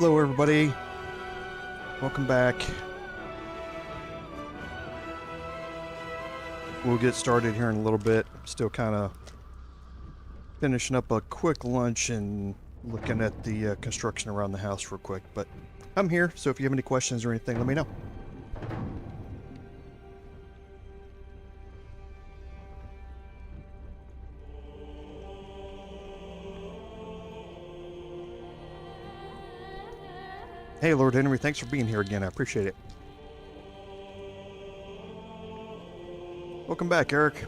Hello everybody, welcome back. We'll get started here in a little bit. Still kind of finishing up a quick lunch and looking at the construction around the house real quick, but I'm here, so if you have any questions or anything, let me know. Hey, Lord Henry, thanks for being here again. I appreciate it. Welcome back, Eric.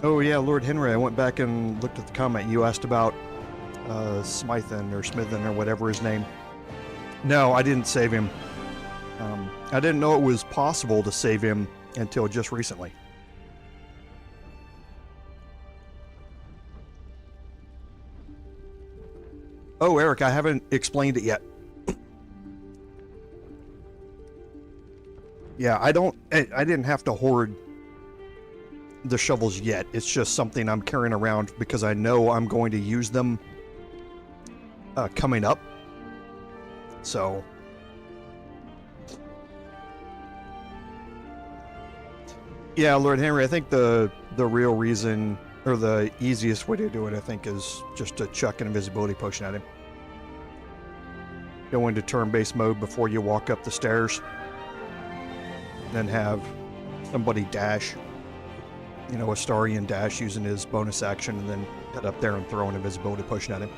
Oh yeah, Lord Henry, I went back and looked at the comment you asked about Smithen or Smithen or whatever his name. No, I didn't save him. I didn't know it was possible to save him until just recently. Oh, Eric, I haven't explained it yet. Yeah, I didn't have to hoard the shovels yet. It's just something I'm carrying around because I know I'm going to use them coming up. So yeah, Lord Henry, I think the real reason, or the easiest way to do it, I think, is just to chuck an invisibility potion at him. Go into turn-based mode before you walk up the stairs. Then have somebody dash, you know, Astarian dash using his bonus action, and then head up there and throw an invisibility potion at him.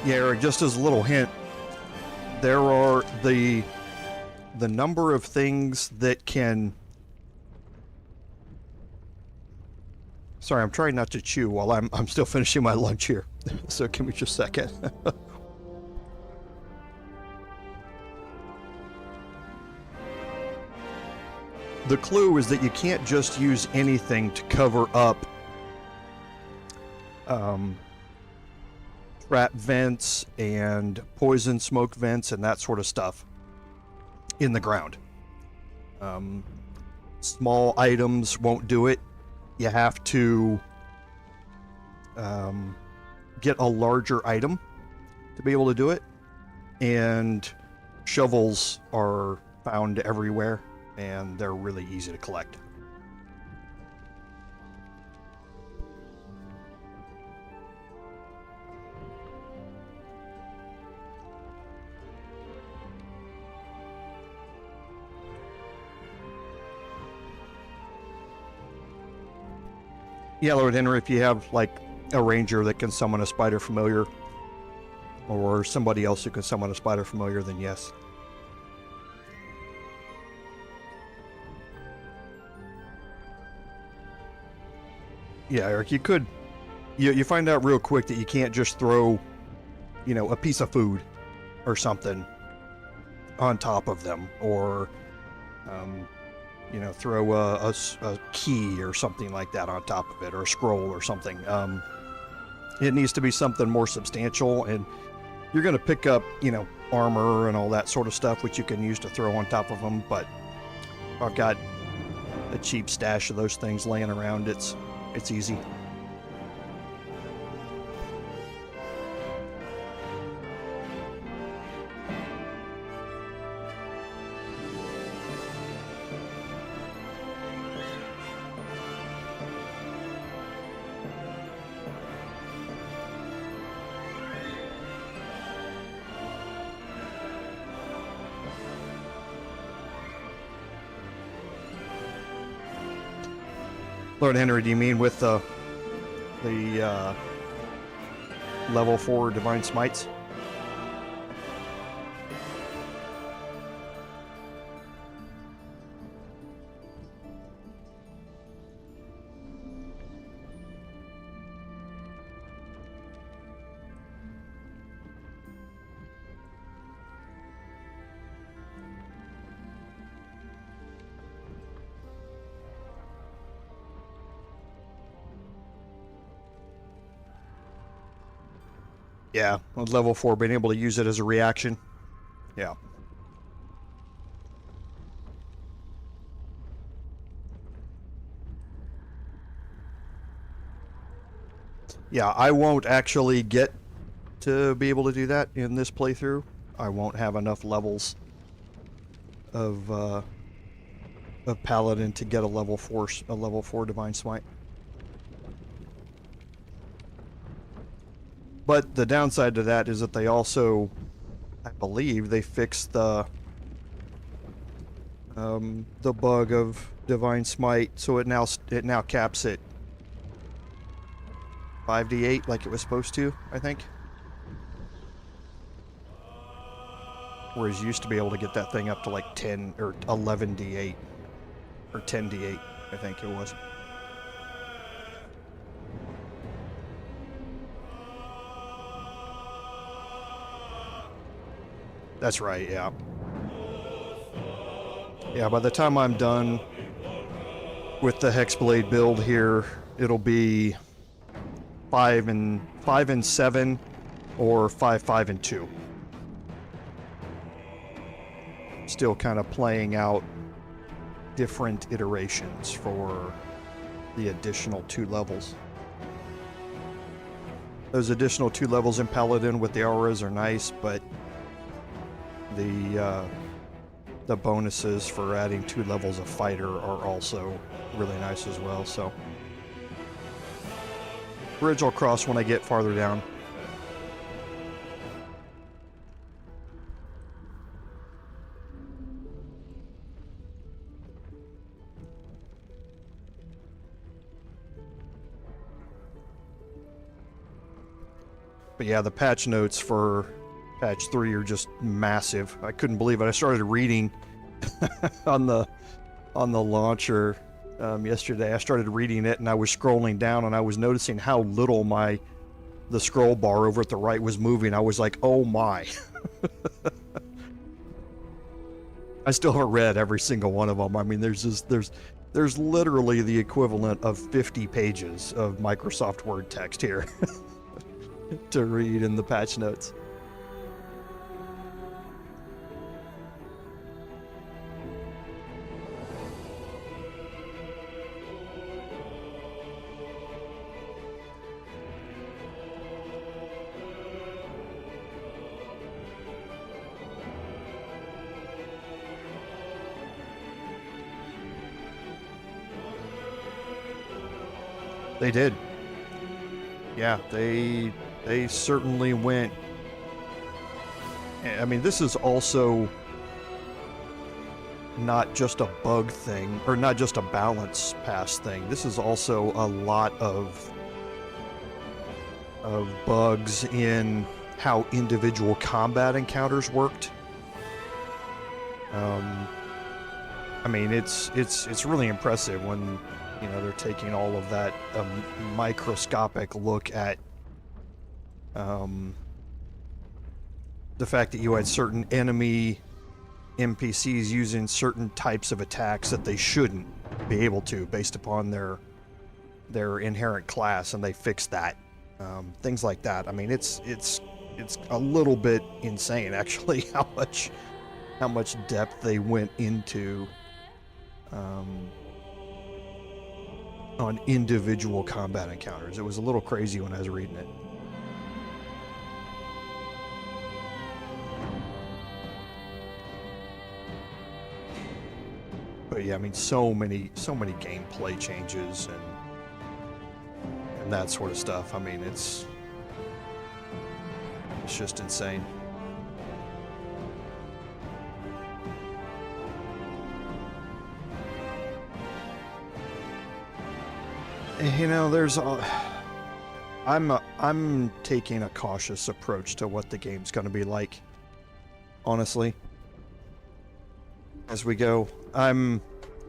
Yeah, Eric, just as a little hint, there are the number of things that can... Sorry, I'm trying not to chew while I'm still finishing my lunch here. So give me just a second. The clue is that you can't just use anything to cover up trap vents and poison smoke vents and that sort of stuff in the ground. Small items won't do it. You have to get a larger item to be able to do it, and shovels are found everywhere and they're really easy to collect. Yeah, Lord Henry, if you have, like, a ranger that can summon a spider familiar, or somebody else who can summon a spider familiar, then yes. Yeah, Eric, you could... You find out real quick that you can't just throw, you know, a piece of food or something on top of them, or... you know, throw a key or something like that on top of it, or a scroll or something. It needs to be something more substantial, and you're going to pick up, you know, armor and all that sort of stuff, which you can use to throw on top of them, but I've got a cheap stash of those things laying around. It's easy. Lord Henry, do you mean with the level 4 Divine Smites? Yeah, with level 4 being able to use it as a reaction. Yeah. Yeah, I won't actually get to be able to do that in this playthrough. I won't have enough levels of Paladin to get a level 4 Divine Smite. But the downside to that is that they also, I believe, they fixed the bug of Divine Smite, so it now caps it 5d8 like it was supposed to, I think. Whereas you used to be able to get that thing up to like 10 or 11d8 or 10d8, I think it was. That's right, yeah. Yeah, by the time I'm done with the Hexblade build here, it'll be 5 and 7 or 5, 5 and 2. Still kind of playing out different iterations for the additional 2 levels. Those additional 2 levels in Paladin with the auras are nice, but the bonuses for adding 2 levels of fighter are also really nice as well, so bridge I'll cross when I get farther down. But yeah, the patch notes for patch 3 are just massive. I couldn't believe it. I started reading on the launcher yesterday. I started reading it and I was scrolling down and I was noticing how little the scroll bar over at the right was moving. I was like, oh my. I still haven't read every single one of them. I mean, there's literally the equivalent of 50 pages of Microsoft Word text here to read in the patch notes. They did. Yeah, they certainly went. I mean, this is also not just a bug thing, or not just a balance pass thing. This is also a lot of bugs in how individual combat encounters worked. I mean, it's really impressive when, you know, they're taking all of that microscopic look at the fact that you had certain enemy NPCs using certain types of attacks that they shouldn't be able to based upon their inherent class, and they fixed that. Things like that. I mean, it's a little bit insane actually how much depth they went into on individual combat encounters. It was a little crazy when I was reading it. But yeah, I mean, so many gameplay changes and that sort of stuff. I mean, it's just insane. You know, I'm taking a cautious approach to what the game's going to be like, honestly, as we go. I'm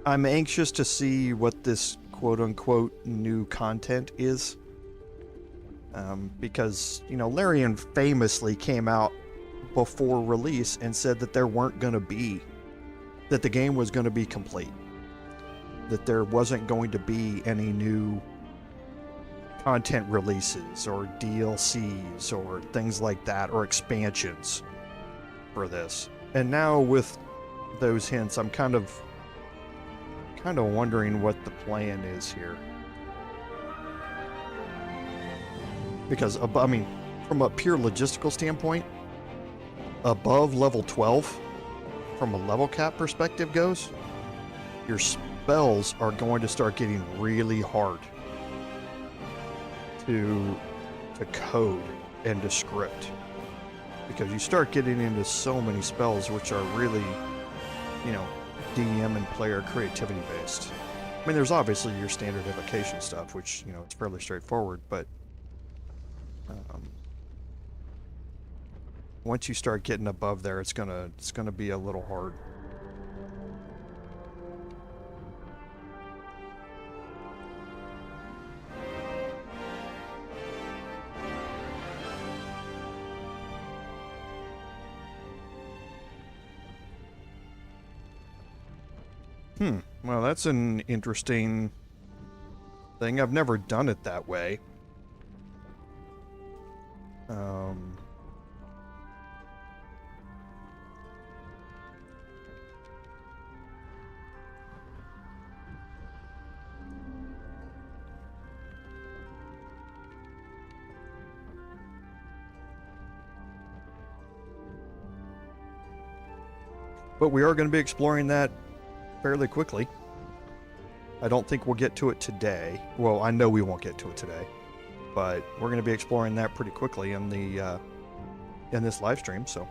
anxious to see what this quote-unquote new content is, because, you know, Larian famously came out before release and said that that the game was going to be complete, that there wasn't going to be any new content releases or DLCs or things like that, or expansions for this. And now with those hints, I'm kind of wondering what the plan is here. Because, I mean, from a pure logistical standpoint, above level 12, from a level cap perspective goes, your spells are going to start getting really hard to code and to script. Because you start getting into so many spells which are really, you know, DM and player creativity based. I mean, there's obviously your standard evocation stuff, which, you know, it's fairly straightforward, but once you start getting above there, it's gonna be a little hard. Well, that's an interesting thing. I've never done it that way. But we are going to be exploring that fairly quickly. I don't think we'll get to it today. Well, I know we won't get to it today, but we're going to be exploring that pretty quickly in the in this live stream. So.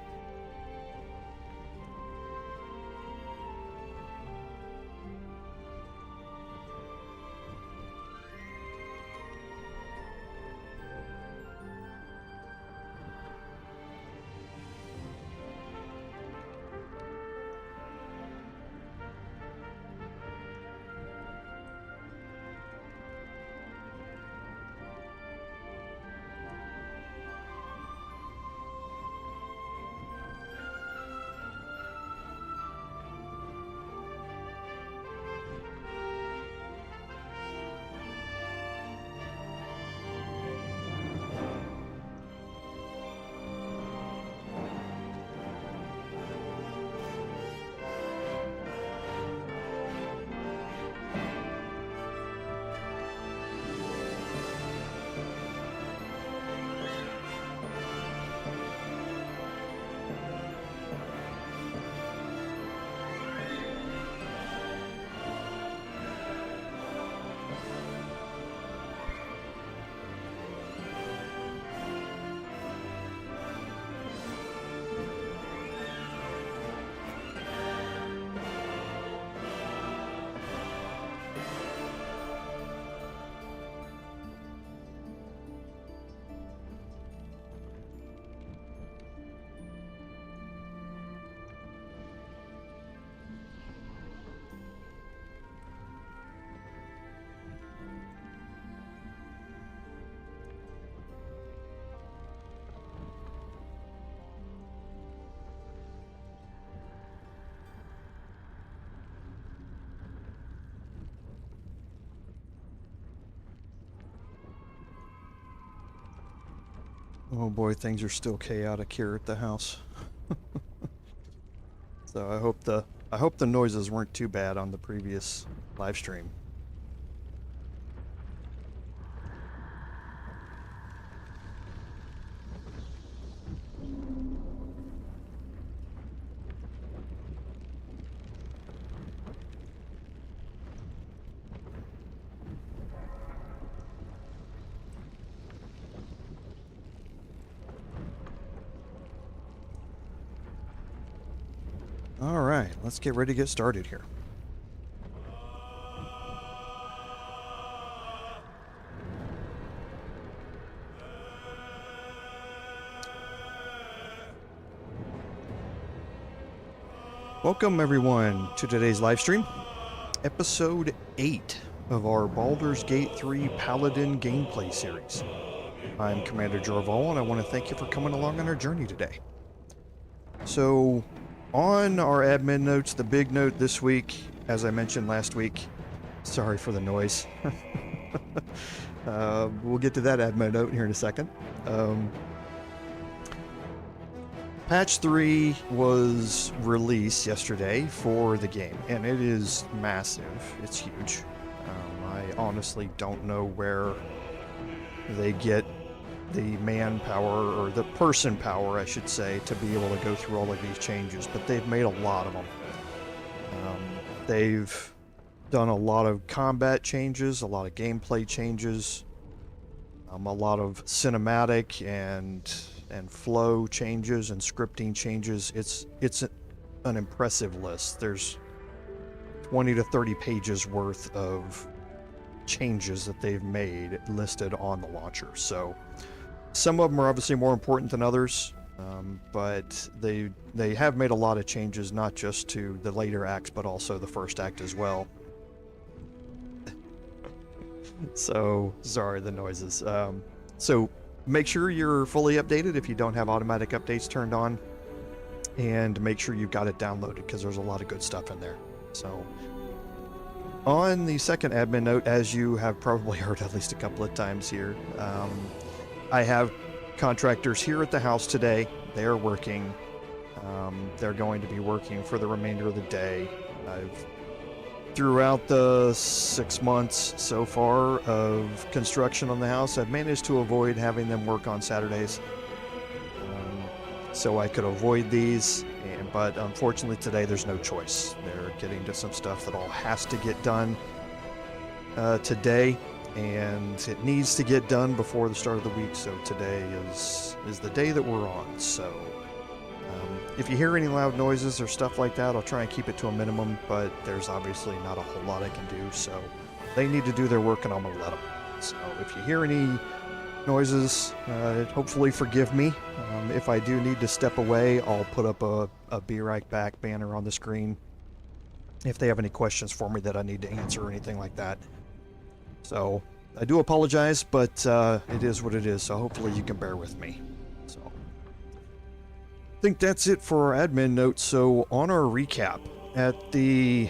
Oh boy, things are still chaotic here at the house. So I hope the noises weren't too bad on the previous live stream. All right, let's get ready to get started here. Welcome everyone to today's live stream, episode 8 of our Baldur's Gate 3 Paladin gameplay series. I'm Commander Jorval, and I want to thank you for coming along on our journey today. So, on our admin notes, the big note this week, as I mentioned last week, sorry for the noise, We'll get to that admin note here in a second. Patch 3 was released yesterday for the game, and it is massive. It's huge. I honestly don't know where they get the manpower, or the person power, I should say, to be able to go through all of these changes, but they've made a lot of them. They've done a lot of combat changes, a lot of gameplay changes, a lot of cinematic and flow changes and scripting changes. It's an impressive list. There's 20 to 30 pages worth of changes that they've made listed on the launcher. So some of them are obviously more important than others, but they have made a lot of changes, not just to the later acts, but also the first act as well. So sorry, the noises. So make sure you're fully updated if you don't have automatic updates turned on, and make sure you've got it downloaded, because there's a lot of good stuff in there. So on the second admin note, as you have probably heard at least a couple of times here, I have contractors here at the house today. They are working. They're going to be working for the remainder of the day. Throughout the 6 months so far of construction on the house, I've managed to avoid having them work on Saturdays, so I could avoid these, but unfortunately today there's no choice. They're getting to some stuff that all has to get done today, and it needs to get done before the start of the week, so today is the day that we're on. So if you hear any loud noises or stuff like that, I'll try and keep it to a minimum, but there's obviously not a whole lot I can do, so they need to do their work and I'm gonna let them. So if you hear any noises, hopefully forgive me. If I do need to step away, I'll put up a Be Right Back banner on the screen if they have any questions for me that I need to answer or anything like that. So I do apologize, but it is what it is, so hopefully you can bear with me. So I think that's it for our admin notes. So on our recap, at the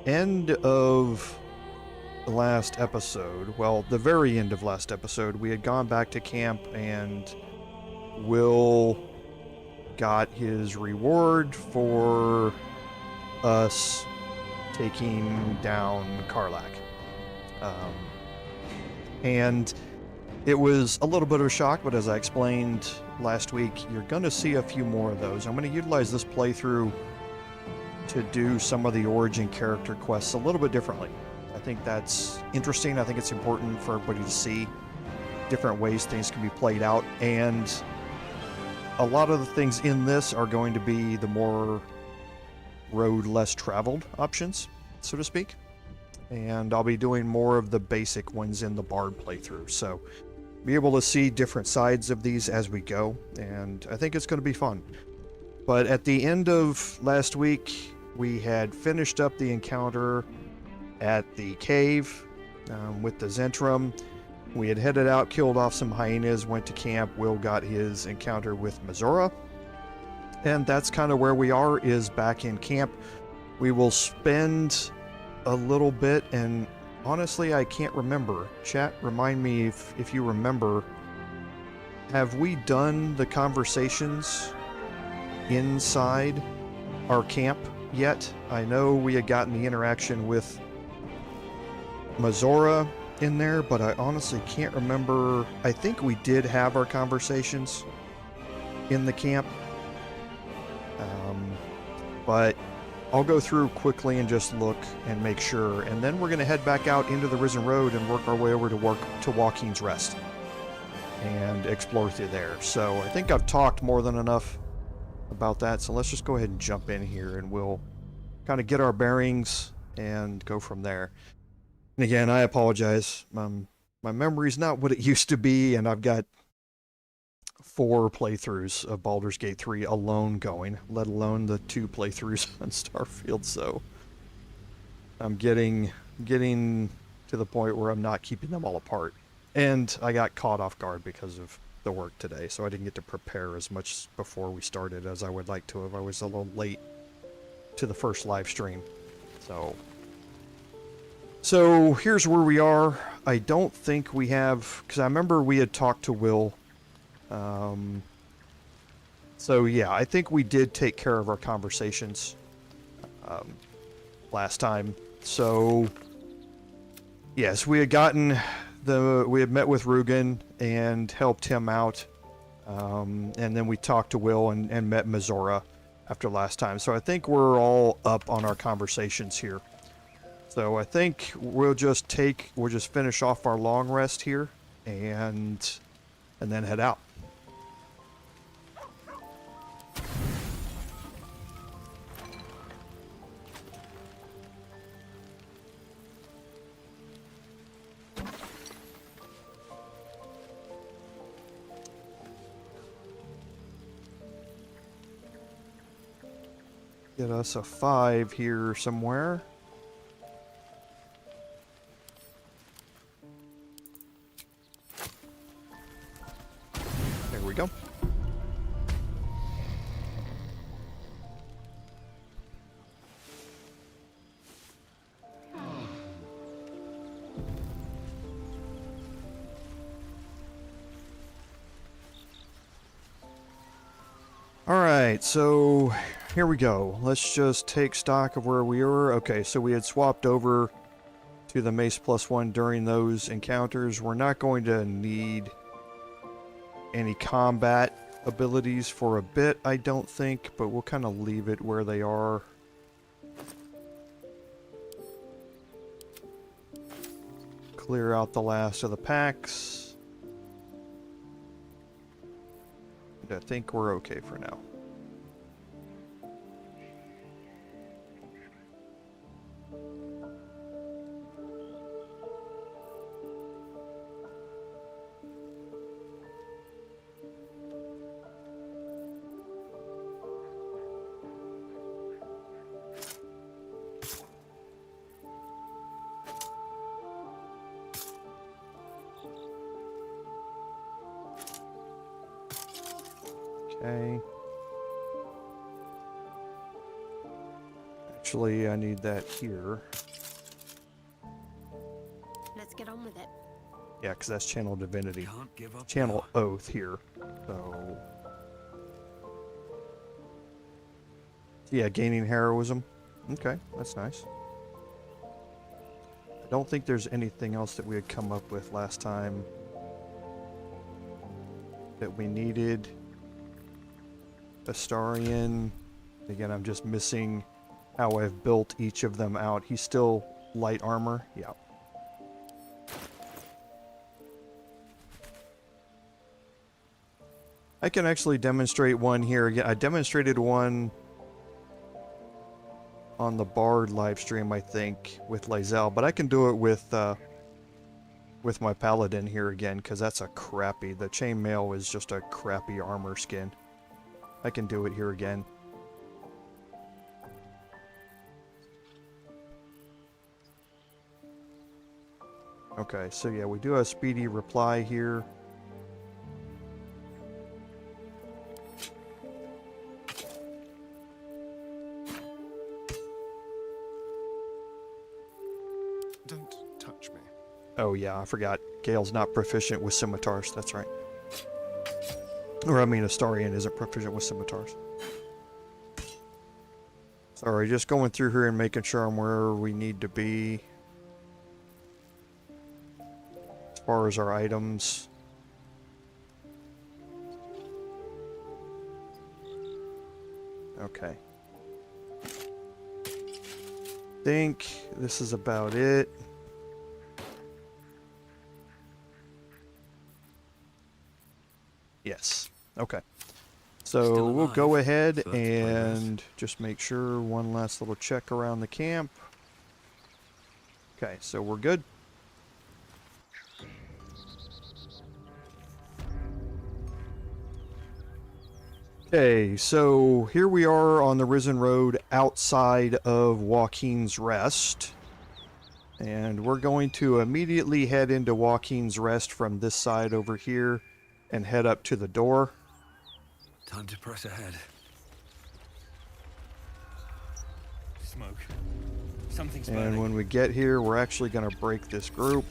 end of the last episode, well, the very end of last episode, we had gone back to camp and Wyll got his reward for us taking down Karlach. And it was a little bit of a shock, but as I explained last week, you're going to see a few more of those. I'm going to utilize this playthrough to do some of the origin character quests a little bit differently. I think that's interesting. I think it's important for everybody to see different ways things can be played out, and a lot of the things in this are going to be the more road less traveled options, so to speak. And I'll be doing more of the basic ones in the Bard playthrough, so be able to see different sides of these as we go, and I think it's going to be fun. But at the end of last week, we had finished up the encounter at the cave with the Zhentarim. We had headed out, killed off some hyenas, went to camp. Wyll got his encounter with Mazora, and that's kind of where we are, is back in camp. We will spend a little bit, and honestly I can't remember. Chat, remind me if you remember. Have we done the conversations inside our camp yet? I know we had gotten the interaction with Mazora in there, but I honestly can't remember. I think we did have our conversations in the camp, but I'll go through quickly and just look and make sure, and then we're going to head back out into the Risen Road and work our way over to Waukeen's Rest and explore through there. So I think I've talked more than enough about that, so let's just go ahead and jump in here and we'll kind of get our bearings and go from there. And again, I apologize. My memory's not what it used to be, and I've got 4 playthroughs of Baldur's Gate 3 alone going, let alone the 2 playthroughs on Starfield, so I'm getting to the point where I'm not keeping them all apart. And I got caught off guard because of the work today, so I didn't get to prepare as much before we started as I would like to have. I was a little late to the first live stream. So So here's where we are. I don't think we have, because I remember we had talked to Wyll. So yeah, I think we did take care of our conversations last time. So yes, we had met with Rugen and helped him out. And then we talked to Wyll and met Mizora after last time. So I think we're all up on our conversations here. So I think we'll just finish off our long rest here and then head out. Get us a 5 here somewhere. There we go. Alright, so here we go. Let's just take stock of where we were. Okay, so we had swapped over to the Mace +1 during those encounters. We're not going to need any combat abilities for a bit, I don't think, but we'll kind of leave it where they are. Clear out the last of the packs. I think we're okay for now. Okay. Actually, I need that here. Let's get on with it. Yeah, because that's Channel Divinity. Can't give up Channel Oath here. So... yeah, gaining heroism. Okay, that's nice. I don't think there's anything else that we had come up with last time that we needed. Astarion. Again, I'm just missing how I've built each of them out. He's still light armor. Yeah. I can actually demonstrate one here. Yeah, I demonstrated one on the Bard live stream, I think, with Lae'zel, but I can do it with my Paladin here again, because that's a crappy... the chainmail is just a crappy armor skin. I can do it here again. Okay, so yeah, we do have speedy reply here. Don't touch me. Oh yeah, I forgot. Gale's not proficient with scimitars, that's right. Or I mean, Astarion isn't proficient with scimitars. Sorry, just going through here and making sure I'm where we need to be. As far as our items. Okay. Think this is about it. Yes. Okay. So we'll go ahead and just make sure one last little check around the camp. Okay, so we're good. Okay, so here we are on the Risen Road outside of Waukeen's Rest. And we're going to immediately head into Waukeen's Rest from this side over here and head up to the door. Time to press ahead. Smoke. Something's And burning. when we get here, we're actually going to break this group.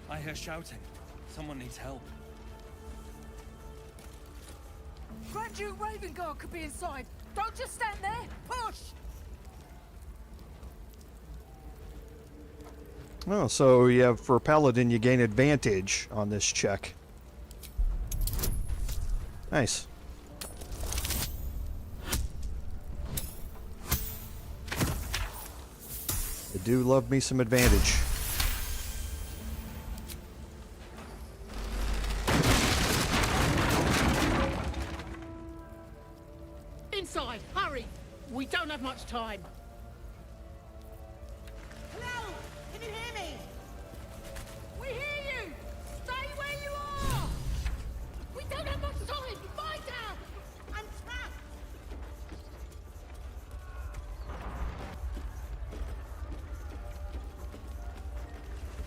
I hear shouting. Someone needs help. Grand Duke Ravengard could be inside. Don't just stand there. Push! Oh, so you have, for Paladin, you gain advantage on this check. Nice. I do love me some advantage. Inside, hurry! We don't have much time. Hello? Can you hear me? We hear you! Stay where you are! We don't have much time! Fight out! I'm trapped!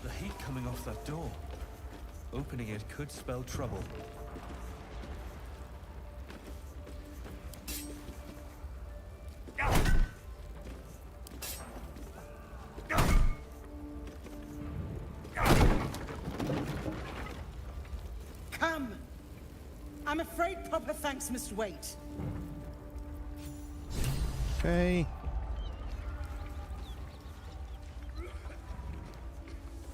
The heat coming off that door. Opening it could spell trouble. Come! I'm afraid proper thanks must wait. Okay.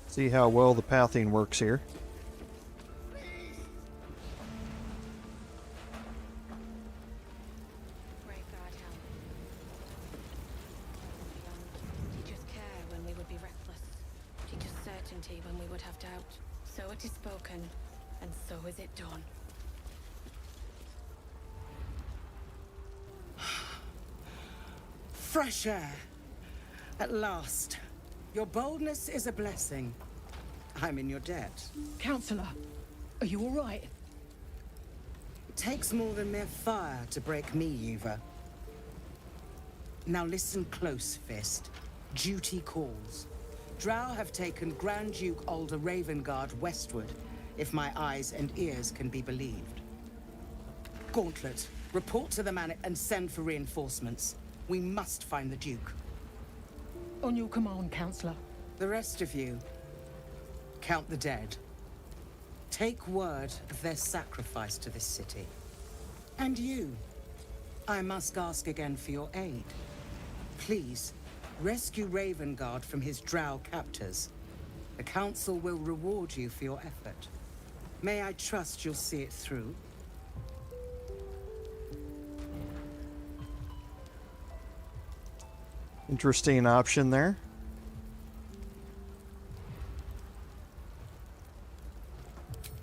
See how well the pathing works here. Great God, help. Beyond, teach us care when we would be reckless. Teach us certainty when we would have doubt. So it is spoken, and so is it done. Fresh air. At last. Your boldness is a blessing. I'm in your debt. Counsellor, are you all right? It takes more than mere fire to break me, Yuva. Now listen close, Fist. Duty calls. Drow have taken Grand Duke Alder Ravengard westward, if my eyes and ears can be believed. Gauntlet, report to the man and send for reinforcements. We must find the Duke. On your command, Counsellor. The rest of you, count the dead. Take word of their sacrifice to this city. And you, I must ask again for your aid. Please, rescue Ravengard from his drow captors. The Council will reward you for your effort. May I trust you'll see it through? Interesting option there.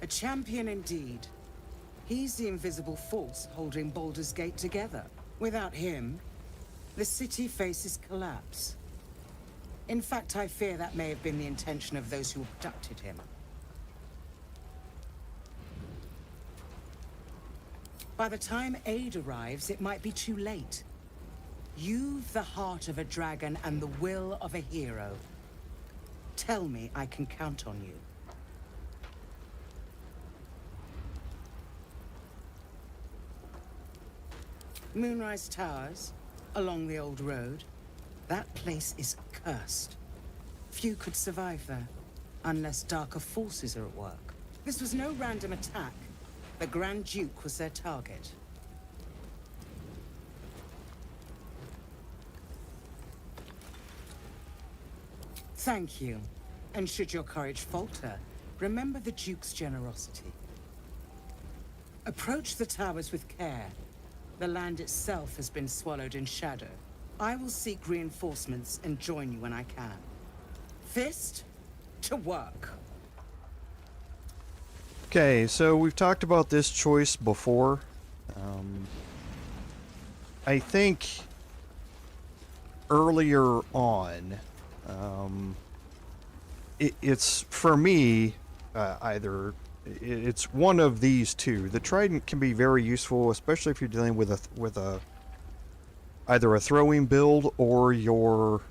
A champion indeed. He's the invisible force holding Baldur's Gate together. Without him, the city faces collapse. In fact, I fear that may have been the intention of those who abducted him. By the time aid arrives, it might be too late. You've the heart of a dragon and the will of a hero. Tell me I can count on you. Moonrise Towers, along the old road. That place is cursed. Few could survive there, unless darker forces are at work. This was no random attack. The Grand Duke was their target. Thank you. And should your courage falter, remember the Duke's generosity. Approach the towers with care. The land itself has been swallowed in shadow. I will seek reinforcements and join you when I can. Fist, to work. Okay, so we've talked about this choice before. I think earlier on, it's for me either it's one of these two. The trident can be very useful, especially if you're dealing with a either a throwing build or your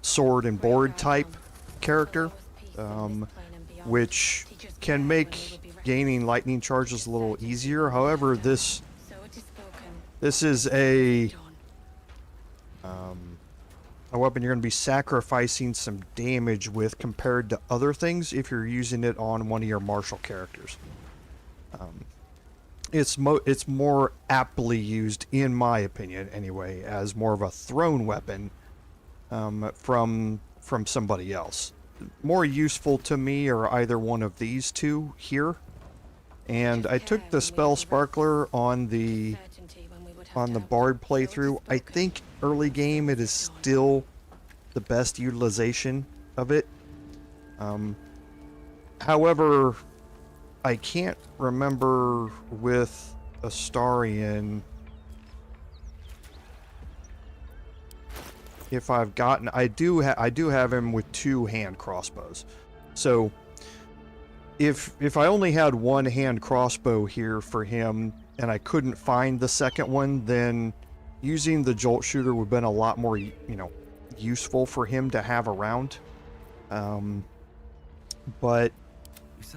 sword and board type character, which can make gaining lightning charges a little easier. However, this is a weapon you're going to be sacrificing some damage with compared to other things if you're using it on one of your martial characters. It's more aptly used, in my opinion anyway, as more of a thrown weapon from somebody else. More useful to me are either one of these two here. And I took the spell sparkler on the bard playthrough. I think early game it is still the best utilization of it. However, I can't remember with Astarion if I've gotten. I do have him with 2 hand crossbows. So if I only had 1 hand crossbow here for him and I couldn't find the second one, then using the jolt shooter would have been a lot more, useful for him to have around. But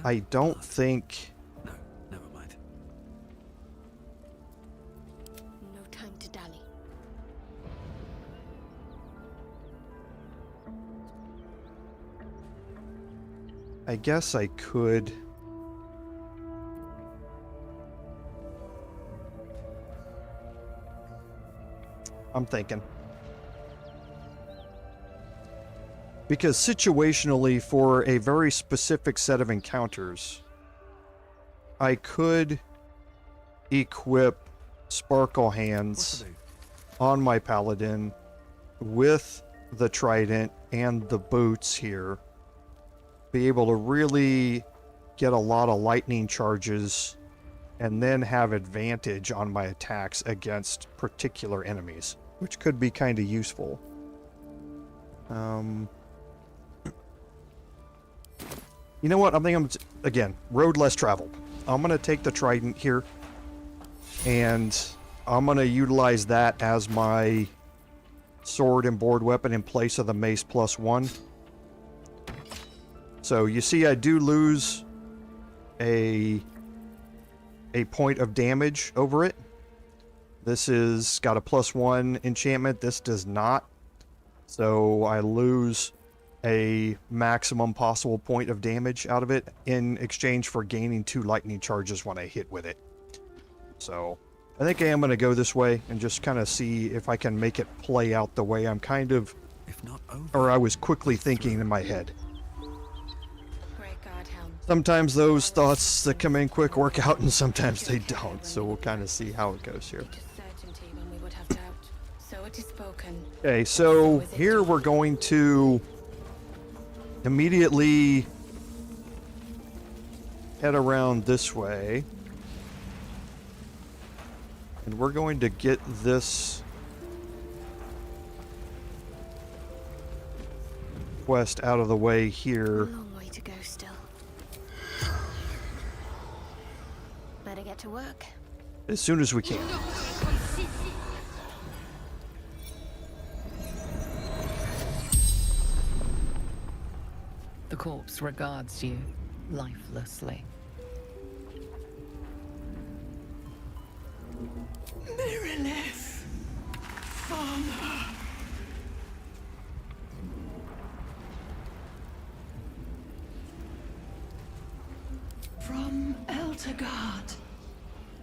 I don't think. No, never mind. No time to dally. I guess I could. I'm thinking. Because situationally, for a very specific set of encounters, I could equip Sparkle Hands on my Paladin with the Trident and the boots here. Be able to really get a lot of lightning charges and then have advantage on my attacks against particular enemies, which could be kind of useful. You know what? I think again, road less traveled. I'm going to take the Trident here, and I'm going to utilize that as my sword and board weapon in place of the mace +1. So you see I do lose a point of damage over it. This is got a +1 enchantment. This does not. So I lose a maximum possible point of damage out of it in exchange for gaining 2 lightning charges when I hit with it. So I think I am going to go this way and just kind of see if I can make it play out the way I'm kind of, If not over, or I was quickly thinking in my head. Great guard helm. Sometimes those thoughts that come in quick work out, and sometimes they don't. So we'll kind of see how it goes here. Teach us certainty when we would have doubt. So it is spoken. Okay, so here we're going to immediately head around this way. And we're going to get this quest out of the way here. Long way to go still. Better get to work. As soon as we can. The corpse regards you lifelessly. Merilith, Father. From Eltergard,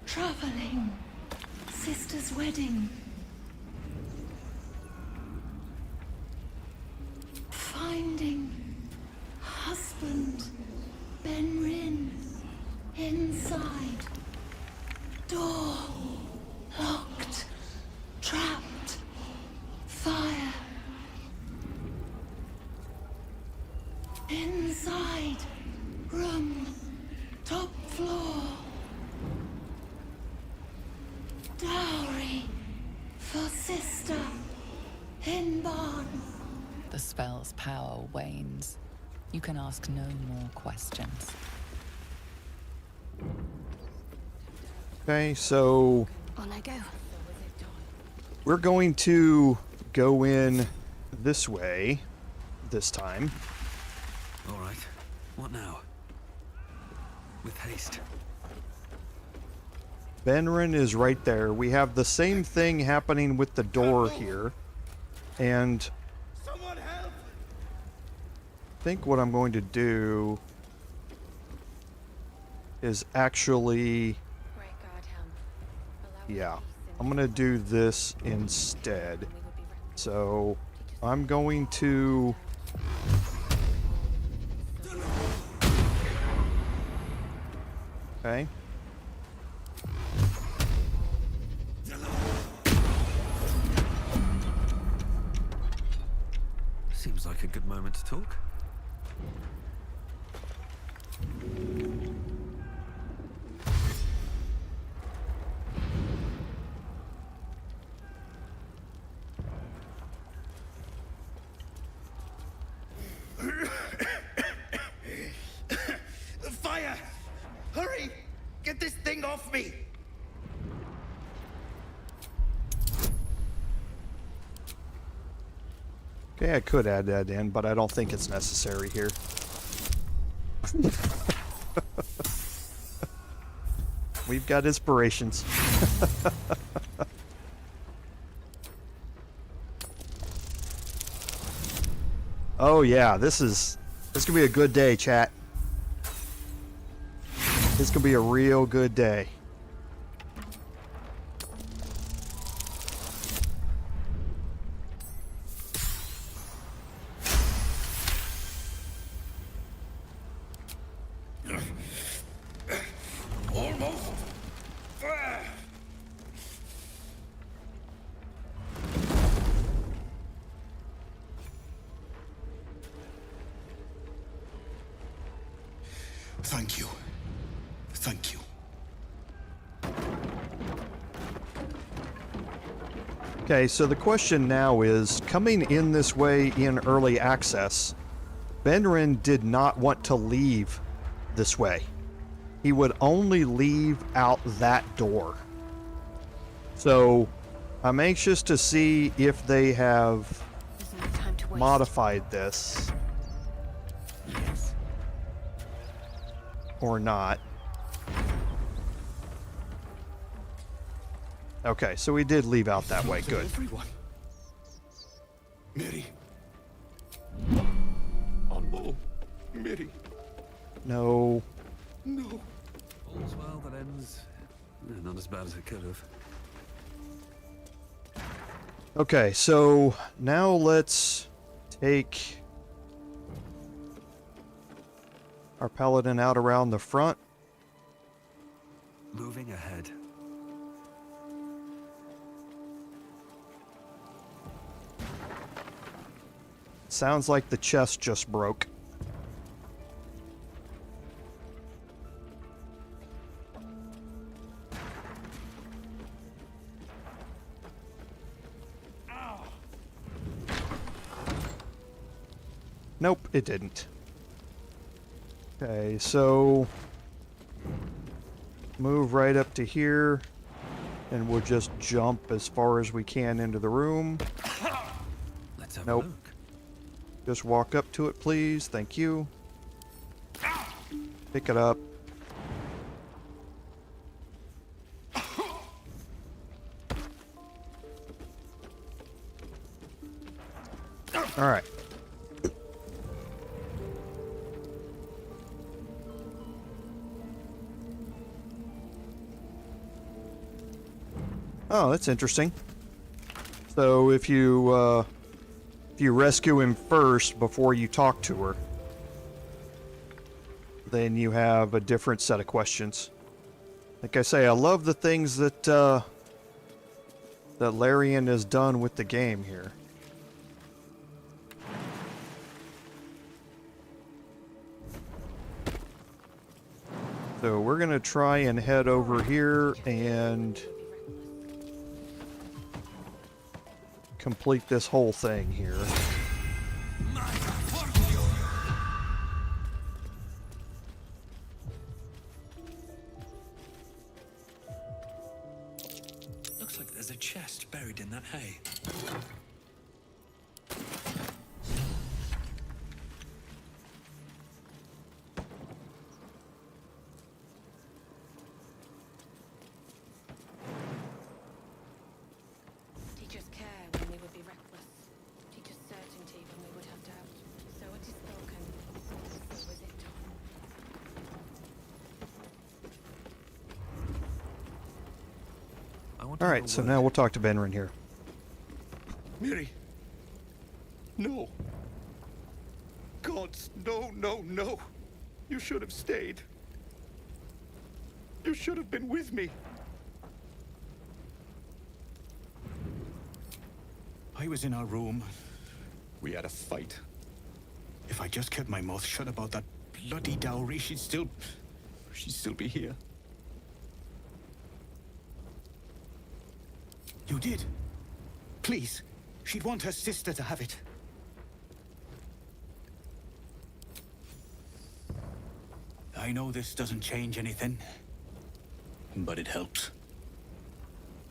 traveling, sister's wedding. Finding husband Benryn inside. Door locked, trapped, fire. Inside room, top floor. Dowry for sister in barn. The spell's power wanes. You can ask no more questions. Okay, so On I go. we're going to go in this way. this time. All right. What now? With haste. Benryn is right there. We have the same thing happening with the door here. And Someone help! I think what I'm going to do is actually... Great guard helm. Allow Yeah, peace in I'm gonna do this instead. when we would be reckless. So I'm going to... Okay. Seems like a good moment to talk. Fire! Hurry! Get this thing off me! Okay, I could add that in, but I don't think it's necessary here. We've got inspirations. Oh yeah, this gonna be a good day, chat. This could be a real good day. Almost. Thank you. Thank you. Okay, so the question now is, coming in this way in early access, Benryn did not want to leave this way. He would only leave out that door. So I'm anxious to see if they have There's no time to waste. modified this or not. Okay, so we did leave out that way. Good. Everyone. Mary. Oh no. Mary. No. No. All's well that ends. Not as bad as it could have. Okay, so now let's take our Paladin out around the front. Moving ahead. Sounds like the chest just broke. Nope, it didn't. Okay, so move right up to here, and we'll just jump as far as we can into the room. Let's have Nope. a look. Just walk up to it, please. Thank you. Pick it up. All right. Oh, that's interesting. So if you rescue him first before you talk to her, then you have a different set of questions. Like I say, I love the things that that Larian has done with the game here. So we're gonna try and head over here and complete this whole thing here. Looks like there's a chest buried in that hay. I want to All have right, a so word. now we'll talk to Benryn here. Miri. No. Gods, no, no, no. You should have stayed. You should have been with me. I was in our room. We had a fight. If I just kept my mouth shut about that bloody dowry, she'd still be here. You did? Please. She'd want her sister to have it. I know this doesn't change anything, but it helps.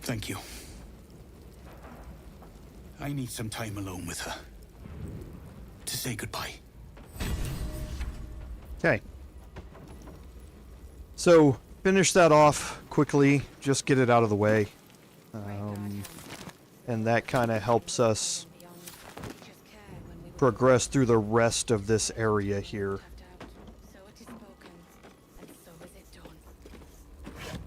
Thank you. I need some time alone with her. To say goodbye. Okay. So, finish that off quickly. Just get it out of the way. And that kind of helps us progress through the rest of this area here. So it is spoken, and so is it done.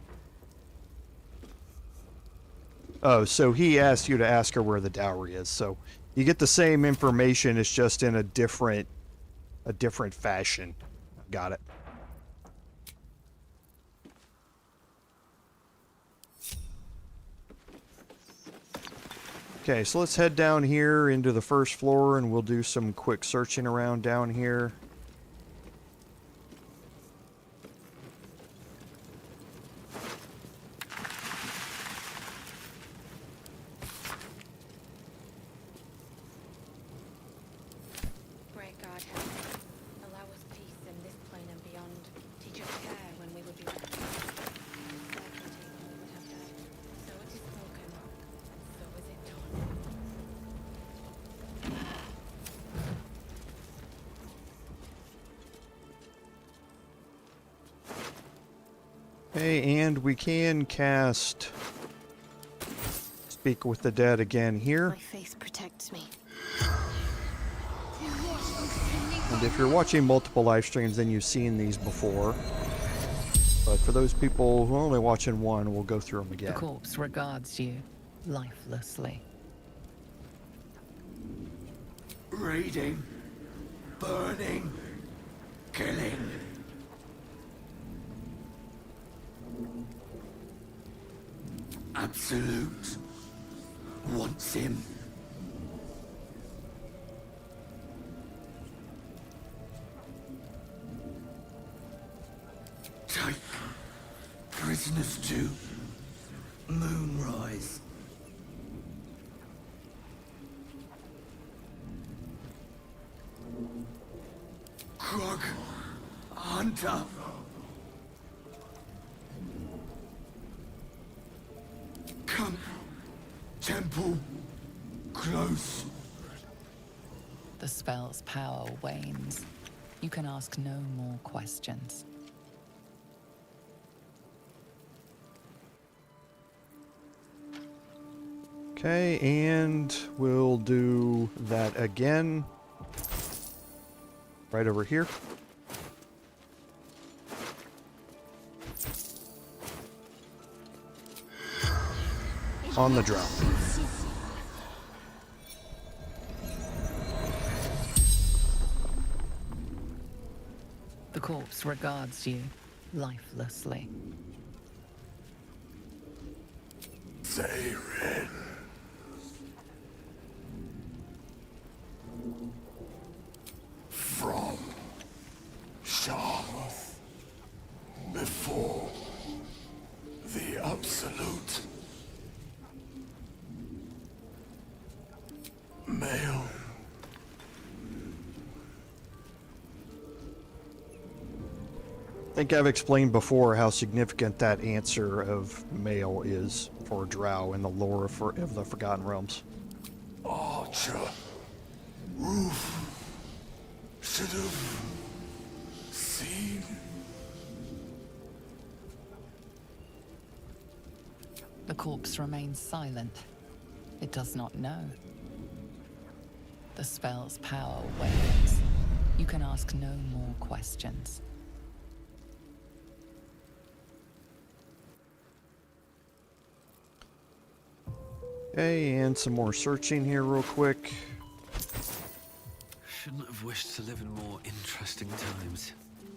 Oh, so he asked you to ask her where the dowry is. So you get the same information, it's just in a different fashion. Got it. Okay, so let's head down here into the first floor and we'll do some quick searching around down here. Great God, help us. Allow us peace in this plane and beyond. Teach us care when we would be reckless. Certainty when we would have died. So it is spoken, and so is it done. Okay, and we can cast Speak with the Dead again here. My faith protects me. And if you're watching multiple live streams, then you've seen these before. But for those people who are only watching one, we'll go through them The again. corpse regards you lifelessly. Raiding. Burning. Killing. Absolute. Wants him. Take prisoners to Moonrise. Krog. Hunter. Come. Temple. Close. The spell's power wanes. You can ask no more questions. Okay, and we'll do that again. Right over here. On the drop. The corpse regards you lifelessly. Zhentarim. From Sharth. Before the Absolute. Male. I think I've explained before how significant that answer of male is for Drow in the lore of the Forgotten Realms. Archer. Roof. Should have seen. The corpse remains silent. It does not know. The spell's power wanes. You can ask no more questions. Okay, and some more searching here real quick. Shouldn't have wished to live in more interesting times.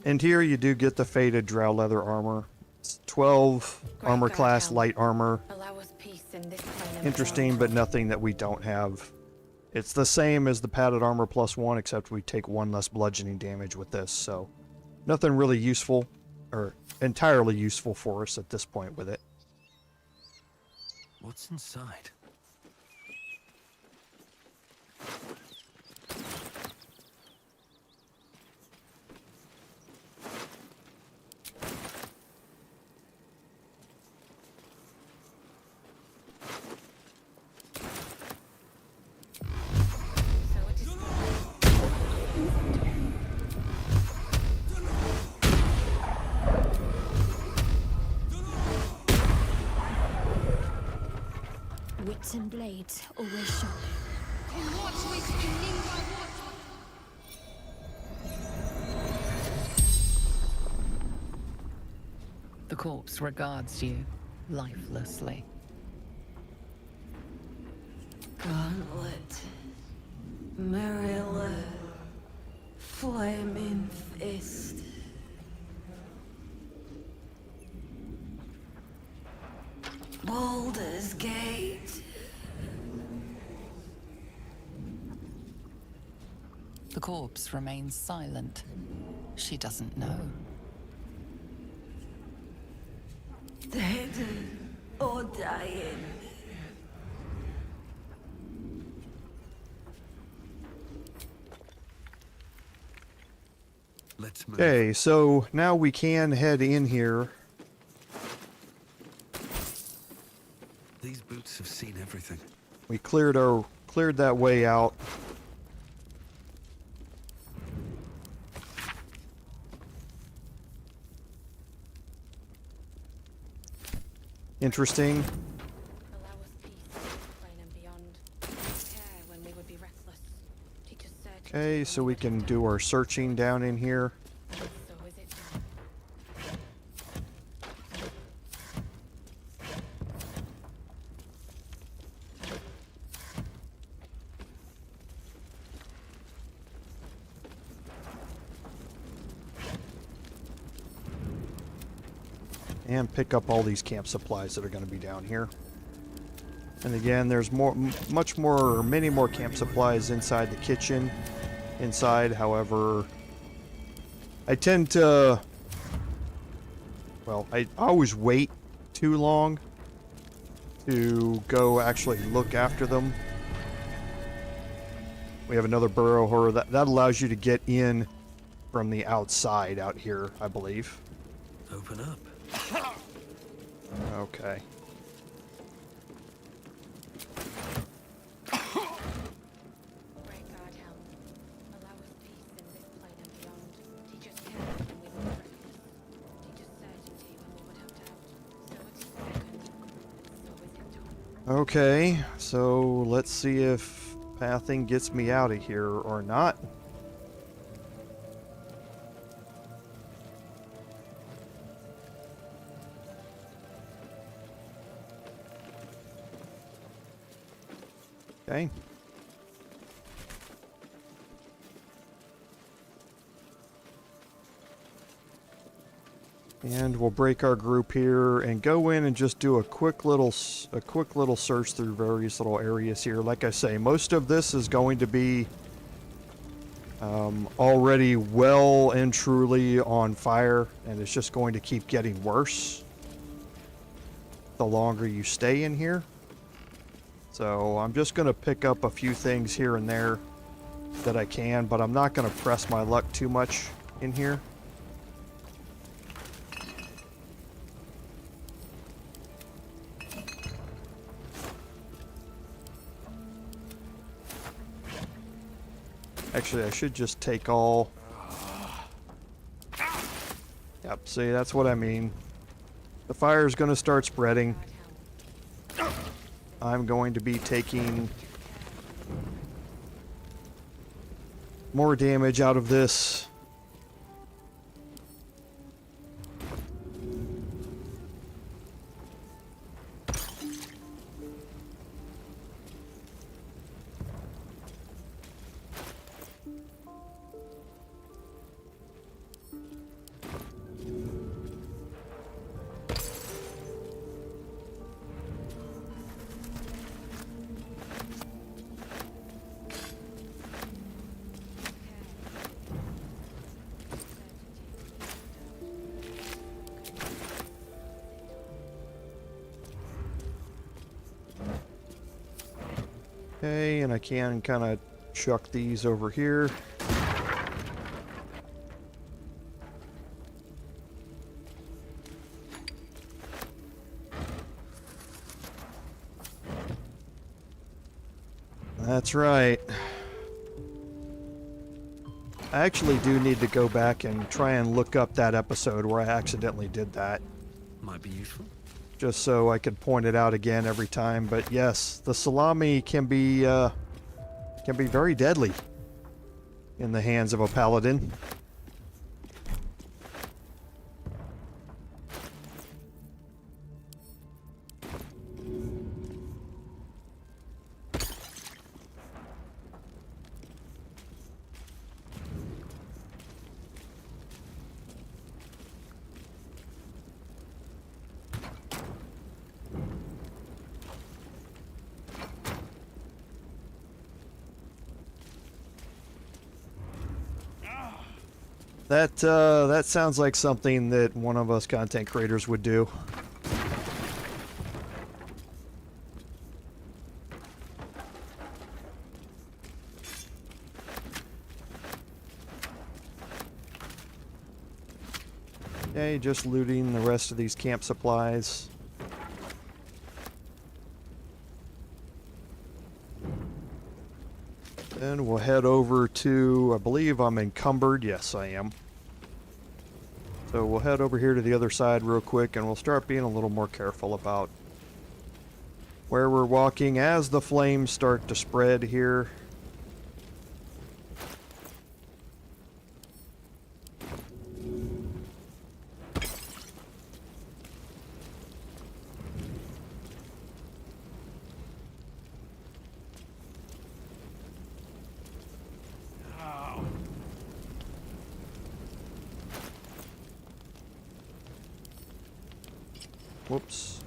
And here you do get the faded drow leather armor. It's 12 Great armor God, class help. light armor. Allow us peace in this plane and Interesting, beyond. but nothing that we don't have. It's the same as the padded armor +1, except we take 1 less bludgeoning damage with this, so nothing really useful, or entirely useful for us at this point with it. What's inside? So it is. Wits and blades always sharp. The corpse regards you lifelessly. Gauntlet. Marilla. Flaming fist. Baldur's Gate. The corpse remains silent. She doesn't know. Dead or dying. Let's move. Okay, so now we can head in here. These boots have seen everything. We cleared that way out. Interesting. Allow us peace in this plane and beyond. Care when we would be reckless. Teach us certainty Okay, when so we we would can have do our searching down in here. So is it done. And pick up all these camp supplies that are going to be down here. And again, there's many more camp supplies inside the kitchen. However, I tend to, well, I always wait too long to go actually look after them. We have another burrow horror. That allows you to get in from the outside out here, I believe. Open up. Okay. Great God, help. Allow us peace in this plane and beyond. Teach us care when we would be reckless. Teach us certainty when we would have doubt. So it is spoken. So is it done. Okay, so let's see if pathing gets me out of here or not. Okay. And we'll break our group here and go in and just do a quick little search through various little areas here. Like I say, most of this is going to be already well and truly on fire, and it's just going to keep getting worse the longer you stay in here. So I'm just going to pick up a few things here and there that I can, but I'm not going to press my luck too much in here. Actually, I should just take all... Yep, see, that's what I mean. The fire's going to start spreading. I'm going to be taking more damage out of this. Okay, and I can kind of chuck these over here. That's right. I actually do need to go back and try and look up that episode where I accidentally did that. Might be useful. Just so I could point it out again every time. But yes, the salami can be very deadly in the hands of a paladin. That sounds like something that one of us content creators would do. Okay, just looting the rest of these camp supplies. Then we'll head over to, I believe I'm encumbered. Yes, I am. So we'll head over here to the other side real quick and we'll start being a little more careful about where we're walking as the flames start to spread here. Whoops.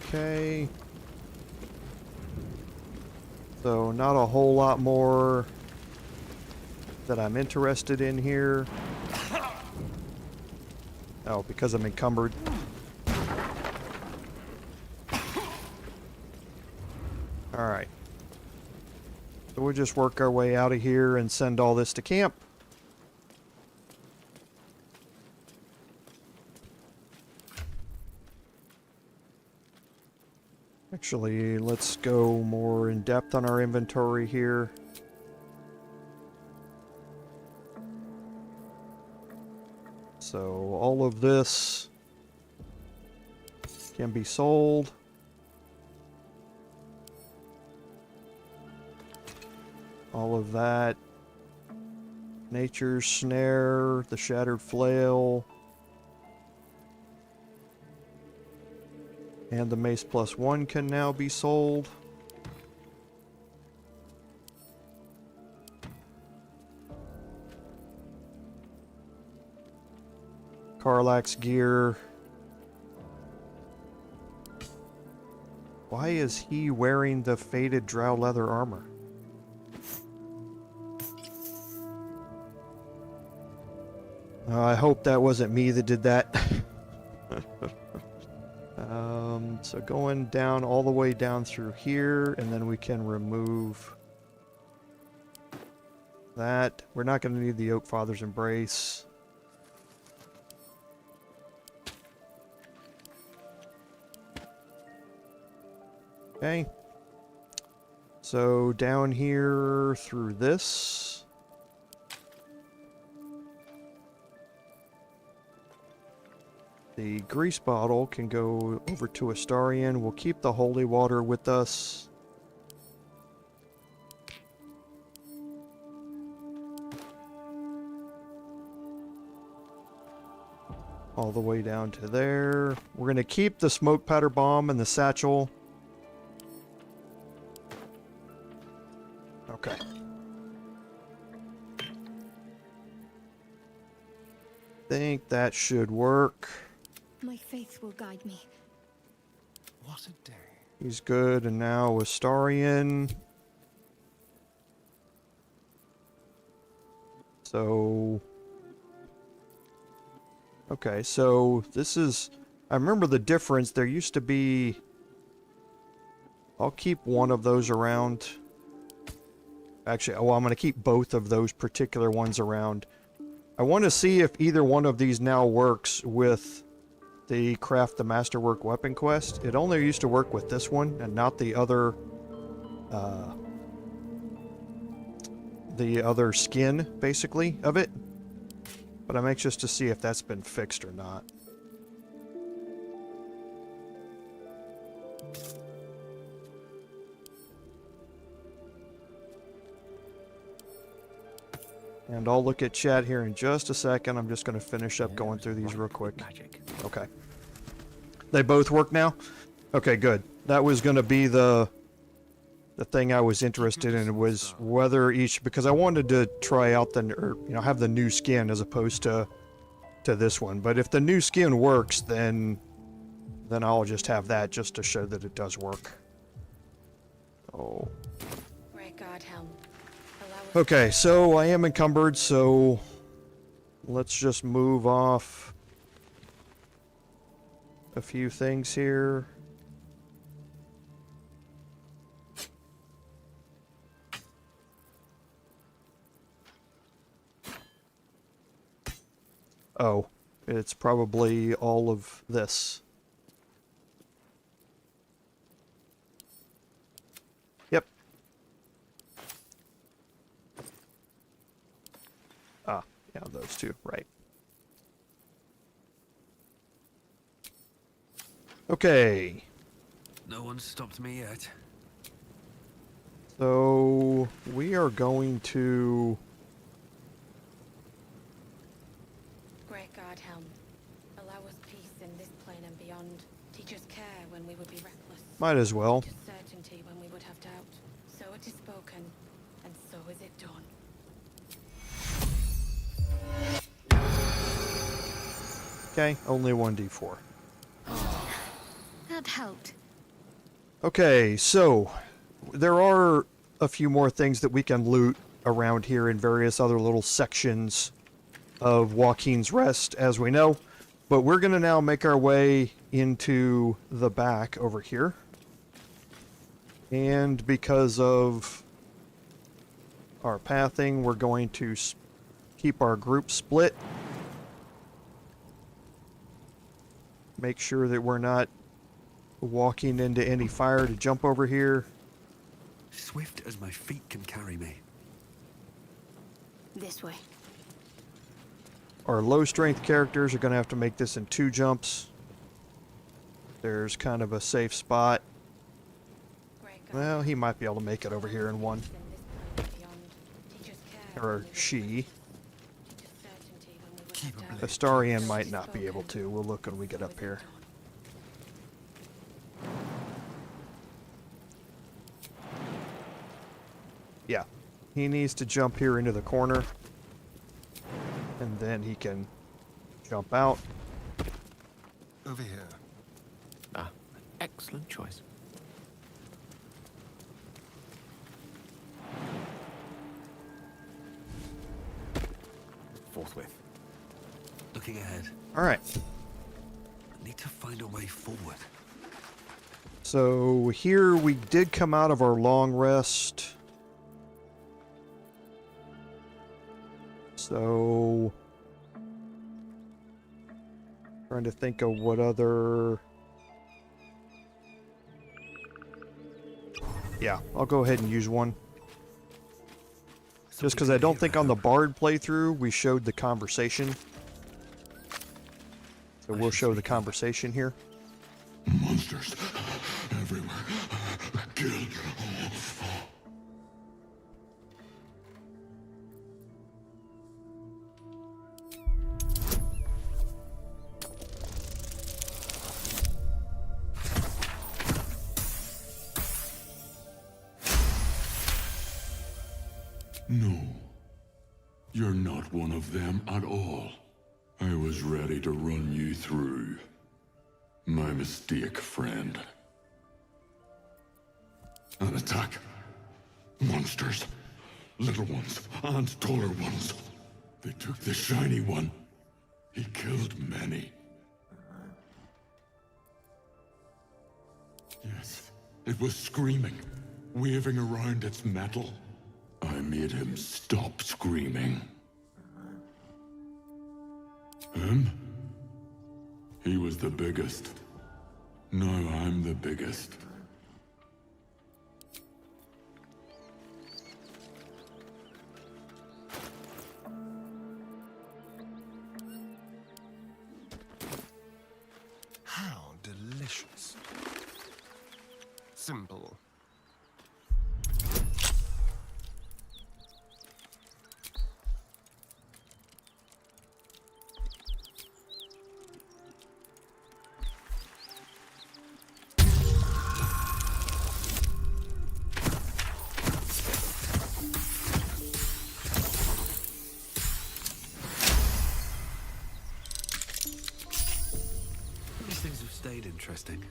Okay. So not a whole lot more that I'm interested in here. Oh, because I'm encumbered. Alright. So we'll just work our way out of here and send all this to camp. Actually, let's go more in depth on our inventory here. So all of this can be sold. All of that. Nature's Snare, the Shattered Flail, and the Mace +1 can now be sold. Karlach's gear. Why is he wearing the faded drow leather armor? I hope that wasn't me that did that. So going down all the way down through here, and then we can remove that. We're not going to need the Oak Father's Embrace. Okay. So down here through this. The grease bottle can go over to Astarion. We'll keep the holy water with us. All the way down to there. We're going to keep the smoke powder bomb and the satchel. Okay. Think that should work. My faith will guide me. What a day. He's good, and now Astarion. So... Okay, so this is... I remember the difference. There used to be... I'll keep one of those around. Actually, well, I'm going to keep both of those particular ones around. I want to see if either one of these now works with the Craft the Masterwork Weapon quest. It only used to work with this one and not the other skin, basically, of it. But I'm anxious to see if that's been fixed or not. And I'll look at chat here in just a second. I'm just going to finish up going through these real quick. Okay. They both work now? Okay, good. That was going to be the thing I was interested in, was whether each... Because I wanted to try out have the new skin as opposed to this one. But if the new skin works, then I'll just have that just to show that it does work. Oh. Great God, Helm. Okay, so I am encumbered, so let's just move off a few things here. Oh, it's probably all of this. Yep. Ah, yeah, those two, right. Okay. No one stopped me yet. So, we are going to... Great God, Helm. Allow us peace in this plane and beyond. Teach us care when we would be reckless. Might as well. Teach us certainty when we would have doubt. So it is spoken, and so is it done. Okay, only 1d4. That helped. Okay, so there are a few more things that we can loot around here in various other little sections of Waukeen's Rest, as we know. But we're going to now make our way into the back over here. And because of our pathing, we're going to keep our group split. Make sure that we're not walking into any fire to jump over here. Swift as my feet can carry me. This way. Our low strength characters are going to have to make this in 2 jumps. There's kind of a safe spot. Well, he might be able to make it over here in 1. Or she. Astarion might not be able to. We'll look when we get up here. Yeah. He needs to jump here into the corner. And then he can jump out. Over here. Ah, excellent choice. Forthwith. Looking ahead. Alright. I need to find a way forward. So here we did come out of our long rest. So, trying to think of what other... Yeah, I'll go ahead and use one. Just because I don't think on the Bard playthrough we showed the conversation. So we'll show the conversation here. Monsters everywhere. Kill. No, you're not one of them at all. I was ready to run you through. My mistake, friend. An attack. Monsters. Little ones and taller ones. They took the shiny one. He killed many. Yes, it was screaming, waving around its metal. I made him stop screaming. Him? He was the biggest. Now I'm the biggest. How delicious. Simple. These things have stayed interesting.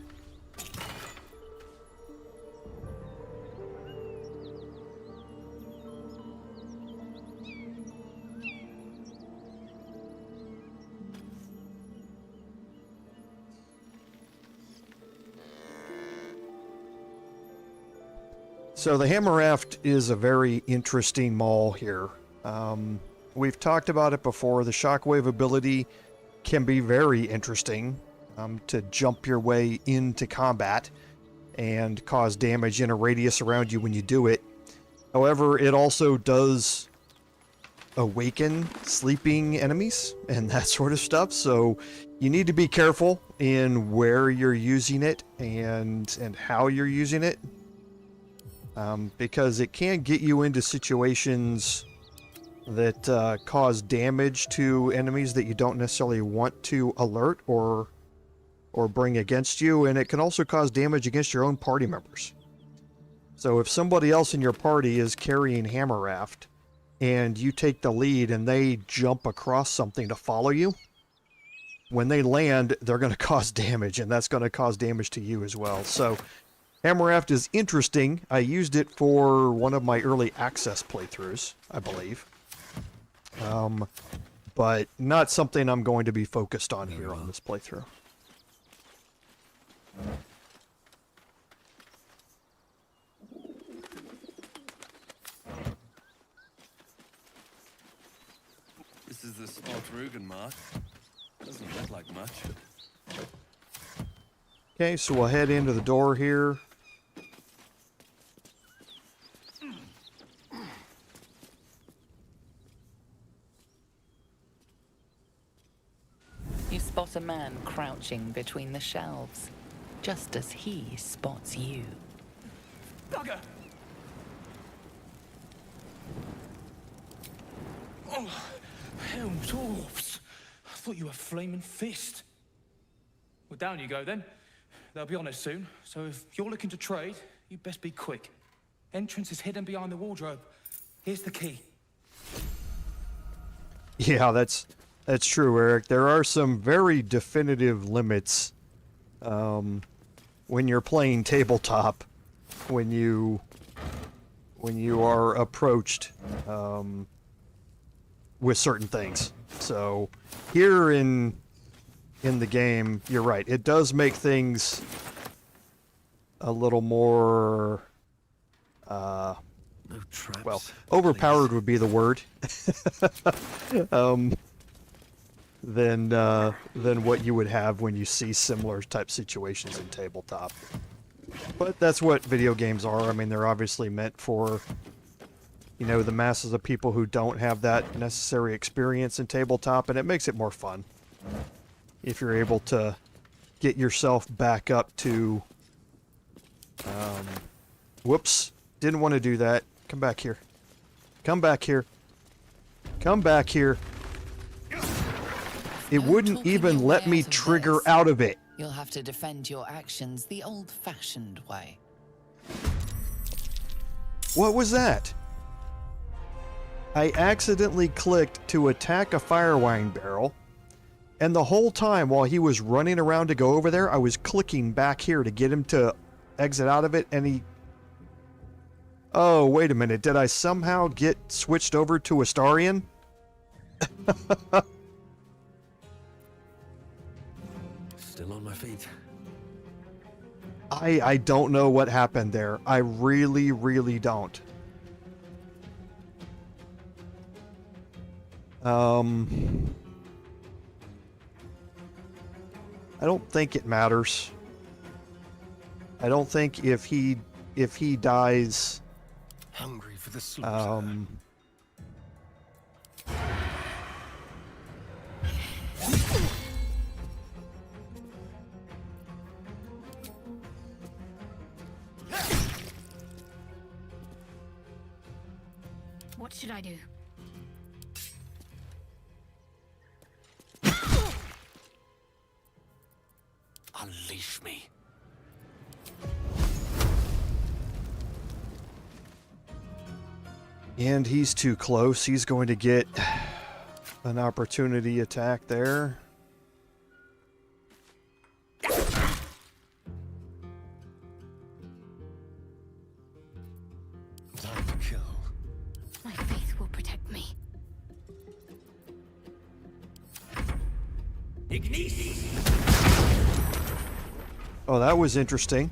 So the Hammer Raft is a very interesting maul here. We've talked about it before. The Shockwave ability can be very interesting to jump your way into combat and cause damage in a radius around you when you do it. However, it also does awaken sleeping enemies and that sort of stuff, so you need to be careful in where you're using it and how you're using it. Because it can get you into situations that cause damage to enemies that you don't necessarily want to alert or bring against you, and it can also cause damage against your own party members. So if somebody else in your party is carrying Hammer Raft, and you take the lead and they jump across something to follow you, when they land, they're going to cause damage, and that's going to cause damage to you as well. So Hammer Raft is interesting. I used it for one of my early access playthroughs, I believe. But not something I'm going to be focused on here on this playthrough. This is the spot Rugen mark. Doesn't look like much. Okay, so we'll head into the door here. You spot a man crouching between the shelves, just as he spots you. Bugger! Oh, hell, dwarfs! I thought you were Flaming Fist. Well, down you go then. They'll be on us soon, so if you're looking to trade, you best be quick. Entrance is hidden behind the wardrobe. Here's the key. Yeah, that's true, Eric. There are some very definitive limits when you're playing tabletop, when you are approached with certain things. So here in the game, you're right. It does make things a little more No traps. well, overpowered would be the word. Than what you would have when you see similar type situations in tabletop. But that's what video games are. I mean, they're obviously meant for, you know, the masses of people who don't have that necessary experience in tabletop, and it makes it more fun if you're able to get yourself back up to whoops, didn't want to do that. Come back here. Come back here. Come back here. It wouldn't even let me trigger out of it. You'll have to defend your actions the old-fashioned way. What was that? I accidentally clicked to attack a fire wine barrel, and the whole time while he was running around to go over there, I was clicking back here to get him to exit out of it, and Oh, wait a minute. Did I somehow get switched over to Astarian? Still on my feet. I don't know what happened there. I really, really don't. I don't think it matters. I don't think if he dies, Hungry for the sloop, sir. What should I do? Unleash me. And he's too close. He's going to get an opportunity attack there. Time to kill. My faith will protect me. Oh, that was interesting.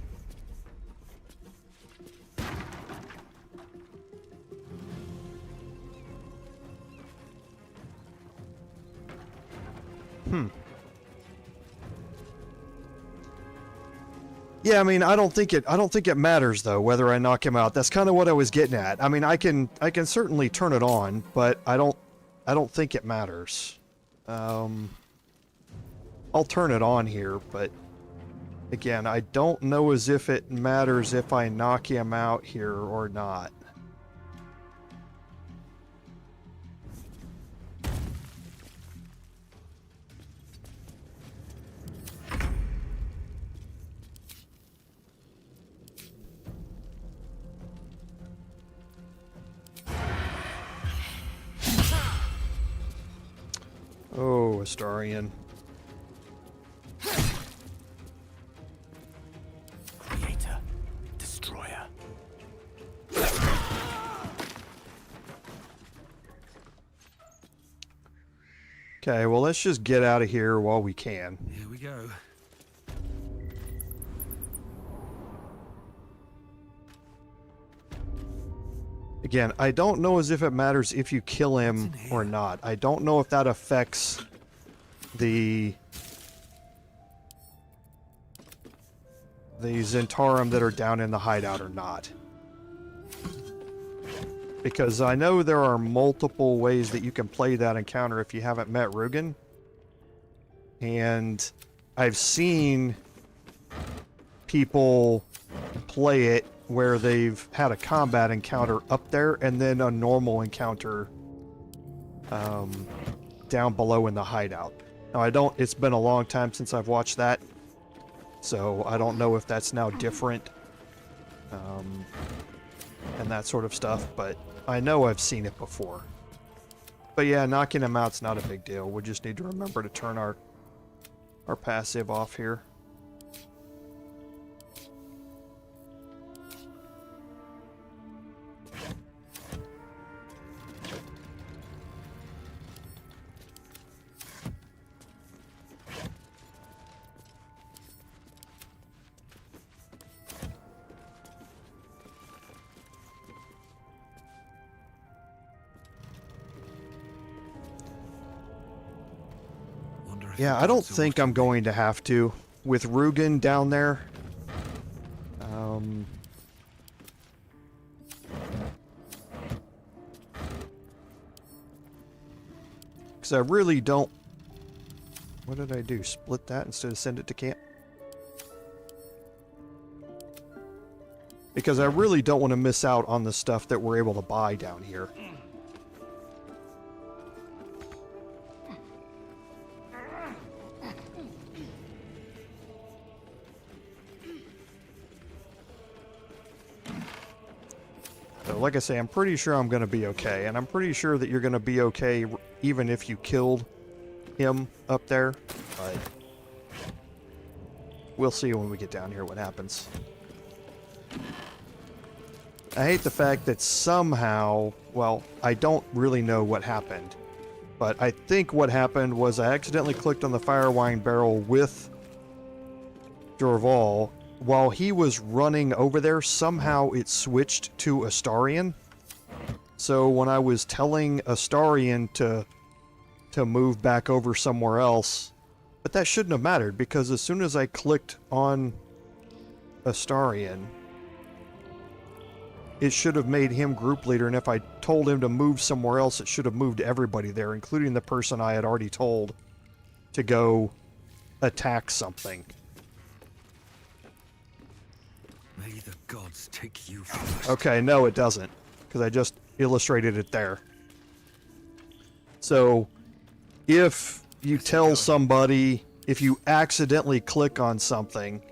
Yeah, I mean, I don't think it matters though whether I knock him out. That's kind of what I was getting at. I mean, I can certainly turn it on, but I don't think it matters. I'll turn it on here, but again, I don't know as if it matters if I knock him out here or not. Oh, Astarian. Creator. Destroyer. Okay, well, let's just get out of here while we can. Here we go. Again, I don't know as if it matters if you kill him or not. I don't know if that affects the Zhentarim that are down in the hideout or not. Because I know there are multiple ways that you can play that encounter if you haven't met Rugen. And I've seen people play it where they've had a combat encounter up there and then a normal encounter down below in the hideout. Now it's been a long time since I've watched that, so I don't know if that's now different and that sort of stuff, but I know I've seen it before. But yeah, knocking him out's not a big deal. We just need to remember to turn our passive off here. Yeah, I don't think I'm going to have to with Rugen down there. Because I really don't... What did I do? Split that instead of send it to camp? Because I really don't want to miss out on the stuff that we're able to buy down here. So, like I say, I'm pretty sure I'm going to be okay, and I'm pretty sure that you're going to be okay even if you killed him up there, but we'll see when we get down here what happens. I hate the fact that somehow, well, I don't really know what happened, but I think what happened was I accidentally clicked on the fire wine barrel with Dorval. While he was running over there, somehow it switched to Astarion. So when I was telling Astarion to move back over somewhere else, but that shouldn't have mattered, because as soon as I clicked on Astarion, it should have made him group leader, and if I told him to move somewhere else, it should have moved everybody there, including the person I had already told to go attack something. May the gods take you first. Okay, no it doesn't, because I just illustrated it there. So, if you tell somebody, if you accidentally click on something,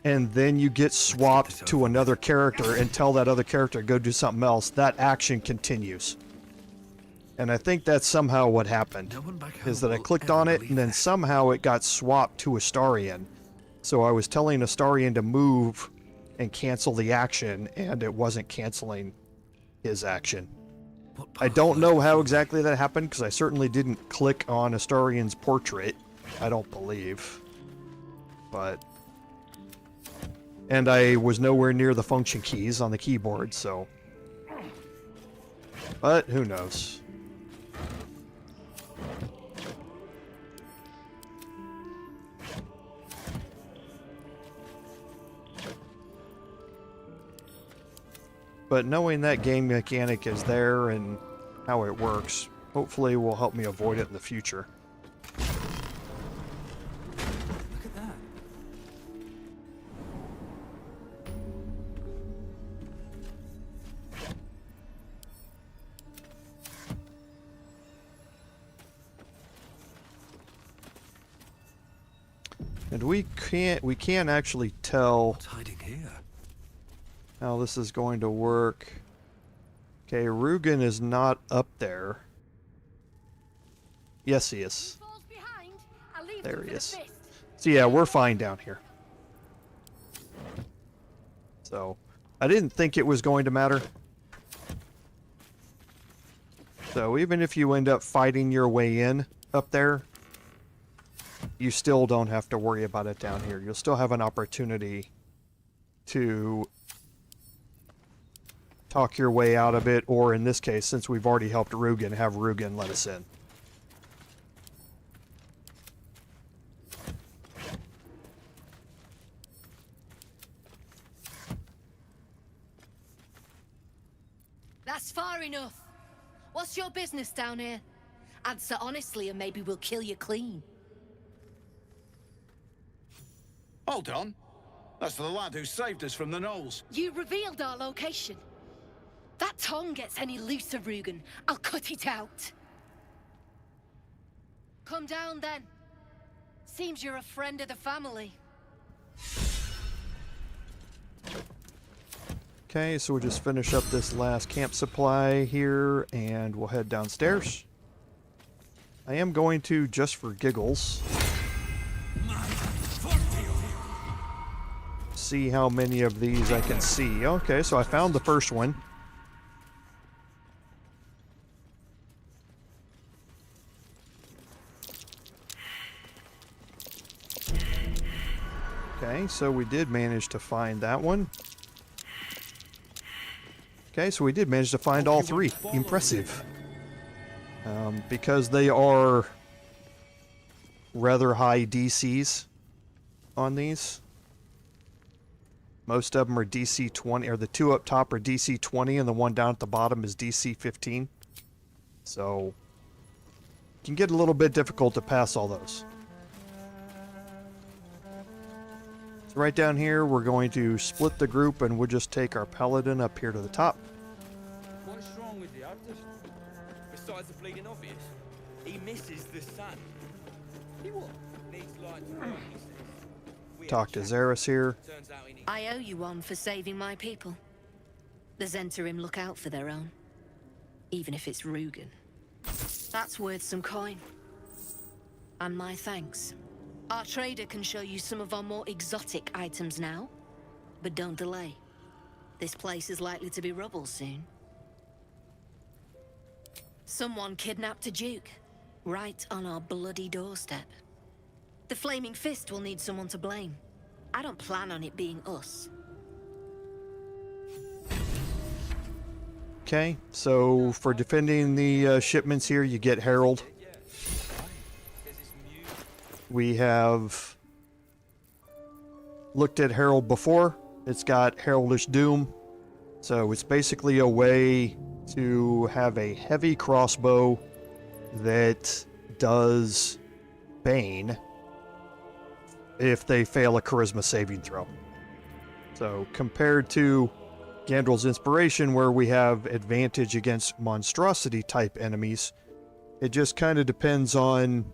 and then you get swapped to another character and tell that other character to go do something else, that action continues. And I think that's somehow what happened, is that I clicked on it and then somehow it got swapped to Astarion. So I was telling Astarion to move and cancel the action, and it wasn't canceling his action. I don't know how exactly that happened, because I certainly didn't click on Astarion's portrait. I don't believe. But... and I was nowhere near the function keys on the keyboard, so... but who knows. But knowing that game mechanic is there and how it works, hopefully will help me avoid it in the future. Look at that. And we can actually tell What's hiding here? how this is going to work. Okay, Rugen is not up there. Yes, he is. There he is. So yeah, we're fine down here. So, I didn't think it was going to matter. So even if you end up fighting your way in up there, you still don't have to worry about it down here. You'll still have an opportunity to talk your way out of it, or in this case, since we've already helped Rugen, have Rugen let us in. That's far enough. What's your business down here? Answer honestly and maybe we'll kill you clean. Hold on. That's the lad who saved us from the gnolls. You revealed our location. That tongue gets any looser, Rugen, I'll cut it out. Come down then. Seems you're a friend of the family. Okay, so we'll just finish up this last camp supply here, and we'll head downstairs. I am going to, just for giggles, see how many of these I can see. Okay, so I found the first one. Okay, so we did manage to find that one. Okay, so we did manage to find all three. Impressive. Because they are rather high DCs on these. Most of them are DC 20, or the two up top are DC 20, and the one down at the bottom is DC 15. So, it can get a little bit difficult to pass all those. So right down here, we're going to split the group, and we'll just take our Paladin up here to the top. What's wrong with the artist? Besides the bleeding obvious, he misses the sun. He what? Needs light to run, he says. Talk to Xeris here. I owe you one for saving my people. The Zhentarim look out for their own. Even if it's Rugen. That's worth some coin. And my thanks. Our trader can show you some of our more exotic items now. But don't delay. This place is likely to be rubble soon. Someone kidnapped a duke, right on our bloody doorstep. The Flaming Fist will need someone to blame. I don't plan on it being us. Okay, so for defending the shipments here, you get Herald. We have looked at Herald before. It's got Heraldish Doom. So it's basically a way to have a heavy crossbow that does Bane if they fail a charisma saving throw. So compared to Gandalf's Inspiration, where we have advantage against monstrosity type enemies, it just kind of depends on,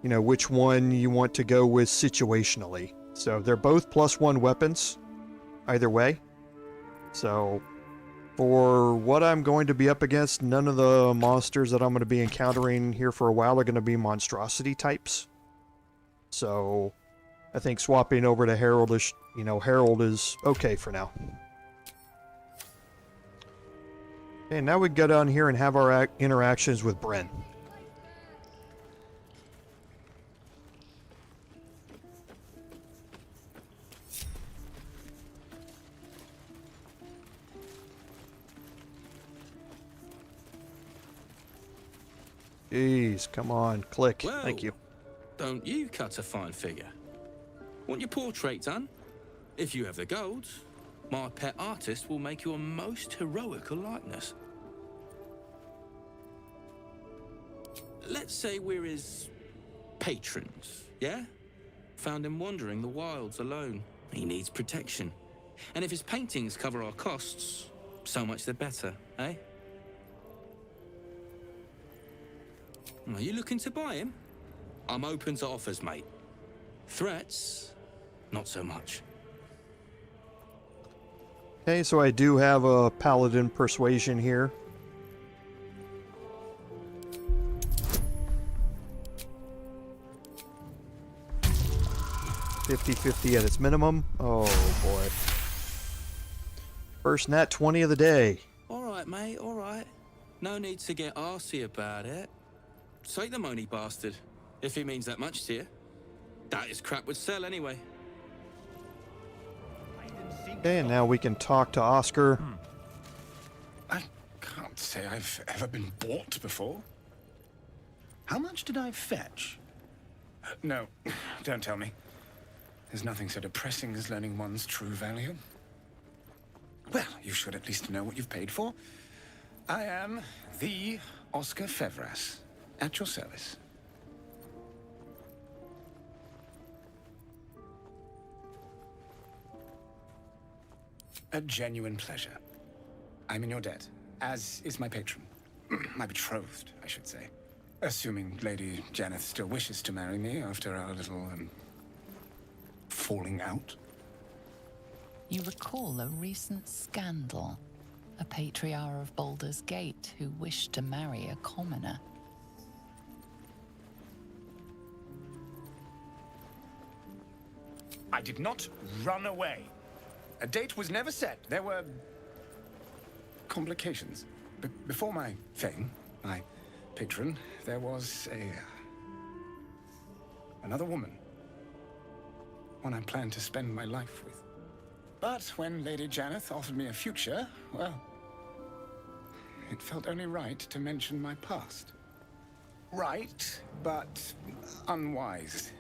you know, which one you want to go with situationally. So they're both +1 weapons, either way. So for what I'm going to be up against, none of the monsters that I'm going to be encountering here for a while are going to be monstrosity types. So I think swapping over to Heraldish, you know, Herald is okay for now. Okay, now we go down here and have our interactions with Benryn. Jeez, come on, click. Well, thank you. Don't you cut a fine figure? Want your portrait done? If you have the gold, my pet artist will make you a most heroical likeness. Let's say we're his patrons, yeah? Found him wandering the wilds alone. He needs protection. And if his paintings cover our costs, so much the better, eh? Are you looking to buy him? I'm open to offers, mate. Threats, not so much. Okay, so I do have a Paladin persuasion here. $50-50 at its minimum. Oh boy. First nat 20 of the day. Alright, mate, alright. No need to get arsey about it. Take the money, bastard, if it means that much to you. That is crap would sell anyway. Okay, and now we can talk to Oskar. I can't say I've ever been bought before. How much did I fetch? No, don't tell me. There's nothing so depressing as learning one's true value. Well, you should at least know what you've paid for. I am the Oskar Fevras, at your service. A genuine pleasure. I'm in your debt, as is my patron. My betrothed, I should say. Assuming Lady Janeth still wishes to marry me after our little, falling out. You recall a recent scandal. A patriarch of Baldur's Gate who wished to marry a commoner. I did not run away. A date was never set. There were complications. Before my thing, my patron, there was another woman. One I planned to spend my life with. But when Lady Janeth offered me a future, well, it felt only right to mention my past. Right, but unwise.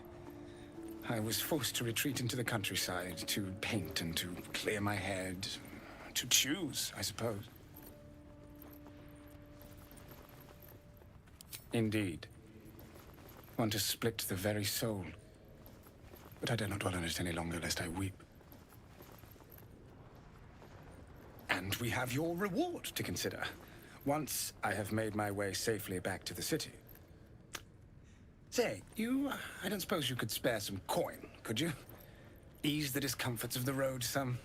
I was forced to retreat into the countryside, to paint and to clear my head. To choose, I suppose. Indeed. One to split the very soul. But I dare not dwell on it any longer, lest I weep. And we have your reward to consider, once I have made my way safely back to the city. Say, I don't suppose you could spare some coin, could you? Ease the discomforts of the road some.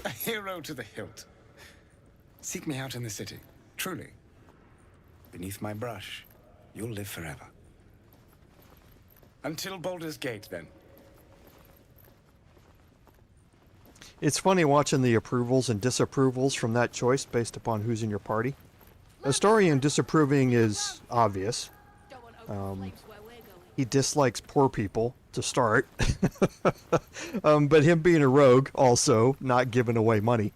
A hero to the hilt. Seek me out in the city, truly. Beneath my brush, you'll live forever. Until Baldur's Gate, then. It's funny watching the approvals and disapprovals from that choice based upon who's in your party. Astarion disapproving is obvious. He dislikes poor people to start. But him being a rogue also, not giving away money.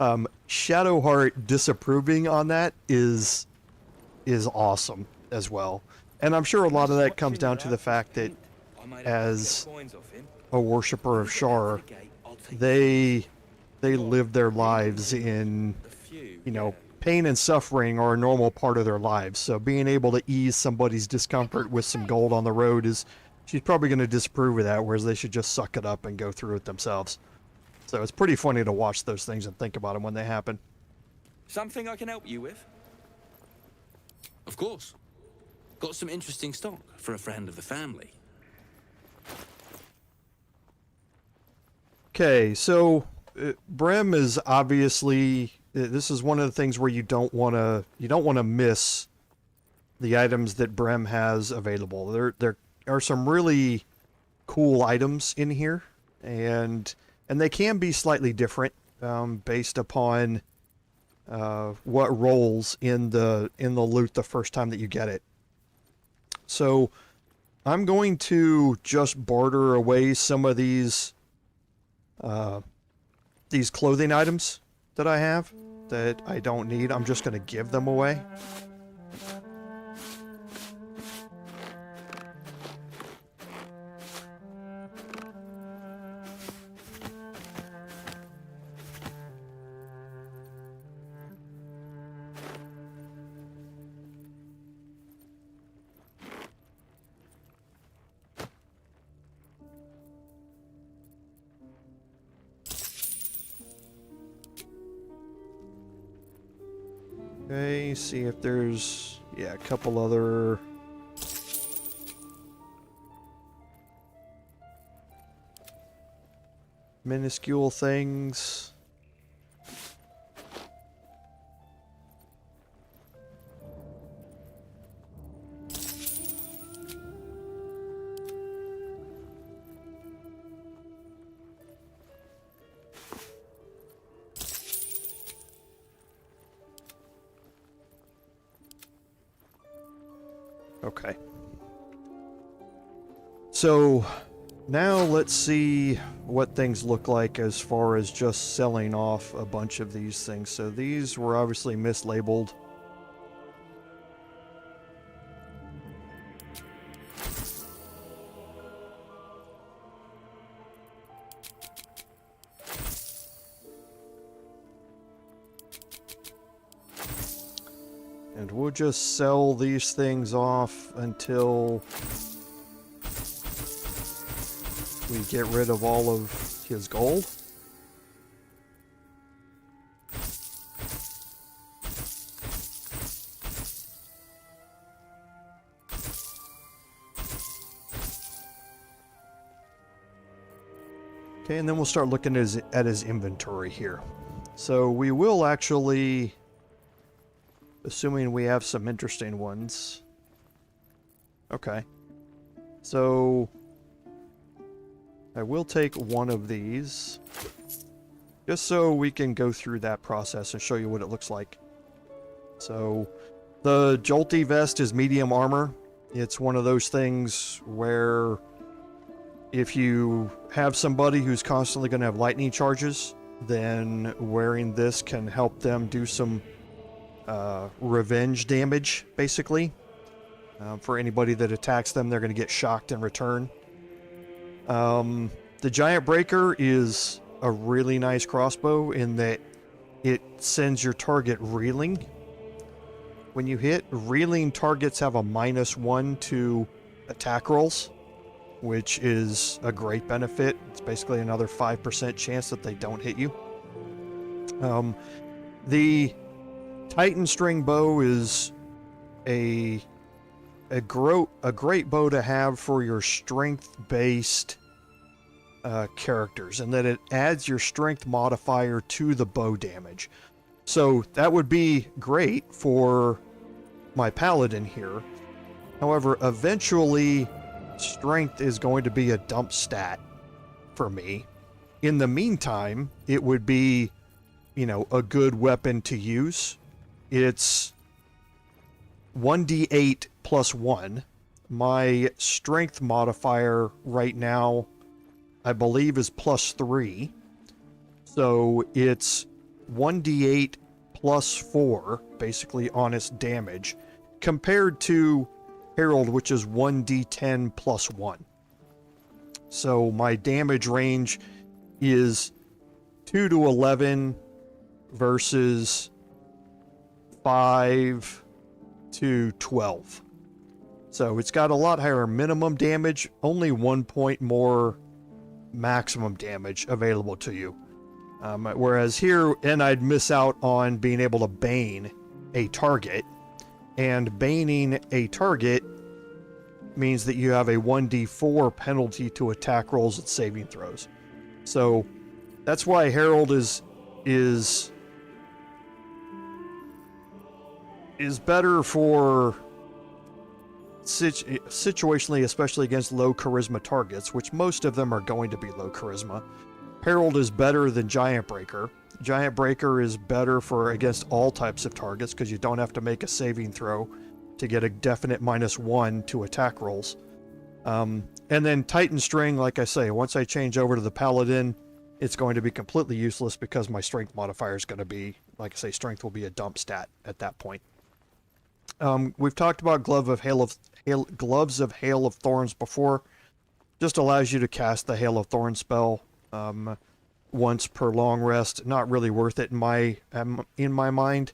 Shadowheart disapproving on that is awesome as well. And I'm sure a lot of that comes down to the fact that as a worshipper of Shar, they live their lives in, you know, pain and suffering are a normal part of their lives. So being able to ease somebody's discomfort with some gold on the road she's probably going to disapprove of that, whereas they should just suck it up and go through it themselves. So it's pretty funny to watch those things and think about them when they happen. Something I can help you with? Of course. Got some interesting stock for a friend of the family. Okay, so Brem is obviously, this is one of the things where you don't want to miss the items that Brem has available. There are some really cool items in here, and they can be slightly different based upon what rolls in the loot the first time that you get it. So I'm going to just barter away some of these clothing items that I have that I don't need. I'm just going to give them away. Okay, see if there's, yeah, a couple other minuscule things. Okay. So now let's see what things look like as far as just selling off a bunch of these things. So these were obviously mislabeled. And we'll just sell these things off until we get rid of all of his gold. Okay, and then we'll start looking at his inventory here. So we will actually, assuming we have some interesting ones. Okay. So I will take one of these, just so we can go through that process and show you what it looks like. So the Jolty vest is medium armor. It's one of those things where if you have somebody who's constantly going to have lightning charges, then wearing this can help them do some revenge damage, basically. For anybody that attacks them, they're going to get shocked in return. The Giant Breaker is a really nice crossbow in that it sends your target reeling. When you hit, reeling targets have a -1 to attack rolls, which is a great benefit. It's basically another 5% chance that they don't hit you. The Titan String Bow is a great bow to have for your strength-based characters, and that it adds your strength modifier to the bow damage. So that would be great for my Paladin here. However, eventually strength is going to be a dump stat for me in the meantime, it would be, a good weapon to use. It's 1d8 plus 1. My strength modifier right now, I believe, is plus 3. So it's 1d8 plus 4, basically honest damage, compared to Herald, which is 1d10 plus 1. So my damage range is 2 to 11 versus 5 to 12. So it's got a lot higher minimum damage, only 1 point more maximum damage available to you. Whereas here, and I'd miss out on being able to bane a target, and baning a target means that you have a 1d4 penalty to attack rolls and saving throws. So that's why Herald is better for situationally, especially against low charisma targets, which most of them are going to be low charisma. Herald is better than Giant Breaker. Giant Breaker is better for against all types of targets because you don't have to make a saving throw to get a definite -1 to attack rolls. And then Titan String, like I say, once I change over to the Paladin, it's going to be completely useless because my strength modifier is going to be, like I say, strength will be a dump stat at that point. We've talked about Gloves of Hail of Thorns before. Just allows you to cast the Hail of Thorns spell once per long rest. Not really worth it in my mind.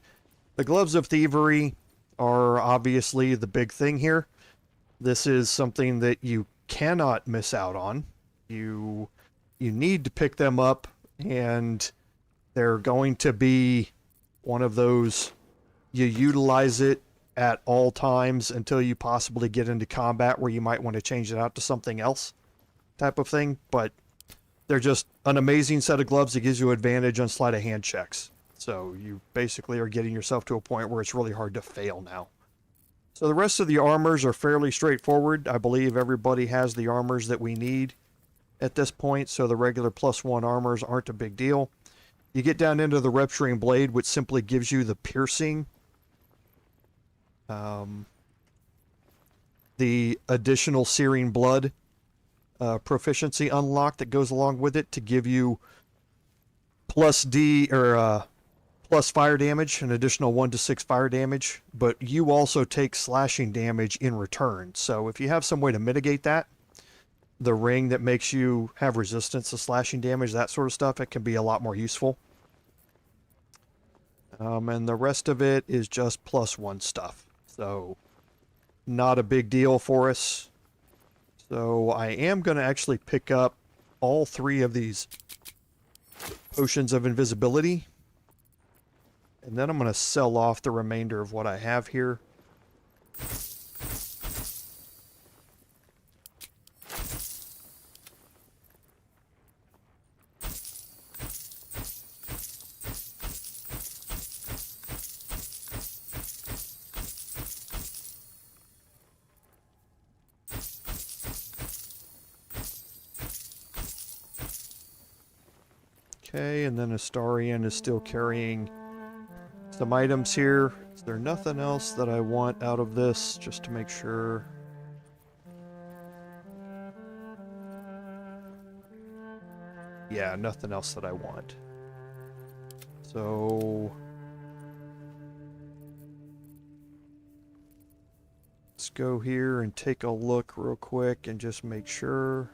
The Gloves of Thievery are obviously the big thing here. This is something that you cannot miss out on. You need to pick them up, and they're going to be one of those, you utilize it at all times until you possibly get into combat where you might want to change it out to something else type of thing. But they're just an amazing set of gloves that gives you advantage on sleight of hand checks. So you basically are getting yourself to a point where it's really hard to fail now. So the rest of the armors are fairly straightforward. I believe everybody has the armors that we need at this point, so the regular +1 armors aren't a big deal. You get down into the Rupturing Blade, which simply gives you the piercing, the additional Searing Blood proficiency unlock that goes along with it to give you plus fire damage, an additional 1 to 6 fire damage, but you also take slashing damage in return. So if you have some way to mitigate that, the ring that makes you have resistance to slashing damage, that sort of stuff, it can be a lot more useful. And the rest of it is just +1 stuff. So not a big deal for us. So I am going to actually pick up all 3 of these potions of invisibility. And then I'm going to sell off the remainder of what I have here. Okay, and then Astarion is still carrying some items here. Is there nothing else that I want out of this, just to make sure? Yeah, nothing else that I want. So let's go here and take a look real quick and just make sure.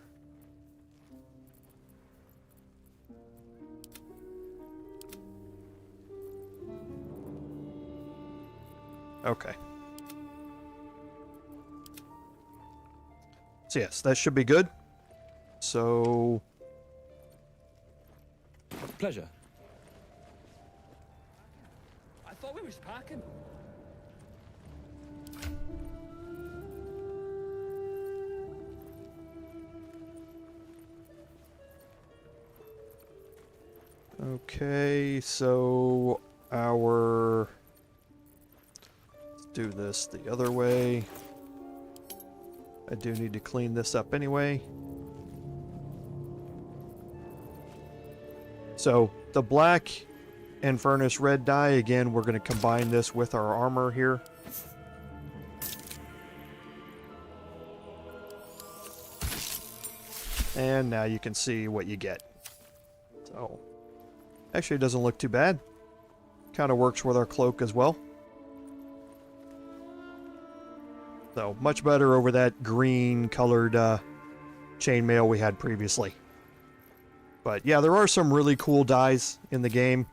Okay. So yes, that should be good. So Pleasure. I thought we was packing. okay, so our do this the other way. I do need to clean this up anyway. So the black and furnace red dye, again, we're going to combine this with our armor here. And now you can see what you get. So, actually it doesn't look too bad. Kind of works with our cloak as well. So, much better over that green colored chainmail we had previously. But yeah, there are some really cool dyes in the game.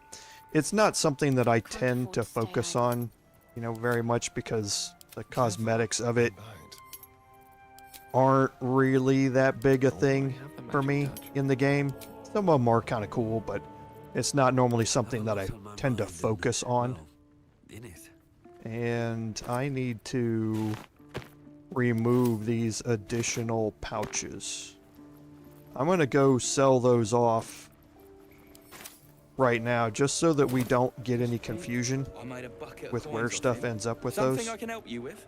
It's not something that I tend to focus on, you know, very much because the cosmetics of it aren't really that big a thing for me in the game. Some of them are kind of cool, but it's not normally something that I tend to focus on. And I need to remove these additional pouches. I'm going to go sell those off right now, just so that we don't get any confusion with where stuff ends up with those. Something I can help you with?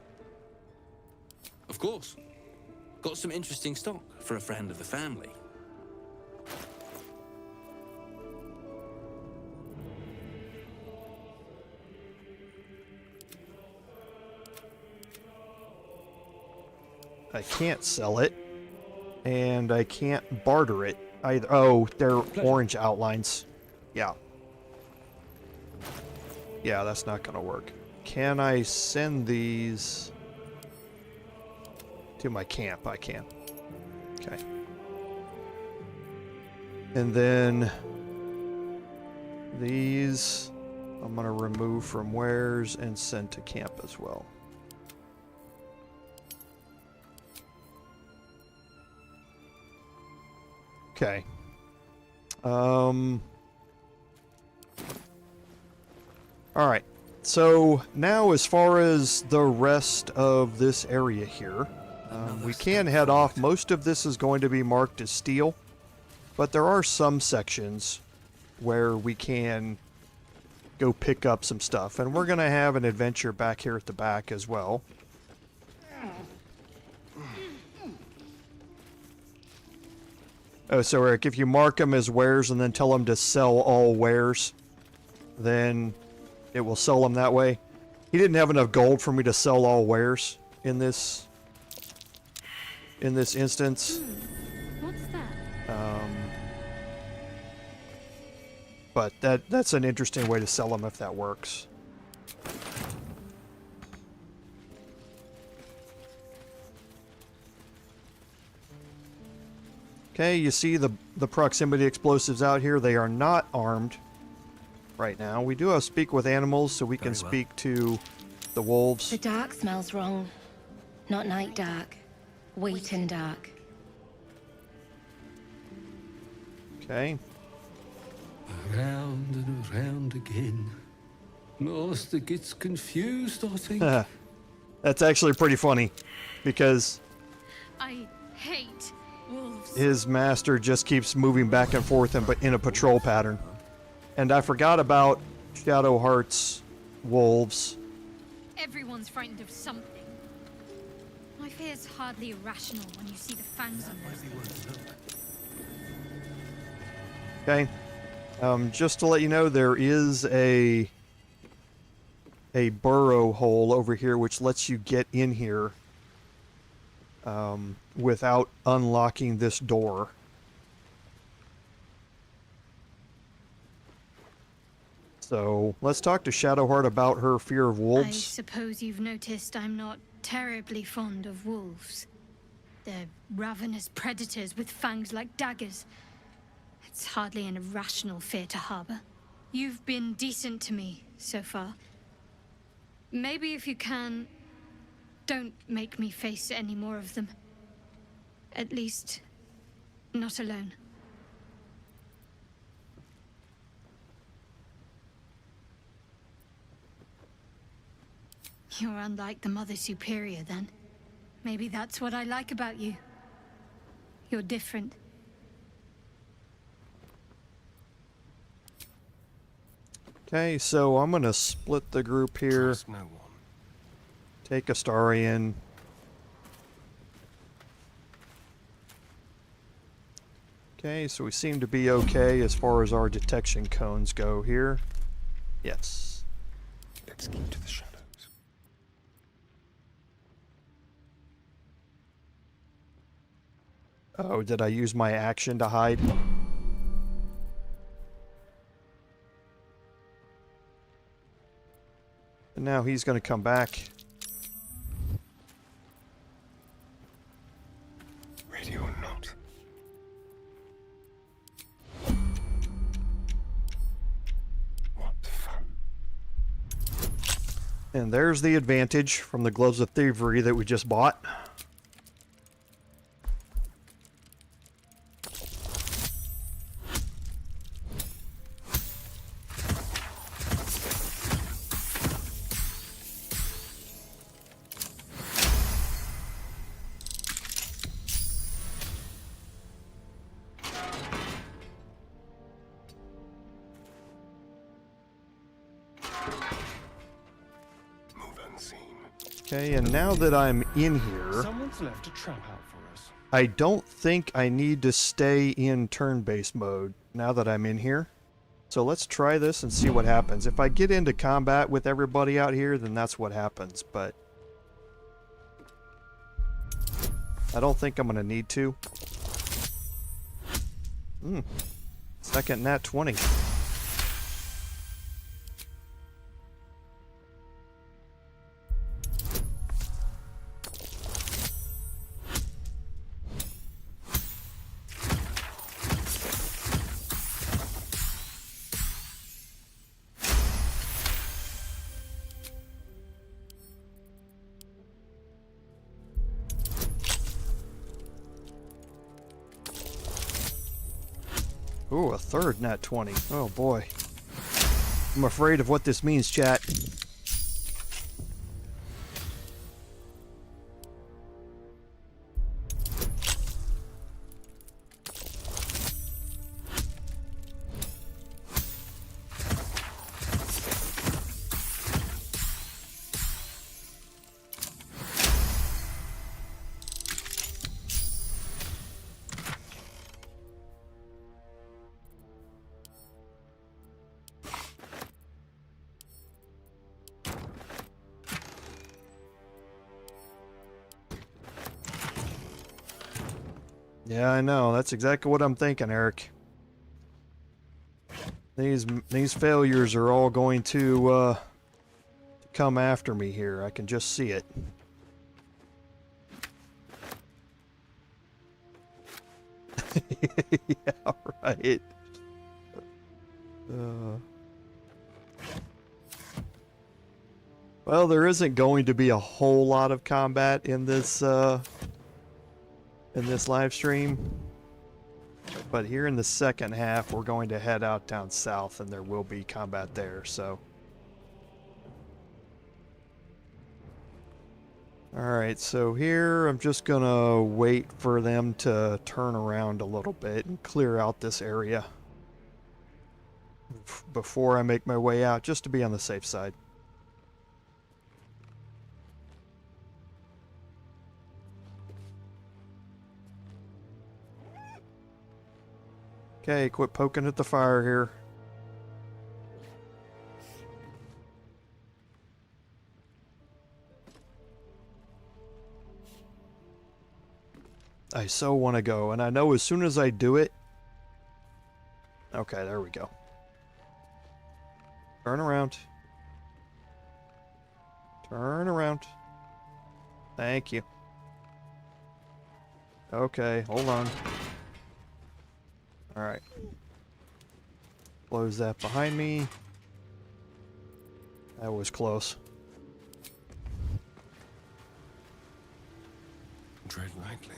Of course. Got some interesting stock for a friend of the family. I can't sell it, and I can't barter it either. Oh, they're orange outlines. Yeah. Yeah, that's not gonna work. Can I send these to my camp? I can. Okay. And then these I'm gonna remove from wares and send to camp as well. Okay. Alright. So, now as far as the rest of this area here, we can head off. Most of this is going to be marked as steel, but there are some sections where we can go pick up some stuff. And we're going to have an adventure back here at the back as well. Oh, so Eric, if you mark them as wares and then tell them to sell all wares, then it will sell them that way. He didn't have enough gold for me to sell all wares in this instance. What's that? But that's an interesting way to sell them if that works. Okay, you see the proximity explosives out here. They are not armed right now. We do have speak with animals, so we can speak to the wolves. The dark smells wrong. Not night dark. Wheaten dark. Okay. Around and around again. Master gets confused, I think. That's actually pretty funny, because I hate wolves. his master just keeps moving back and forth in a patrol pattern. And I forgot about Shadowheart's wolves. Everyone's frightened of something. My fear's hardly irrational when you see the fangs on those things. Okay. Just to let you know, there is a burrow hole over here which lets you get in here without unlocking this door. So let's talk to Shadowheart about her fear of I wolves. suppose you've noticed I'm not terribly fond of wolves. They're ravenous predators with fangs like daggers. It's hardly an irrational fear to harbor. You've been decent to me so far. Maybe if you can, don't make me face any more of them. At least, not alone. You're unlike the Mother Superior, then. Maybe that's what I like about you. You're different. Okay, so I'm gonna split the group here. No one. Take Astarian. Okay, so we seem to be okay as far as our detection cones go here. Yes. Let's keep to the shadows. Oh, did I use my action to hide? And now he's going to come back. Ready or not. What fun. And there's the advantage from the Gloves of Thievery that we just bought. Okay, and now that I'm in here, Someone's left a trap out for us. I don't think I need to stay in turn-based mode now that I'm in here. So let's try this and see what happens. If I get into combat with everybody out here, then that's what happens, but I don't think I'm going to need to. Second nat 20. Ooh, a third nat 20. Oh boy. I'm afraid of what this means, chat. Yeah, I know. That's exactly what I'm thinking, Eric. These failures are all going to come after me here. I can just see it. Yeah, right. Well, there isn't going to be a whole lot of combat in this live stream, but here in the second half we're going to head out down south and there will be combat there. So alright, so here I'm just gonna wait for them to turn around a little bit and clear out this area before I make my way out, just to be on the safe side. Okay, quit poking at the fire here. I so want to go, and I know as soon as I do it... Okay, there we go. Turn around. Turn around. Thank you. Okay, hold on. Alright. Close that behind me. That was close. Tread lightly.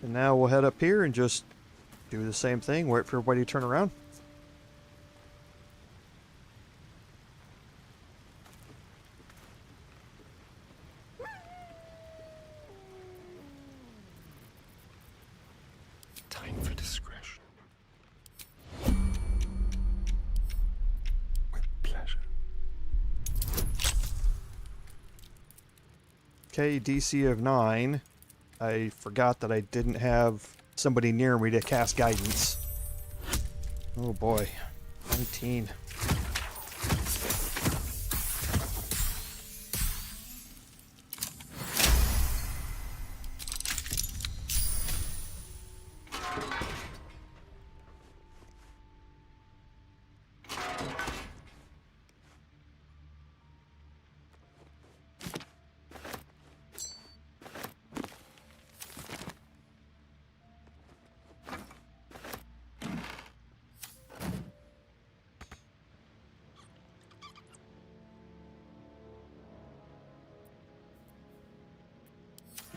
And now we'll head up here and just do the same thing. Wait for everybody to turn around. Time for discretion. Okay, DC of 9. I forgot that I didn't have somebody near me to cast guidance. Oh boy. 19.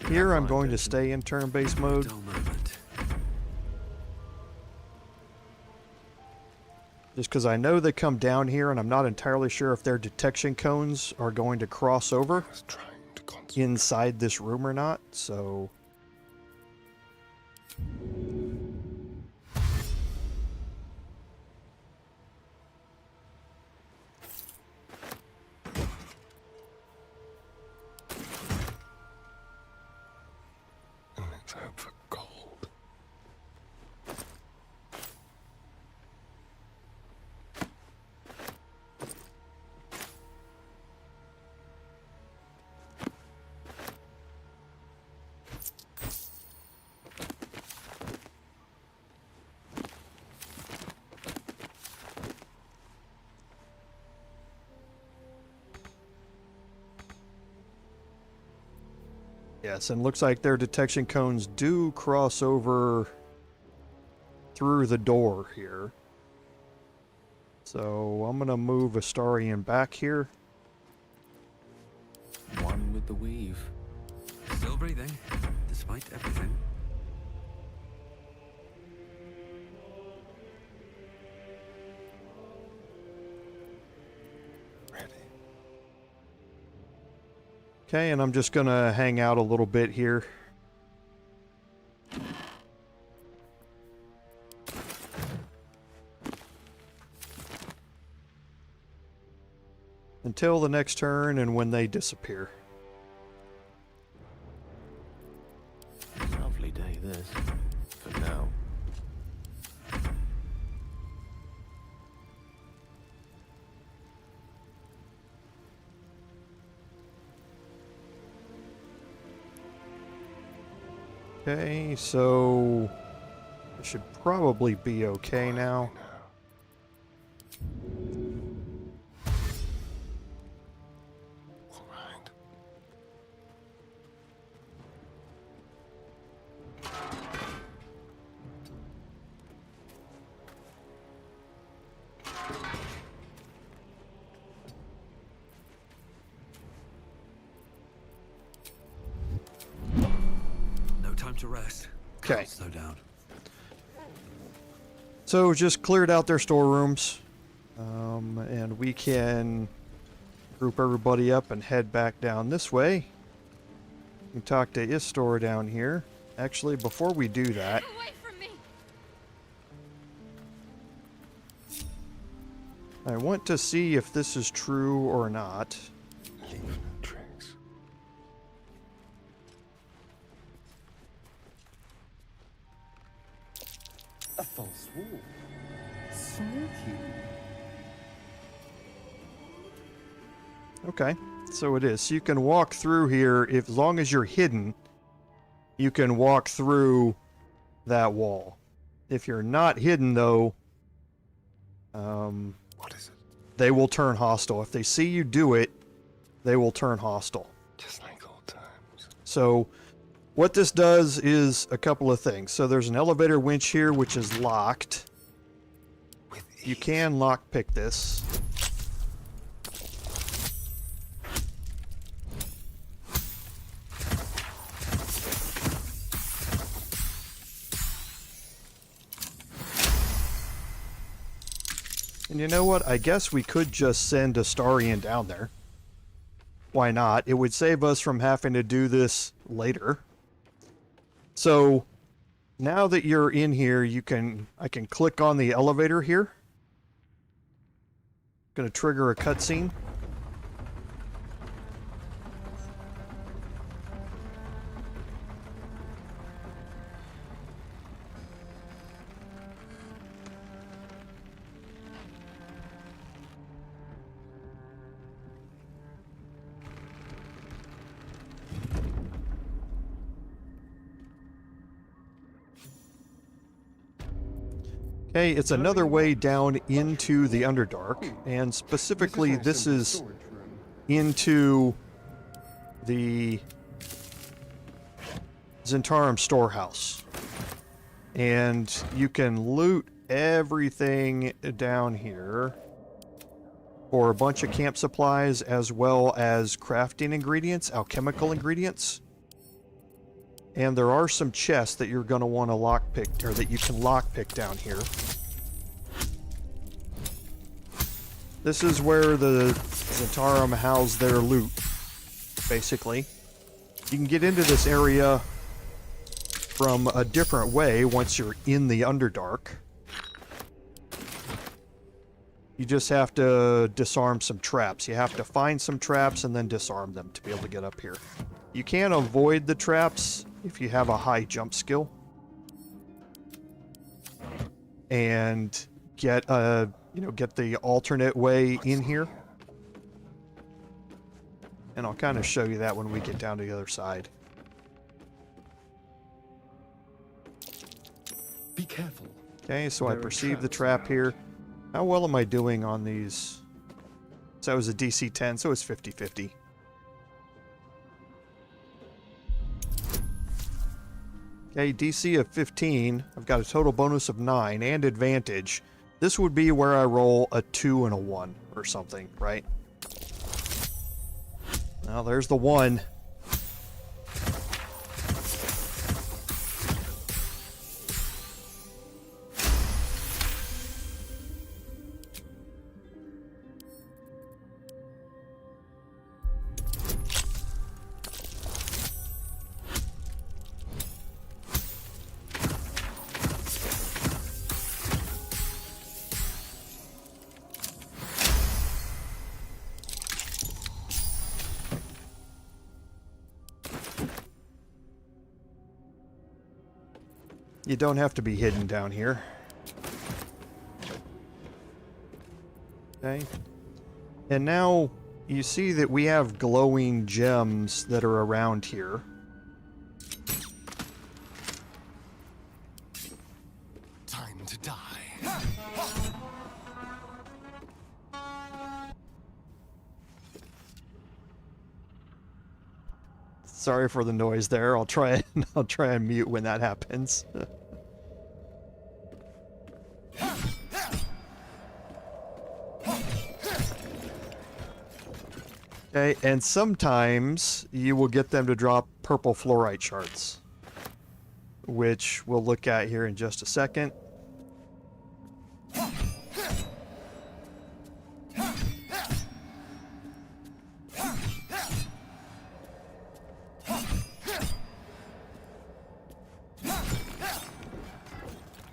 Here I'm going to stay in turn-based mode. Just because I know they come down here and I'm not entirely sure if their detection cones are going to cross over inside this room or not, so... Let's hope for gold. Yes, and looks like their detection cones do cross over through the door here. So I'm going to move Astarion back here. One with the weave. Still breathing, despite everything. Okay, and I'm just going to hang out a little bit here. Until the next turn and when they disappear. Lovely day this, for now. Okay, so it should probably be okay now. To rest. Okay. Slow down. So just cleared out their storerooms, and we can group everybody up and head back down this way. We can talk to Istor down here. Actually, before we do that, Away from me. I want to see if this is true or not. Leave no trace. A false wall. Sneaky. Okay, so it is. So you can walk through here, if, as long as you're hidden, you can walk through that wall. If you're not hidden, though, What is it? they will turn hostile. If they see you do it, they will turn hostile. Just like old times. So what this does is a couple of things. So there's an elevator winch here, which is locked. You can lockpick this. And you know what? I guess we could just send Astarion down there. Why not? It would save us from having to do this later. So now that you're in here, I can click on the elevator here. Gonna trigger a cutscene. Okay, it's another way down into the Underdark, and specifically this is into the Zhentarim storehouse. And you can loot everything down here for a bunch of camp supplies as well as crafting ingredients, alchemical ingredients. And there are some chests that you're going to want to lockpick, or that you can lockpick down here. This is where the Zhentarim house their loot, basically. You can get into this area from a different way once you're in the Underdark. You just have to disarm some traps. You have to find some traps and then disarm them to be able to get up here. You can avoid the traps if you have a high jump skill. And get get the alternate way in here. And I'll kind of show you that when we get down to the other side. Be careful. Okay, so I perceive the trap here. How well am I doing on these? So that was a DC 10, so it's 50-50. Okay, DC of 15. I've got a total bonus of 9 and advantage. This would be where I roll a 2 and a 1 or something, right? Now there's the 1. You don't have to be hidden down here. Okay. And now you see that we have glowing gems that are around here. Time to die. Sorry for the noise there. I'll try and mute when that happens. Okay, and sometimes you will get them to drop purple fluorite shards, which we'll look at here in just a second.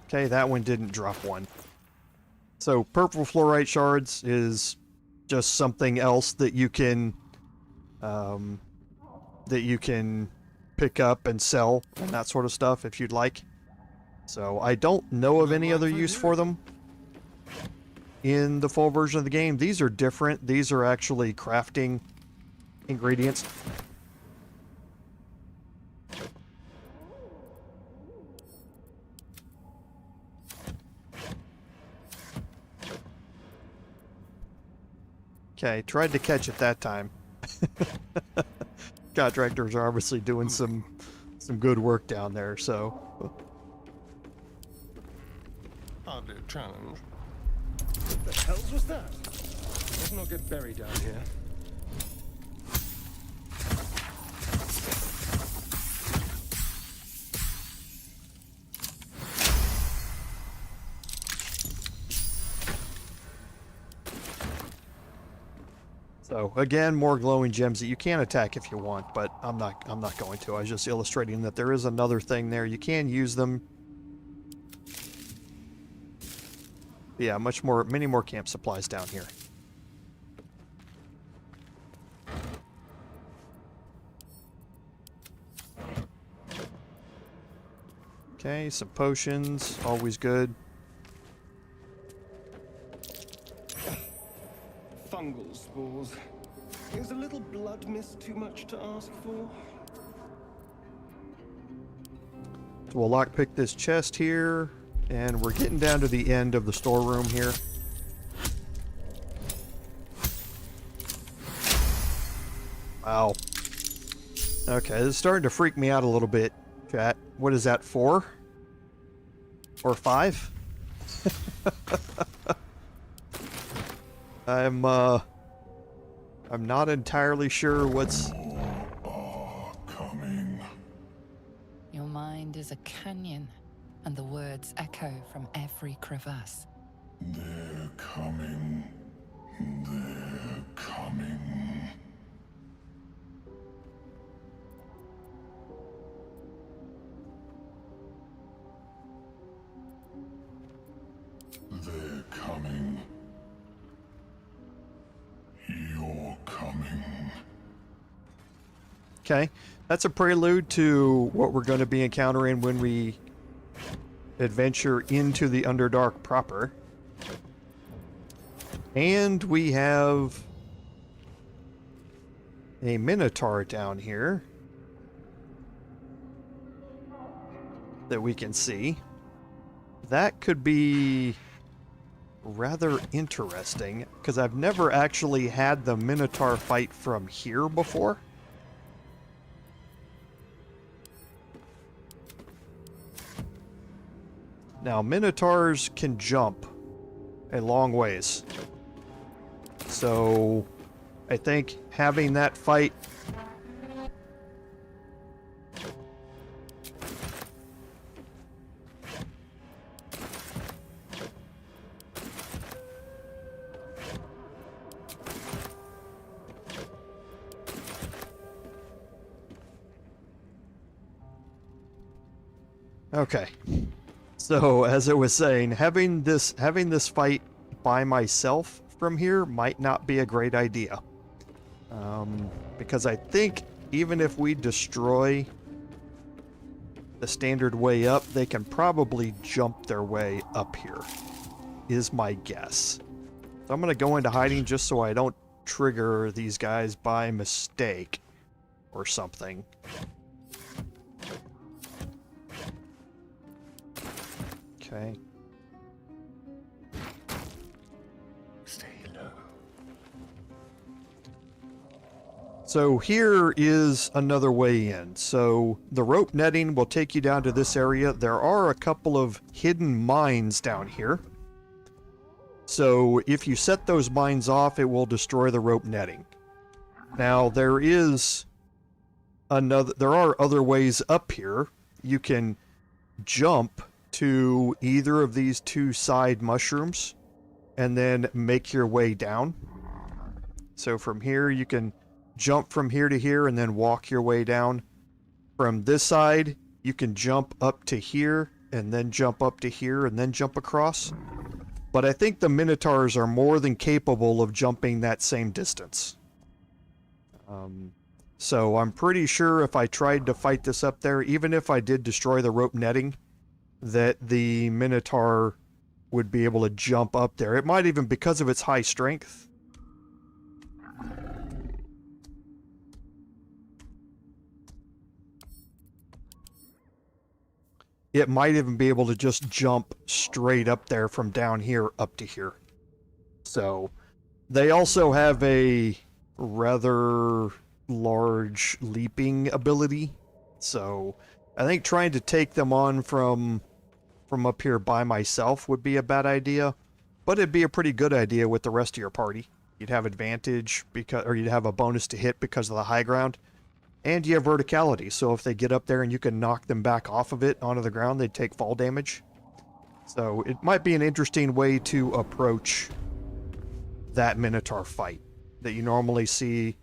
Okay, that one didn't drop one. So purple fluorite shards is just something else that you can pick up and sell and that sort of stuff if you'd like. So I don't know of any other use for them in the full version of the game. These are different. These are actually crafting ingredients. Okay, tried to catch it that time. Contractors are obviously doing some good work down there, so. Hardly a challenge. What the hell was that? Let's not get buried down here. So again, more glowing gems that you can attack if you want, but I'm not going to. I was just illustrating that there is another thing there. You can use them. Yeah, many more camp supplies down here. Okay, some potions, always good. Fungal spores. Is a little blood mist too much to ask for? So we'll lockpick this chest here. And we're getting down to the end of the storeroom here. Wow. Okay, this is starting to freak me out a little bit, chat. What is that, 4? Or 5? I'm not entirely sure what's... Coming. Your mind is a canyon, and the words echo from every crevasse. They're coming. They're coming. They're coming. You're coming. Okay, that's a prelude to what we're going to be encountering when we adventure into the Underdark proper. And we have a Minotaur down here that we can see. That could be rather interesting, because I've never actually had the Minotaur fight from here before. Now, Minotaurs can jump a long ways. So, I think having that fight... Okay. So, as I was saying, having this fight by myself from here might not be a great idea. Because I think even if we destroy the standard way up, they can probably jump their way up here, is my guess. So I'm going to go into hiding just so I don't trigger these guys by mistake or something. Okay. Stay low. So here is another way in. So the rope netting will take you down to this area. There are a couple of hidden mines down here. So if you set those mines off, it will destroy the rope netting. Now there are other ways up here. You can jump to either of these two side mushrooms and then make your way down. So from here you can jump from here to here and then walk your way down. From this side you can jump up to here and then jump up to here and then jump across. But I think the Minotaurs are more than capable of jumping that same distance. So I'm pretty sure if I tried to fight this up there, even if I did destroy the rope netting, that the Minotaur would be able to jump up there. It might even, because of its high strength. It might even be able to just jump straight up there from down here up to here. So, they also have a rather large leaping ability. So, I think trying to take them on from up here by myself would be a bad idea, but it'd be a pretty good idea with the rest of your party. You'd have advantage or you'd have a bonus to hit because of the high ground, and you have verticality. So if they get up there and you can knock them back off of it onto the ground, they'd take fall damage. So it might be an interesting way to approach that Minotaur fight that you normally see,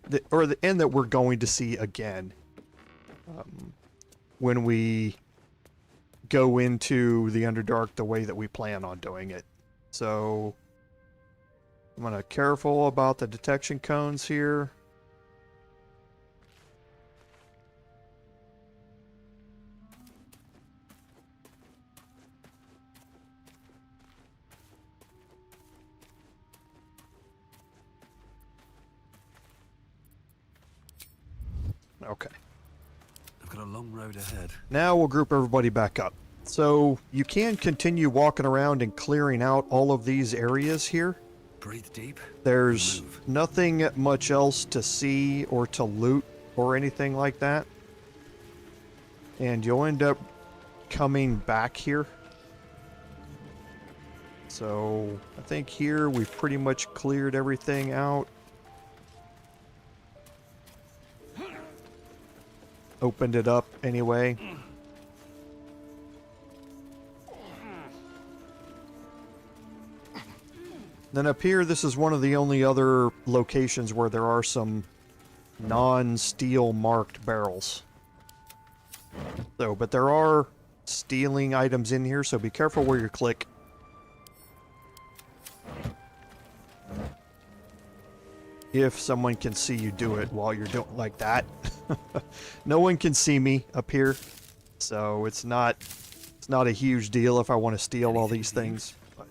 and that we're going to see again. When we go into the Underdark the way that we plan on doing it. So I'm going to be careful about the detection cones here. Okay. I've got a long road ahead. Now we'll group everybody back up. So you can continue walking around and clearing out all of these areas here. Breathe deep. There's nothing much else to see or to loot or anything like that. And you'll end up coming back here. So I think here we've pretty much cleared everything out. Opened it up anyway. Then up here, this is one of the only other locations where there are some non-steel marked barrels. So, but there are stealing items in here, so be careful where you click. If someone can see you do it while you're doing like that. No one can see me up here, so it's not a huge deal if I want to steal all these things. But.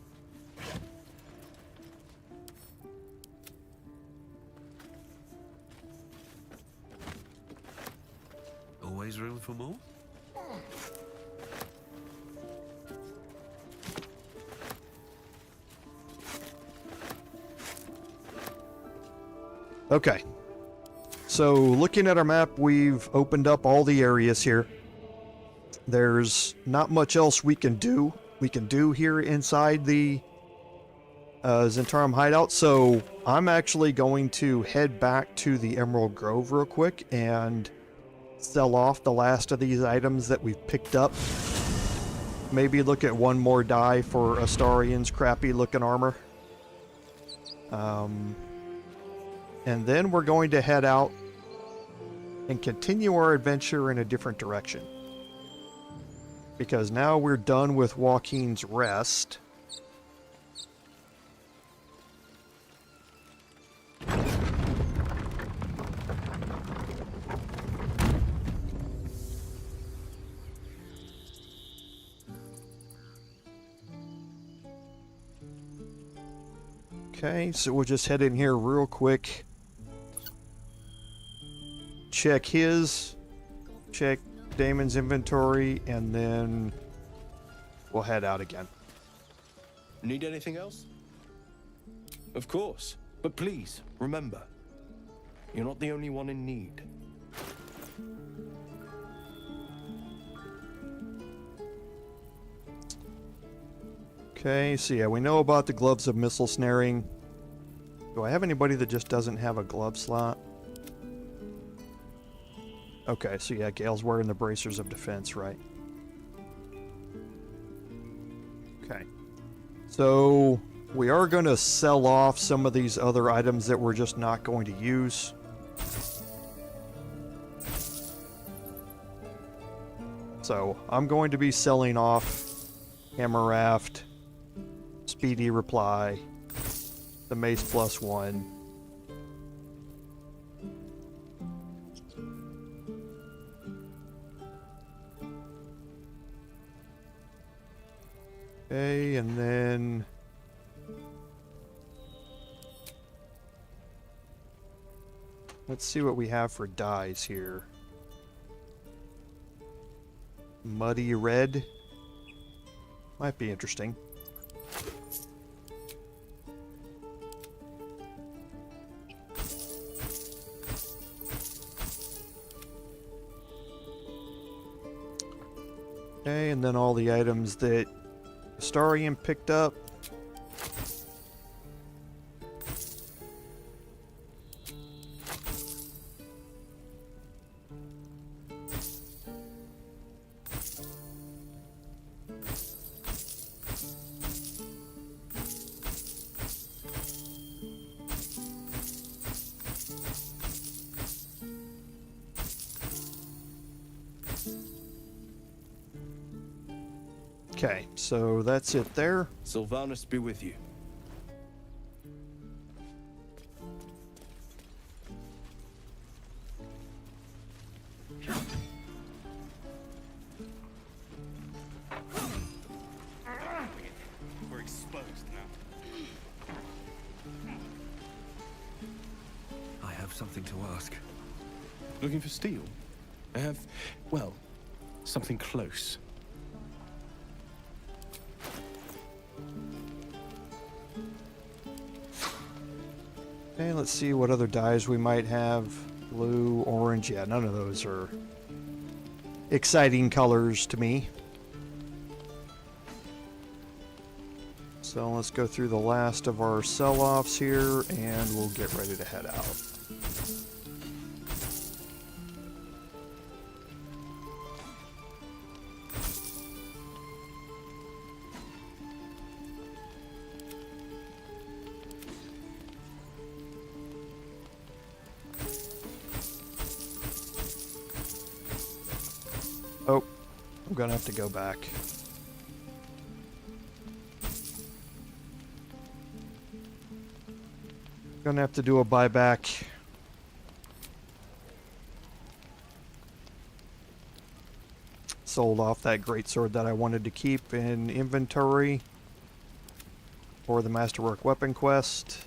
Always room for more? Okay. So, looking at our map, we've opened up all the areas here. There's not much else we can do. Here inside the Zhentarim hideout. So, I'm actually going to head back to the Emerald Grove real quick and sell off the last of these items that we've picked up. Maybe look at one more die for Astarian's crappy looking armor. And then we're going to head out and continue our adventure in a different direction. Because now we're done with Waukeen's Rest. Okay, so we'll just head in here real quick. Check Damon's inventory, and then we'll head out again. Need anything else? Of course, but please, remember, you're not the only one in need. Okay, so yeah, we know about the gloves of missile snaring. Do I have anybody that just doesn't have a glove slot? Okay, so yeah, Gale's wearing the bracers of defense, right? Okay. So, we are going to sell off some of these other items that we're just not going to use. So, I'm going to be selling off Hammer Raft, Speedy Reply, the Mace +1. Okay, and then let's see what we have for dyes here. Muddy red might be interesting. Okay, and then all the items that Astarian picked up. Okay, so that's it there. Sylvanus be with you. We're exposed now. I have something to ask. Looking for steel? I have, well, something close. Okay, let's see what other dyes we might have. Blue, orange, yeah, none of those are exciting colors to me. So let's go through the last of our sell-offs here, and we'll get ready to head out. Oh, I'm gonna have to go back. Gonna have to do a buyback. Sold off that greatsword that I wanted to keep in inventory for the Masterwork Weapon Quest.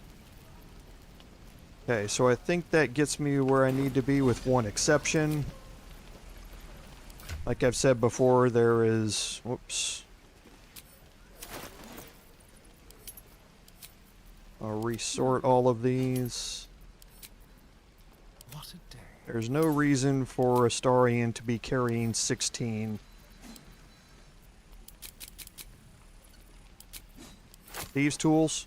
Okay, so I think that gets me where I need to be with one exception. Like I've said before, there is... Whoops. I'll resort all of these. What a day. There's no reason for Astarian to be carrying 16. Thieves' tools.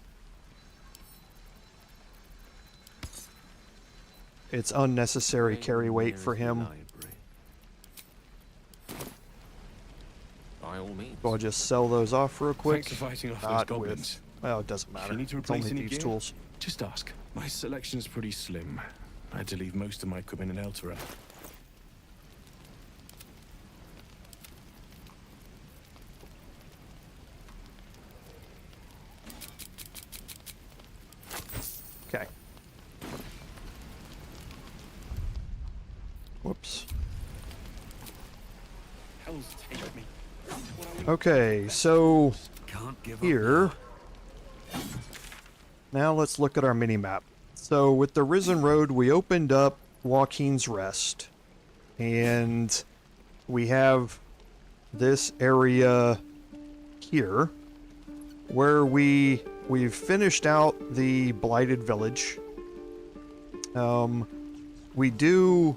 It's unnecessary carry weight for him. By all means. So I'll just sell those off real quick. Thanks for fighting off those Not goblins. with... Well, it doesn't matter. If you need to It's replace only any thieves' gear, tools. just ask. My selection's pretty slim. I had to leave most of my equipment in Eltera. Okay. Whoops. Hell's take me. Okay, so Can't give here, up now let's look at our mini-map. So with the Risen Road, we opened up Waukeen's Rest, and we have this area here where we've finished out the Blighted Village. We do...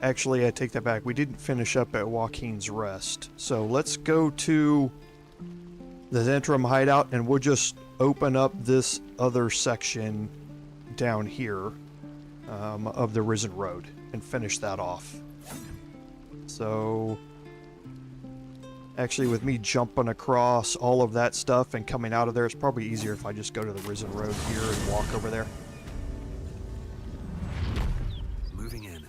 Actually, I take that back. We didn't finish up at Waukeen's Rest. So let's go to the Zhentarim hideout, and we'll just open up this other section down here of the Risen Road and finish that off. So, actually, with me jumping across all of that stuff and coming out of there, it's probably easier if I just go to the Risen Road here and walk over there. moving in.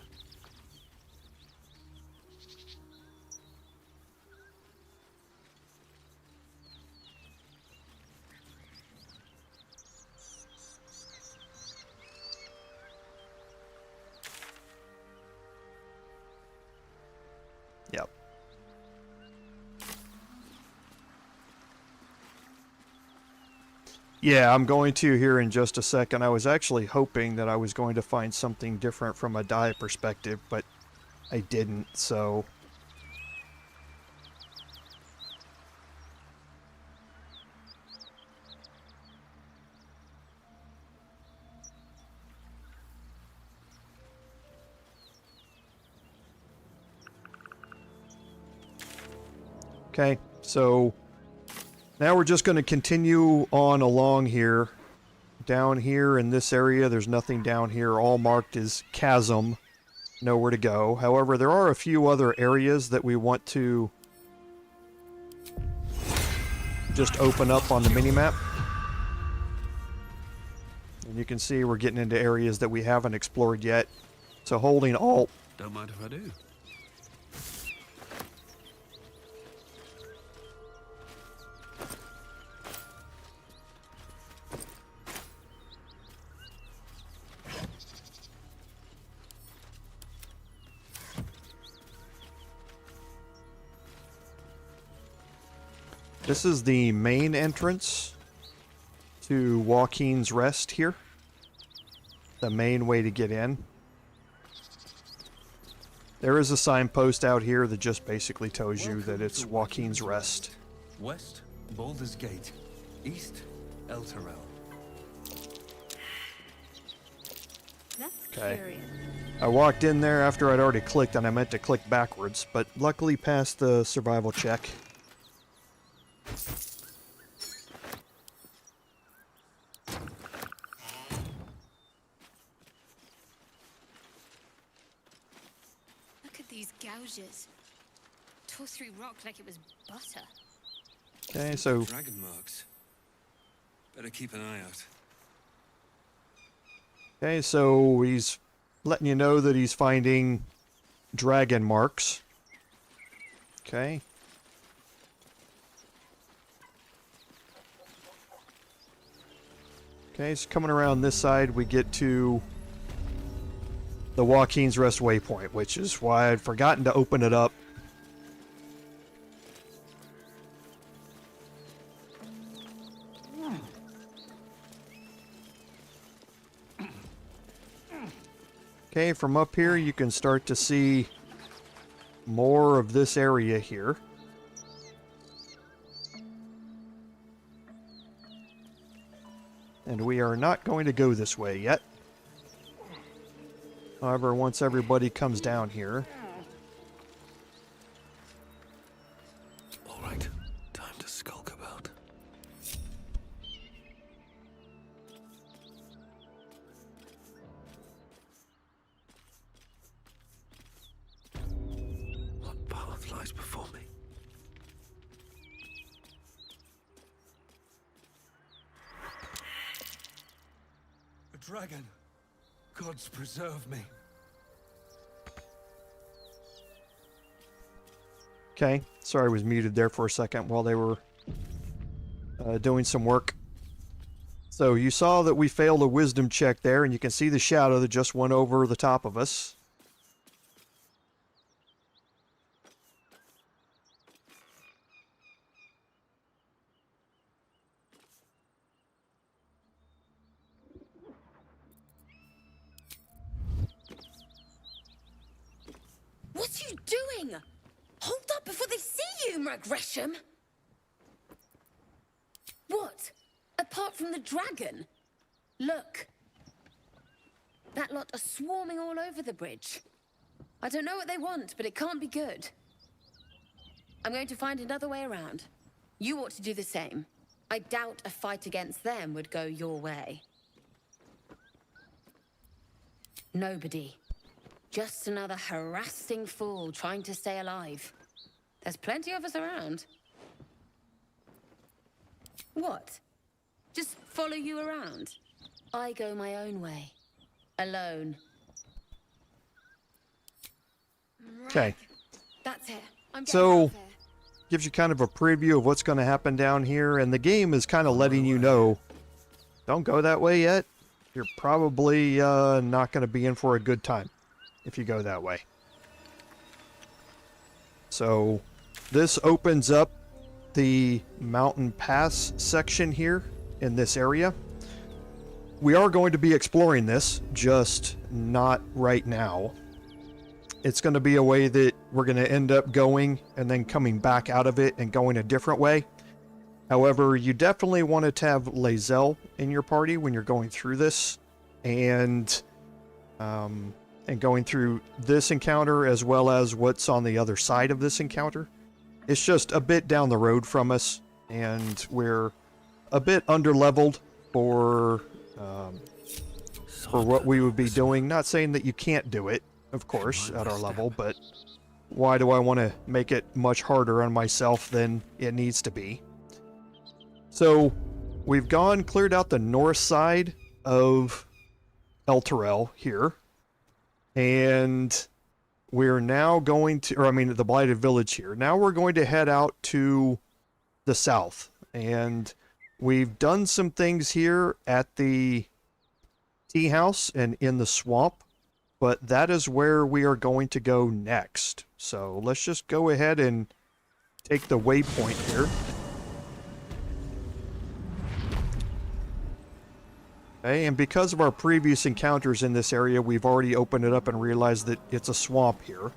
Yep. Yeah, I'm going to here in just a second. I was actually hoping that I was going to find something different from a die perspective, but I didn't, so... Okay, so now we're just going to continue on along here. Down here in this area, there's nothing down here. All marked as chasm. Nowhere to go. However, there are a few other areas that we want to just open up on the minimap. And you can see we're getting into areas that we haven't explored yet. So holding Alt. Don't mind if I do. This is the main entrance to Waukeen's Rest here. The main way to get in. There is a signpost out here that just basically tells you that it's Waukeen's Rest. West, Baldur's Gate. East, Elturel. Okay. Curious. I walked in there after I'd already clicked and I meant to click backwards, but luckily passed the survival check. Look at these gouges. Tore through rock like it was butter. Okay, so Dragon marks. Better keep an eye out. okay, so he's letting you know that he's finding dragon marks. Okay. Okay, so coming around this side, we get to the Waukeen's Rest waypoint, which is why I'd forgotten to open it up. Okay, from up here you can start to see more of this area here. And we are not going to go this way yet. However, once everybody comes down here... Alright, time to skulk about. What path lies before me? A dragon! Gods preserve me. Okay, sorry I was muted there for a second while they were doing some work. So you saw that we failed a wisdom check there, and you can see the shadow that just went over the top of us. What are you doing? Hold up before they see you, Gresham. What? Apart from the dragon? Look. That lot are swarming all over the bridge. I don't know what they want, but it can't be good. I'm going to find another way around. You ought to do the same. I doubt a fight against them would go your way. Nobody. Just another harassing fool trying to stay alive. There's plenty of us around. What? Just follow you around? I go my own way. Alone. Okay. That's it. I'm getting out So, of here. gives you kind of a preview of what's going to happen down here, and the game is kind of letting you know, don't go that way yet. You're probably not going to be in for a good time if you go that way. So, this opens up the mountain pass section here in this area. We are going to be exploring this, just not right now. It's going to be a way that we're going to end up going and then coming back out of it and going a different way. However, you definitely want to have Lae'zel in your party when you're going through this, and going through this encounter as well as what's on the other side of this encounter. It's just a bit down the road from us, and we're a bit underleveled for what we would be doing. Not saying that you can't do it, of course, at our level, but why do I want to make it much harder on myself than it needs to be? So, we've cleared out the north side of Elturel here, and we're now going to, the Blighted Village here. Now we're going to head out to the south, and we've done some things here at the tea house and in the swamp, but that is where we are going to go next. So let's just go ahead and take the waypoint here. Okay, and because of our previous encounters in this area, we've already opened it up and realized that it's a swamp here.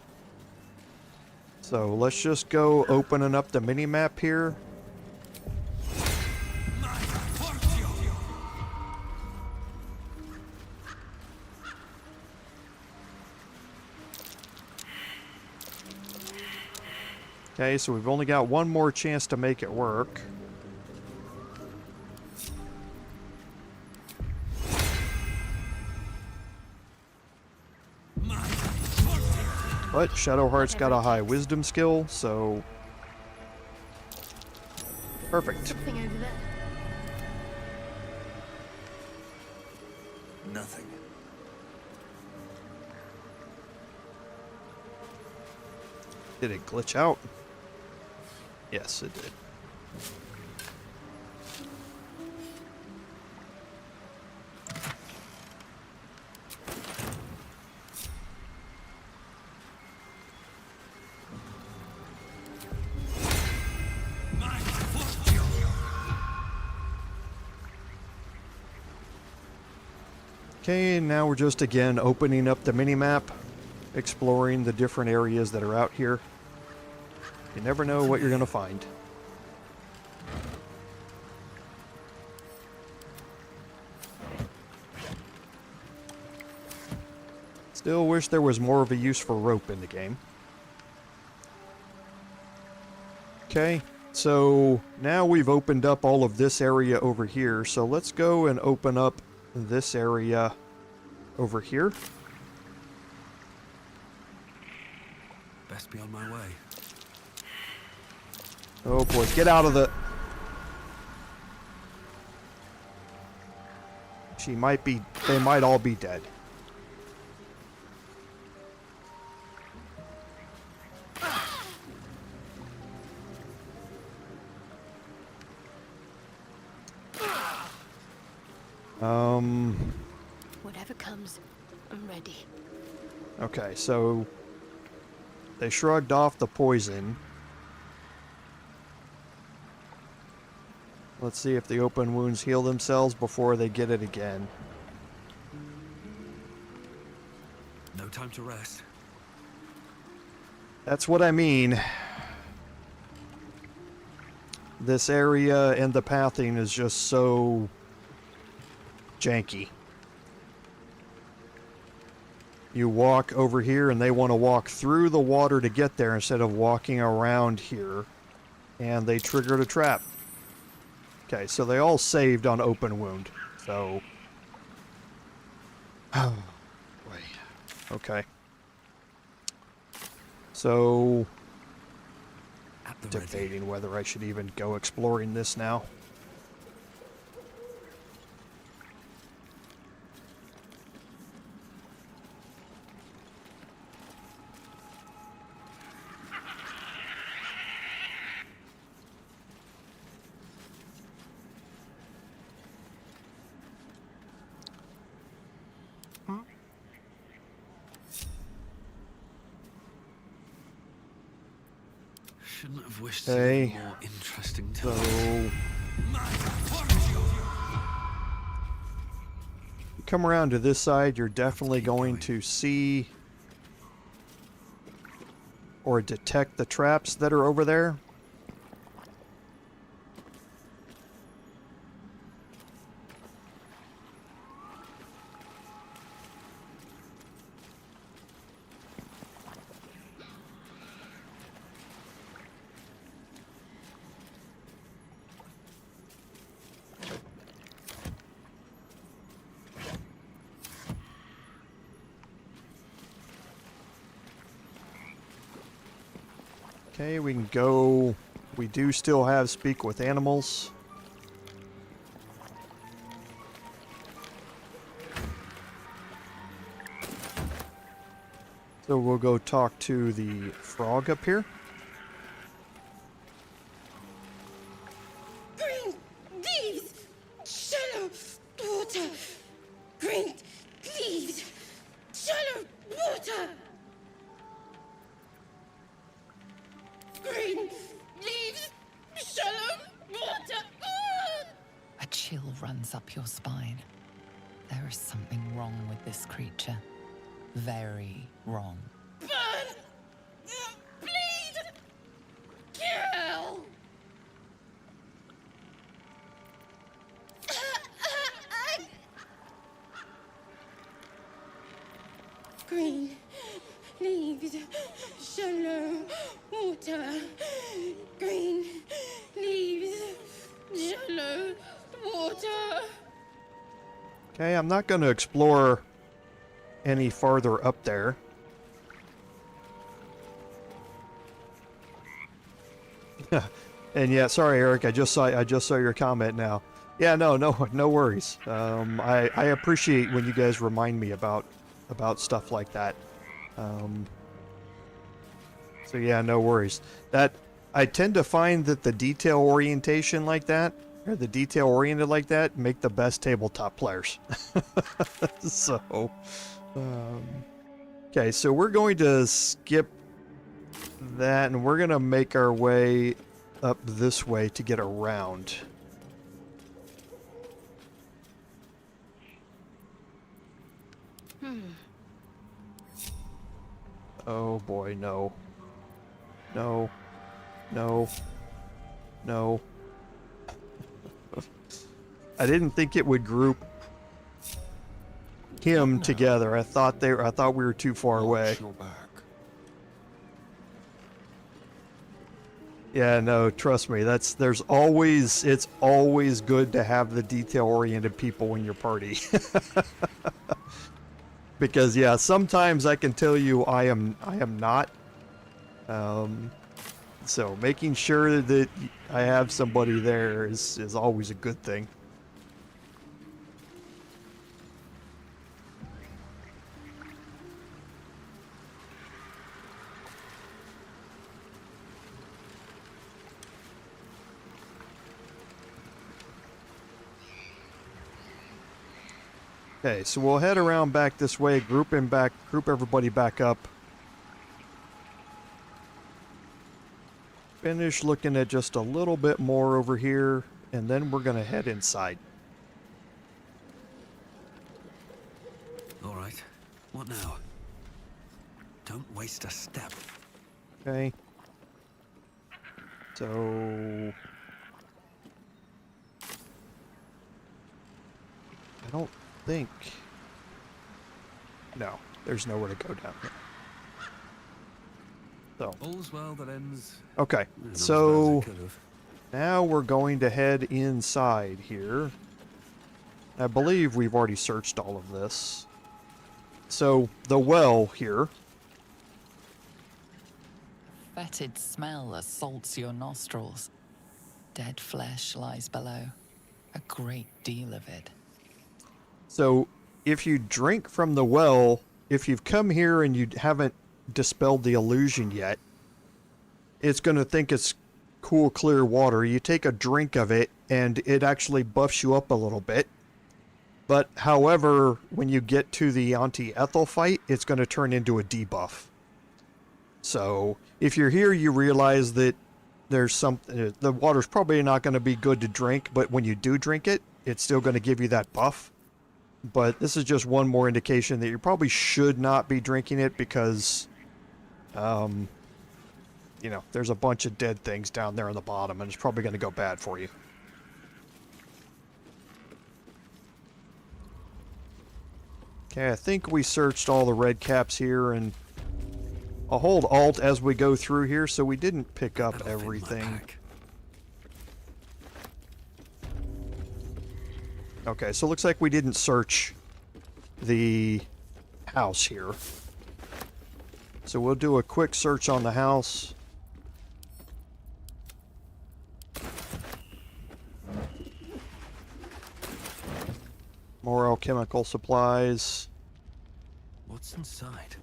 So let's just go opening up the mini-map here. Okay, so we've only got one more chance to make it work. But Shadowheart's got a high wisdom skill, so... Perfect. Something over there. Nothing. Did it glitch out? Yes, it did. Okay, now we're just again opening up the minimap, exploring the different areas that are out here. You never know what you're going to find. Still wish there was more of a use for rope in the game. Okay, so now we've opened up all of this area over here, so let's go and open up this area over here. Best be on my way. Oh boy, get out of the... She might be... They might all be dead. Whatever comes, I'm ready. Okay, so... They shrugged off the poison. Let's see if the open wounds heal themselves before they get it again. No time to rest. That's what I mean. This area and the pathing is just so janky. You walk over here and they want to walk through the water to get there instead of walking around here. And they triggered a trap. Okay, so they all saved on open wound. So... Oh, boy. Okay. So... Debating whether I should even go exploring this now. Shouldn't have wished Okay. something more interesting to So... Come around to this side, you're definitely going to see or detect the traps that are over there. Okay, we can go. We do still have speak with animals. So we'll go talk to the frog up here. Green leaves, shallow water. Green leaves, shallow water. Green leaves, shallow water. A chill runs up your spine. There is something wrong with this creature. Very wrong. Burn, bleed, kill. Green leaves, shallow water. green leaves, shallow water. Okay, I'm not going to explore any farther up there. And yeah, sorry, Eric. I just saw your comment now. Yeah, no worries. I appreciate when you guys remind me about stuff like that. So yeah, no worries. That I tend to find that the detail orientation like that, or the detail oriented like that, make the best tabletop players. So, okay, so we're going to skip that, and we're gonna make our way up this way to get around. Oh boy, no. No. No. No. I didn't think it would group him together. I thought we were too far away. Yeah, no, trust me. It's always good to have the detail-oriented people in your party. Because yeah, sometimes I can tell you I am not. So making sure that I have somebody there is always a good thing. Okay, so we'll head around back this way, group everybody back up. Finish looking at just a little bit more over here, and then we're going to head inside. All right. What now? Don't waste a step. Okay. So I don't think... No, there's nowhere to go down here. So. All's well that ends. Okay, so now we're going to head inside here. I believe we've already searched all of this. So, the well here. Fetid smell assaults your nostrils. Dead flesh lies below. A great deal of it. So, if you drink from the well, if you've come here and you haven't dispelled the illusion yet, it's going to think it's cool, clear water. You take a drink of it, and it actually buffs you up a little bit. But, however, when you get to the Auntie Ethel fight, it's going to turn into a debuff. So, if you're here, you realize that there's something... The water's probably not going to be good to drink, but when you do drink it, it's still going to give you that buff. But this is just one more indication that you probably should not be drinking it because, you know, there's a bunch of dead things down there on the bottom, and it's probably going to go bad for you. Okay, I think we searched all the red caps here, and I'll hold Alt as we go through here so we didn't pick up everything. Okay, so it looks like we didn't search the house here. So we'll do a quick search on the house. More alchemical supplies. What's inside?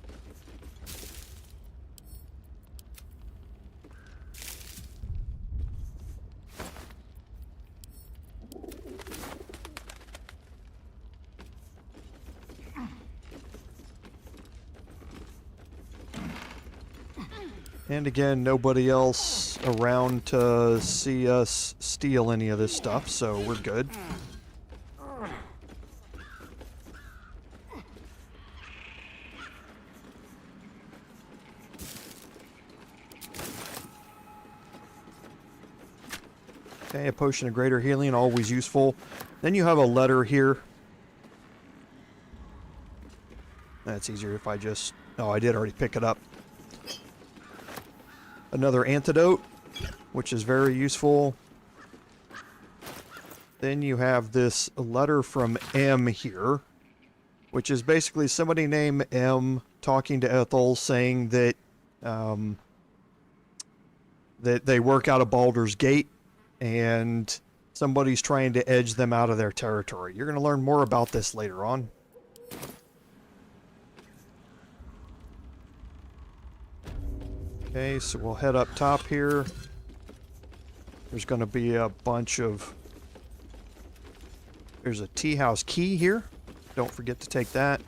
And again, nobody else around to see us steal any of this stuff, so we're good. Okay, a potion of greater healing, always useful. Then you have a letter here. That's easier if I just... Oh, I did already pick it up. another antidote, which is very useful. Then you have this letter from M here, which is basically somebody named M talking to Ethel, saying that that they work out of Baldur's Gate, and somebody's trying to edge them out of their territory. You're going to learn more about this later on. Okay, so we'll head up top here. There's going to be a bunch of... There's a tea house key here. Don't forget to take that.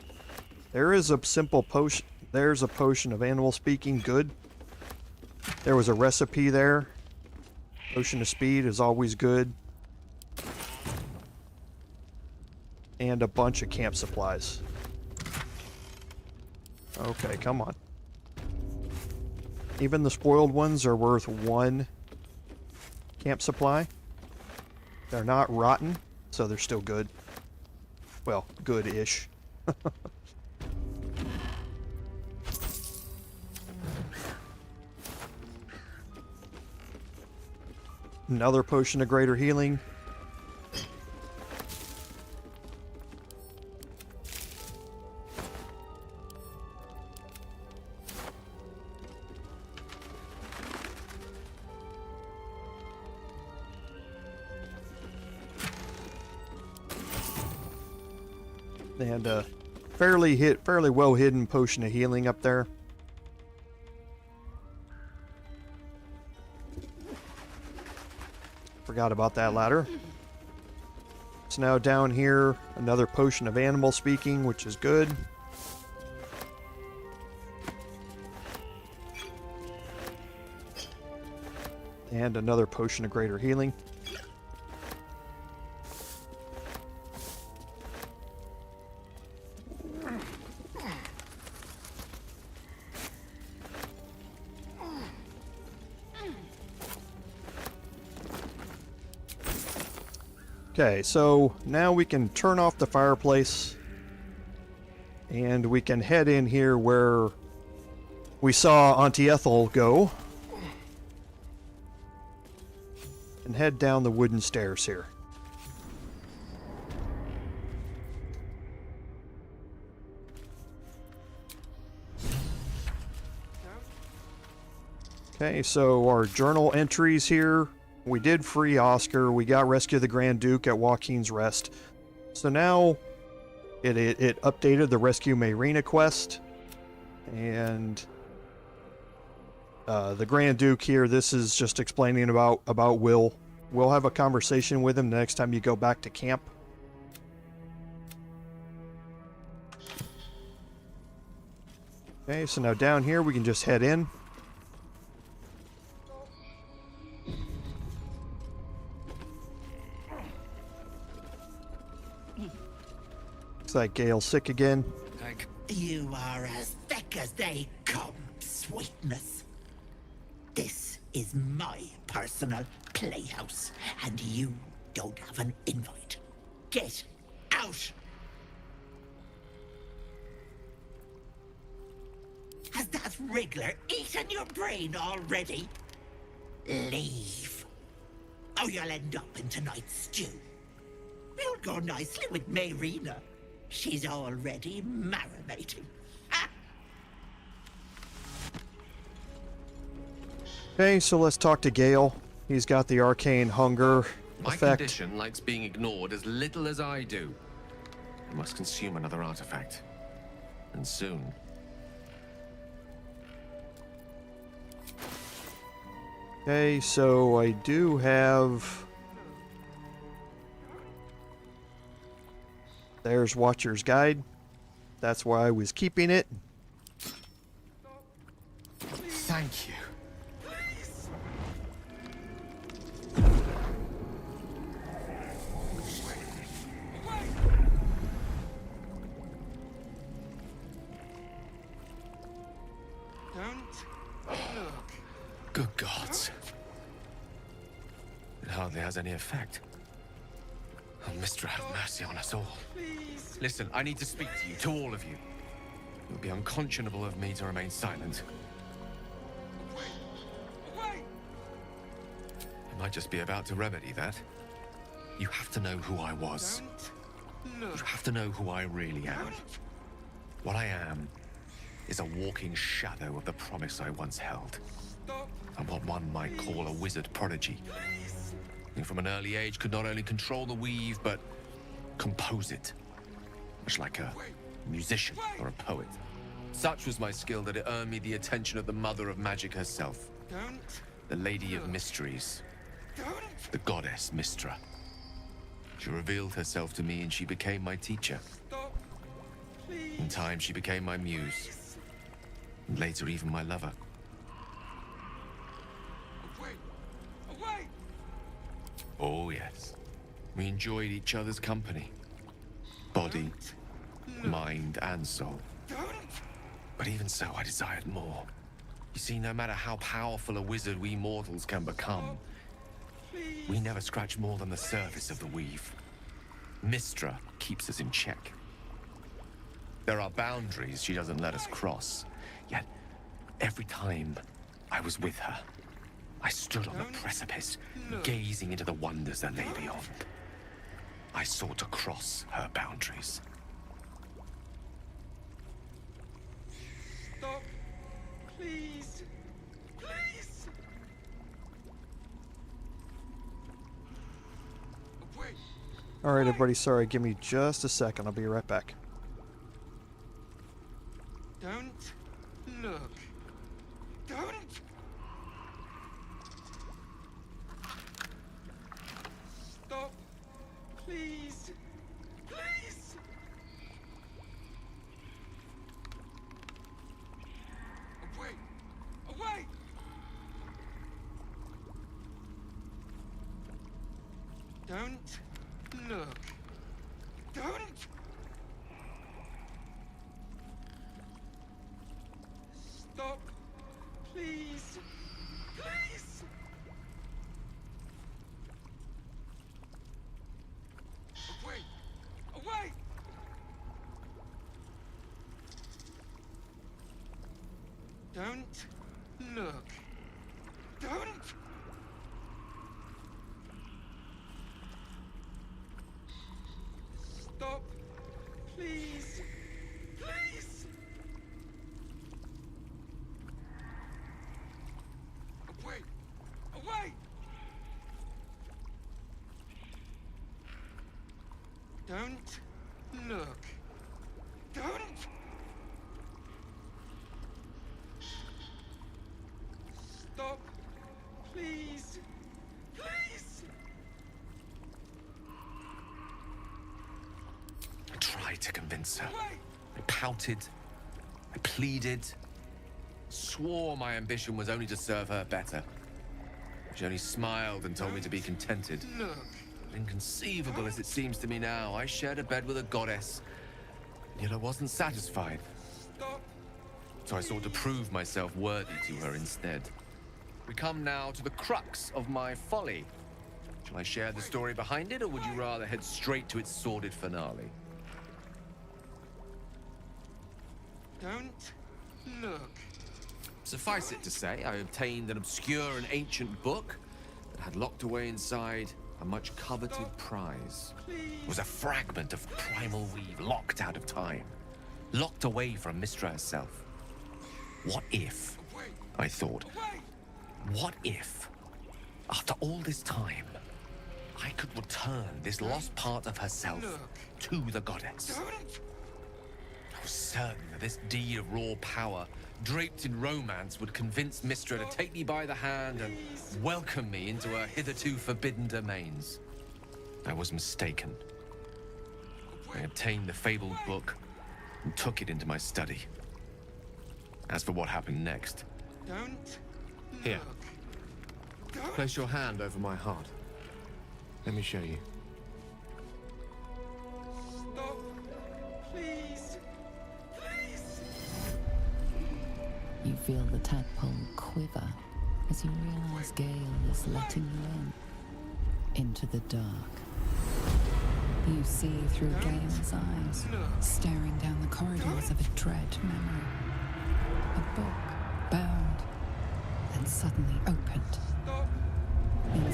There is a simple potion. There's a potion of animal speaking. Good. There was a recipe there. Potion of speed is always good. And a bunch of camp supplies. Okay, come on. Even the spoiled ones are worth 1 camp supply. They're not rotten, so they're still good. Well, good-ish. Another potion of greater healing. And a fairly well hidden potion of healing up there. Forgot about that ladder. So now down here, another potion of animal speaking, which is good. And another potion of greater healing. Okay, so now we can turn off the fireplace and we can head in here where we saw Auntie Ethel go and head down the wooden stairs here. Okay, so our journal entries here. We did free Oskar. We got Rescue the Grand Duke at Waukeen's Rest. So now it updated the Rescue Mayrina quest. And the Grand Duke here, this is just explaining about Wyll. We'll have a conversation with him the next time you go back to camp. Okay, so now down here we can just head in. Looks like Gale's sick again. You are as thick as they come, sweetness. This is my personal playhouse, and you don't have an invite. Get out! Has that wriggler eaten your brain already? Leave. Or you'll end up in tonight's stew. You'll go nicely with Mayrina. She's already marinating. Okay, so let's talk to Gale. He's got the arcane hunger My effect. condition likes being ignored as little as I do. I must consume another artifact. And soon. Okay, so I do have... There's Watcher's Guide. That's why I was keeping it. Thank you. Good gods. It hardly has any effect. Oh, Mistra, have mercy on us all. Please. Listen, I need to speak to you, to all of you. It would be unconscionable of me to remain silent. I might just be about to remedy that. You have to know who I was. You have to know who I really am. What I am is a walking shadow of the promise I once held. I'm what one might call a wizard prodigy. Who from an early age could not only control the weave, but compose it. Much like a musician or a poet. Such was my skill that it earned me the attention of the mother of magic herself. The Lady of Mysteries. The goddess Mystra. She revealed herself to me and she became my teacher. In time, she became my muse. And later, even my lover. Oh, yes. We enjoyed each other's company. Body, mind, and soul. But even so, I desired more. You see, no matter how powerful a wizard we mortals can become, we never scratch more than the surface of the weave. Mystra keeps us in check. There are boundaries she doesn't let us cross. Yet, every time I was with her, I stood on the precipice, gazing into the wonders that lay beyond. I sought to cross her boundaries. Stop. Please. Please. Wait. All right, everybody, sorry, give me just a second. I'll be right back. Don't look. Don't. Stop. Please. Please. Away. Away. Don't look. Don't. Stop. Please. Please. Away. Away. Don't look. Don't. Stop. Please. Please. Away. Away. Don't look. Don't. Stop. Please. Please. I tried to convince her. I pouted. I pleaded. Swore my ambition was only to serve her better. She only smiled and told me to be contented. Inconceivable as it seems to me now, I shared a bed with a goddess, yet I wasn't satisfied. So I sought to prove myself worthy to her instead. We come now to the crux of my folly. Shall I share the story behind it, or would you rather head straight to its sordid finale? Don't look. Suffice it to say, I obtained an obscure and ancient book that had locked away inside a much coveted prize. It was a fragment of primal weave locked out of time, locked away from Mystra herself. What if, I thought, what if, after all this time, I could return this lost part of herself to the goddess? I was certain that this deed of raw power, draped in romance, would convince Mystra to take me by the hand and welcome me into her hitherto forbidden domains. I was mistaken. I obtained the fabled book and took it into my study. As for what happened next... Don't. Here. Place your hand over my heart. Let me show you. Stop. Please. Please. You feel the tadpole quiver as you realize Gale is letting you into the dark. You see through Gale's eyes, staring down the corridors of a dread memory. A book, bound, then suddenly opened.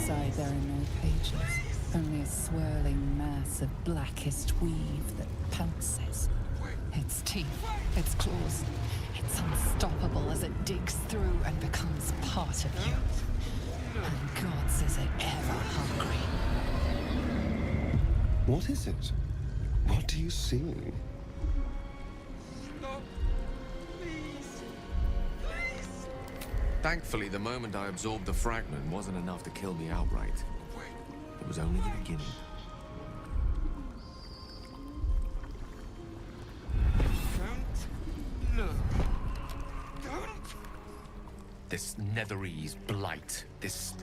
Inside there are no pages, only a swirling mass of blackest weave that pounces. Its teeth, its claws, it's unstoppable as it digs through and becomes part of you. And gods, is it ever hungry. What is it? What do you see? Stop. Please. Please. Thankfully, the moment I absorbed the fragment wasn't enough to kill me outright. It was only the beginning. Don't look. Don't. This Netherese blight, this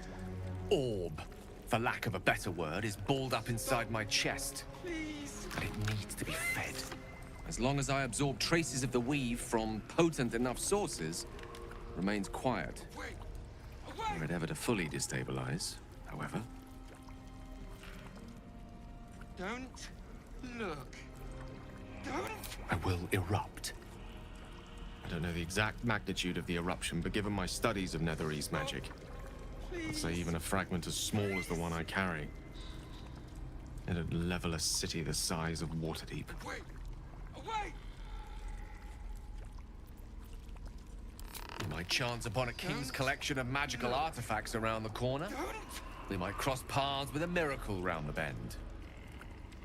orb, for lack of a better word, is balled up inside my chest. Please. And it needs to be fed. As long as I absorb traces of the weave from potent enough sources, remains quiet. Were it ever to fully destabilize, however. Don't look. Don't. I will erupt. I don't know the exact magnitude of the eruption, but given my studies of Netherese magic, I'd say even a fragment as small as the one I carry, it'd level a city the size of Waterdeep. Wait. Away. We might chance upon a king's collection of magical artifacts around the corner. We might cross paths with a miracle round the bend.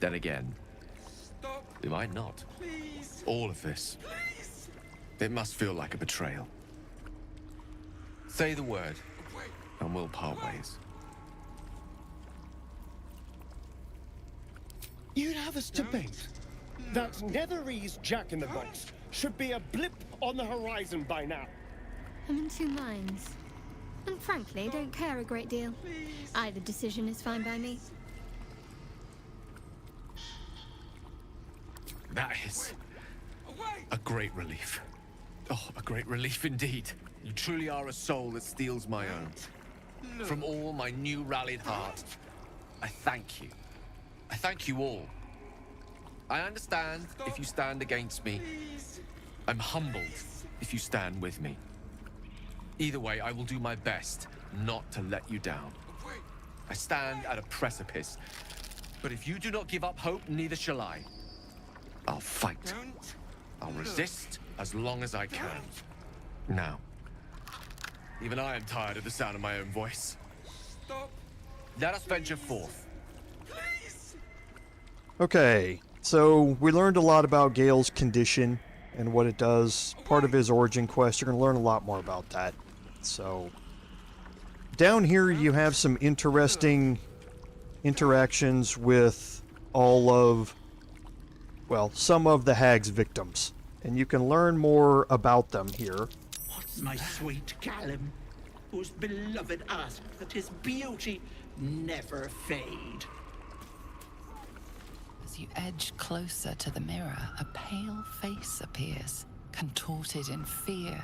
Then again, we might not. Please. All of this. Please. It must feel like a betrayal. Say the word, and we'll part ways. You'd have us debate that Netherese Jack-in-the-Box should be a blip on the horizon by now. I'm in two minds. And frankly, don't care a great deal. Either decision is fine by me. That is a great relief. Oh, a great relief indeed. You truly are a soul that steals my own. From all my new rallied heart, I thank you. I thank you all. I understand if you stand against me. I'm humbled if you stand with me. Either way, I will do my best not to let you down. I stand at a precipice, but if you do not give up hope, neither shall I. I'll fight. I'll resist as long as I can. Now, even I am tired of the sound of my own voice. Let us venture forth. Okay, so we learned a lot about Gale's condition and what it does. Part of his origin quest, you're going to learn a lot more about that. So, down here you have some interesting interactions with all of, well, some of the hag's victims. And you can learn more about them here. What's my sweet Callum, whose beloved asked that his beauty never fade? As you edge closer to the mirror, a pale face appears, contorted in fear.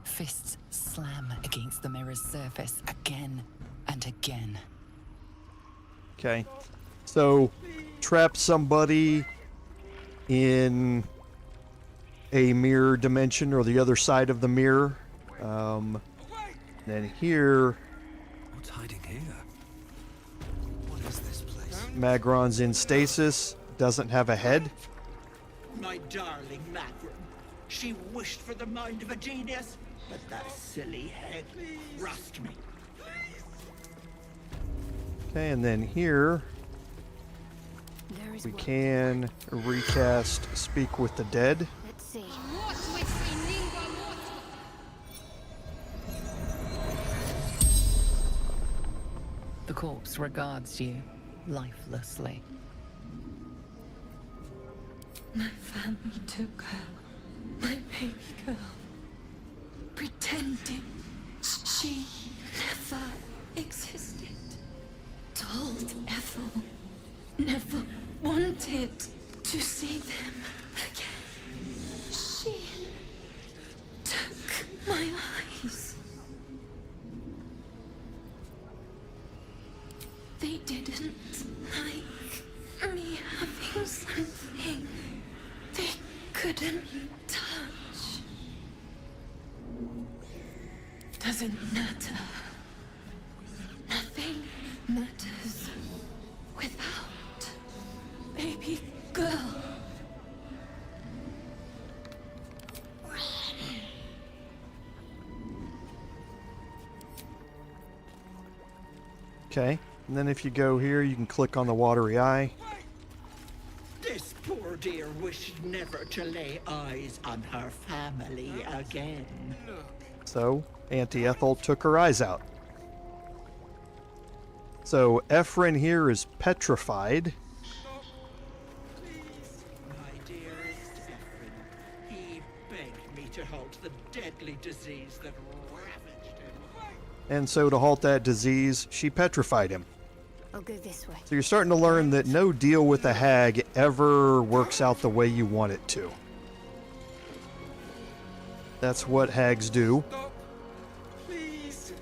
Fists slam against the mirror's surface again and again. Okay, so trap somebody in a mirror dimension or the other side of the mirror. Then here, What's hiding here? What is this place? Magron's in stasis, doesn't have a head. My darling Magron. She wished for the mind of a genius, but that silly head crushed me. Okay, and then here we can recast Speak with the Dead. Let's see. The corpse regards you lifelessly. My family took her, my baby girl, pretending she never existed. Told Ethel, never wanted to see them again. She took my eyes. They didn't like me having something they couldn't touch. Doesn't matter. Nothing Okay, and then if you go here, you can click on the watery eye. This poor dear wished never to lay eyes on her family again. So, Auntie Ethel took her eyes out. So, Ephraim here is petrified. My dearest Ephraim, he begged me to halt the deadly disease that ravaged him. And so, to halt that disease, she petrified him. I'll go this way. So you're starting to learn that no deal with a hag ever works out the way you want it to. That's what hags do. Please.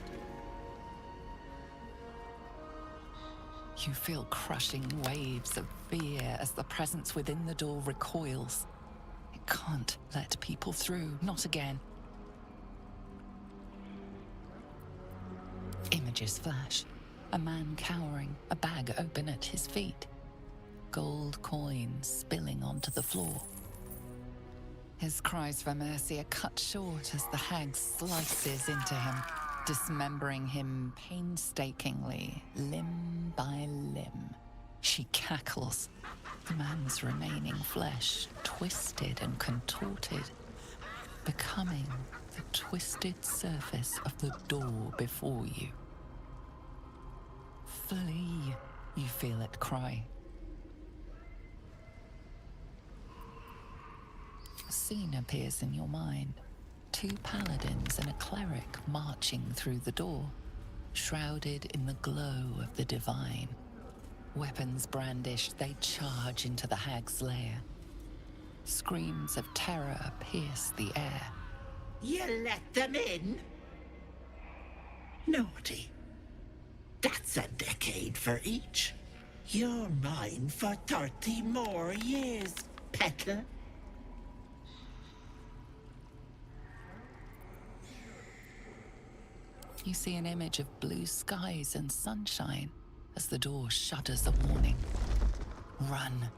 You feel crushing waves of fear as the presence within the door recoils. It can't let people through, not again. Images flash. A man cowering, a bag open at his feet. Gold coins spilling onto the floor. His cries for mercy are cut short as the hag slices into him, dismembering him painstakingly, limb by limb. She cackles, the man's remaining flesh twisted and contorted, becoming the twisted surface of the door before you. Flee, you feel it cry. A scene appears in your mind. 2 paladins and a cleric marching through the door, shrouded in the glow of the divine. Weapons brandished, they charge into the hag's lair. Screams of terror pierce the air. You let them in? Naughty. That's a decade for each. You're mine for 30 more years, peddler. You see an image of blue skies and sunshine as the door shudders a warning. Run.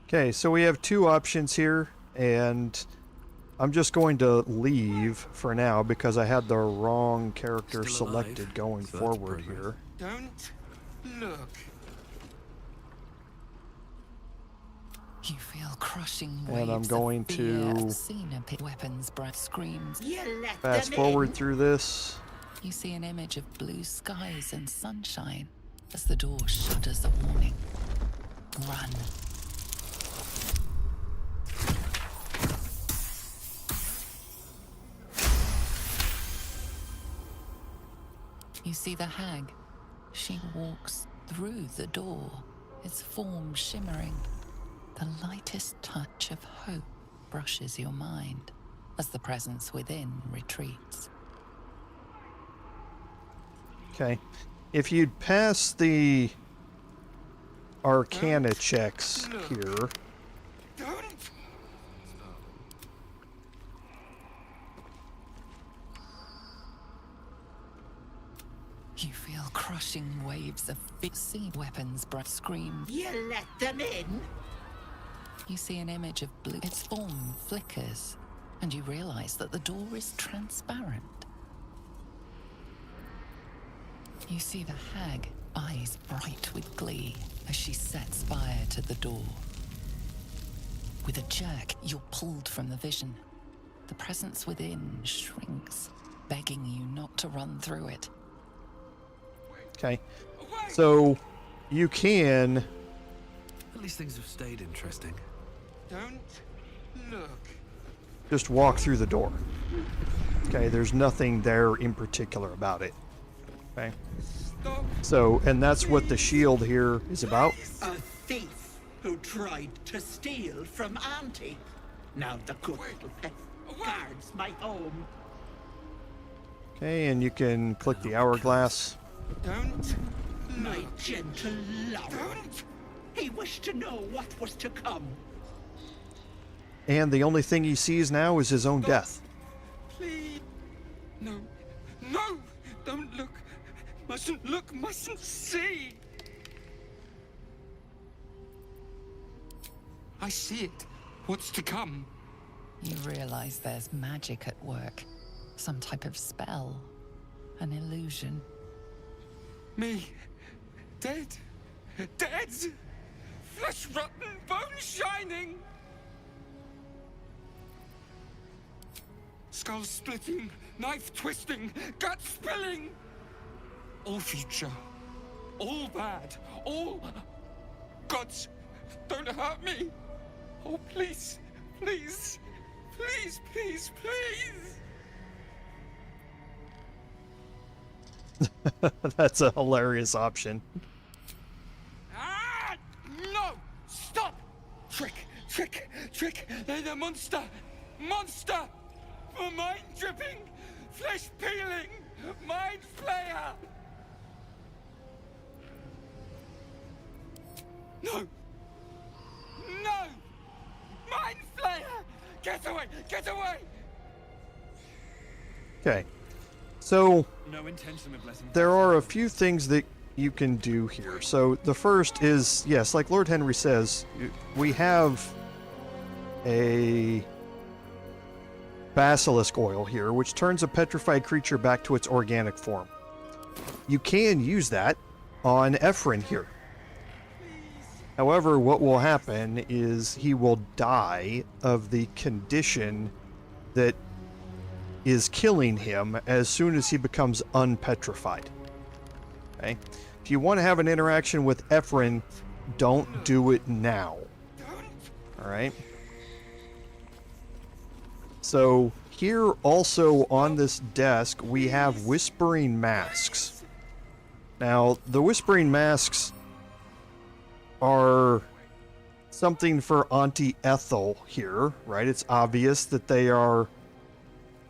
Okay, so we have 2 options here, and I'm just going to leave for now because I had the wrong character selected going forward here. Don't look. You feel crushing And waves I'm going of fear. to Weapons, breath, screams. fast forward through this. You see an image of blue skies and sunshine as the door shudders a warning. Run. You see the hag. She walks through the door, its form shimmering. The lightest touch of hope brushes your mind as the presence within retreats. Okay. If you'd pass the Arcana checks here. Don't. You feel crushing waves of sea weapons, breath, screams. You let them in? You see an image of blue. Its form flickers, and you realize that the door is transparent. You see the hag, eyes bright with glee, as she sets fire to the door. With a jerk, you're pulled from the vision. The presence within shrinks, begging you not to run through it. Okay. So you can. At least things have stayed interesting. Don't look. Just walk through the door. Okay, there's nothing there in particular about it. Okay. So, and that's what the shield here is about. A thief who tried to steal from Auntie. Now the good little pet guards my home. Okay, and you can click the hourglass. Don't. My gentle lover. He wished to know what was to come. And the only thing he sees now is his own death. Please. No. No! Don't look. Mustn't look, mustn't see. I see it. What's to come? You realize there's magic at work. Some type of spell. an illusion. Me. Dead. Dead! Flesh rotten, bone shining! Skull splitting, knife twisting, gut spilling! All future. All bad. All... Gods, don't hurt me! Oh, please, please, please, please, please! That's a hilarious option. Ah! No! Stop! Trick! Trick! Trick! They're the monster! Monster! For mind dripping! Flesh peeling! Mind flayer! No! No! Mind flayer! Get away! Get away! Okay. So, No intention of letting there are a few things that you can do here. So, the first is, yes, like Lord Henry says, we have a basilisk oil here, which turns a petrified creature back to its organic form. You can use that on Ephron here. However, what will happen is he will die of the condition that is killing him as soon as he becomes unpetrified. Okay? If you want to have an interaction with Ephron, don't do it now. Alright? So, here also on this desk, we have Whispering Masks. Now, the Whispering Masks are something for Auntie Ethel here, right? It's obvious that they are,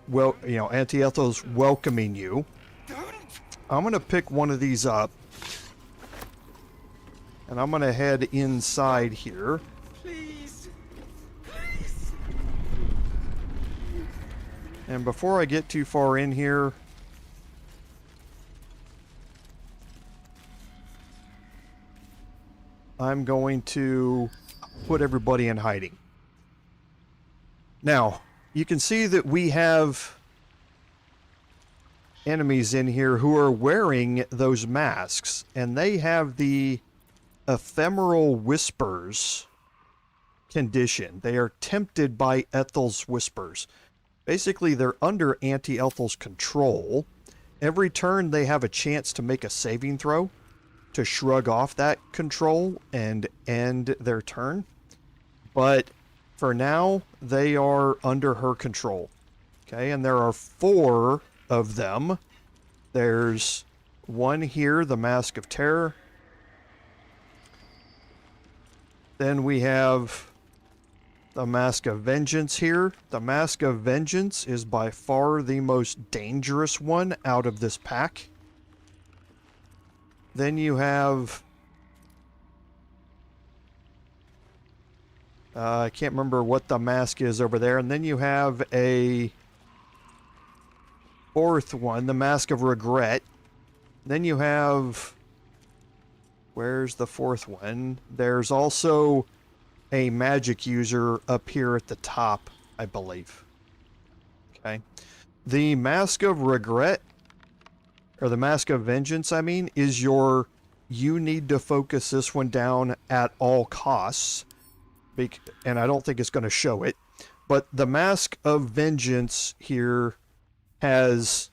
well, you know, Auntie Ethel's welcoming you. I'm going to pick one of these up. And I'm going to head inside here. Please. Please. And before I get too far in here, I'm going to put everybody in hiding. Now, you can see that we have enemies in here who are wearing those masks, and they have the ephemeral whispers condition. They are tempted by Ethel's whispers. Basically, they're under Auntie Ethel's control. Every turn, they have a chance to make a saving throw to shrug off that control and end their turn. But for now, they are under her control. Okay, and there are 4 of them. There's one here, the Mask of Terror. Then we have the Mask of Vengeance here. The Mask of Vengeance is by far the most dangerous one out of this pack. Then you have... I can't remember what the mask is over there. And then you have a 4th one, the Mask of Regret. Then you have... Where's the 4th one? There's also a magic user up here at the top, I believe. Okay. The Mask of Regret, or the Mask of Vengeance, I mean, is your... You need to focus this one down at all costs. And I don't think it's going to show it. But the Mask of Vengeance here has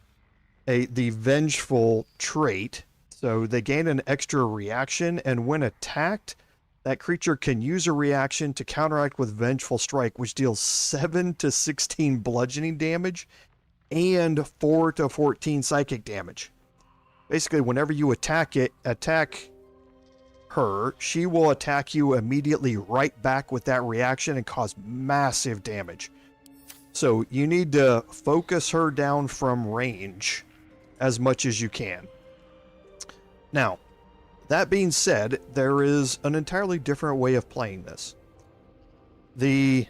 the Vengeful trait. So they gain an extra reaction, and when attacked, that creature can use a reaction to counteract with Vengeful Strike, which deals 7 to 16 bludgeoning damage and 4 to 14 psychic damage. Basically, whenever you attack her, she will attack you immediately right back with that reaction and cause massive damage. So you need to focus her down from range as much as you can. Now, that being said, there is an entirely different way of playing this. The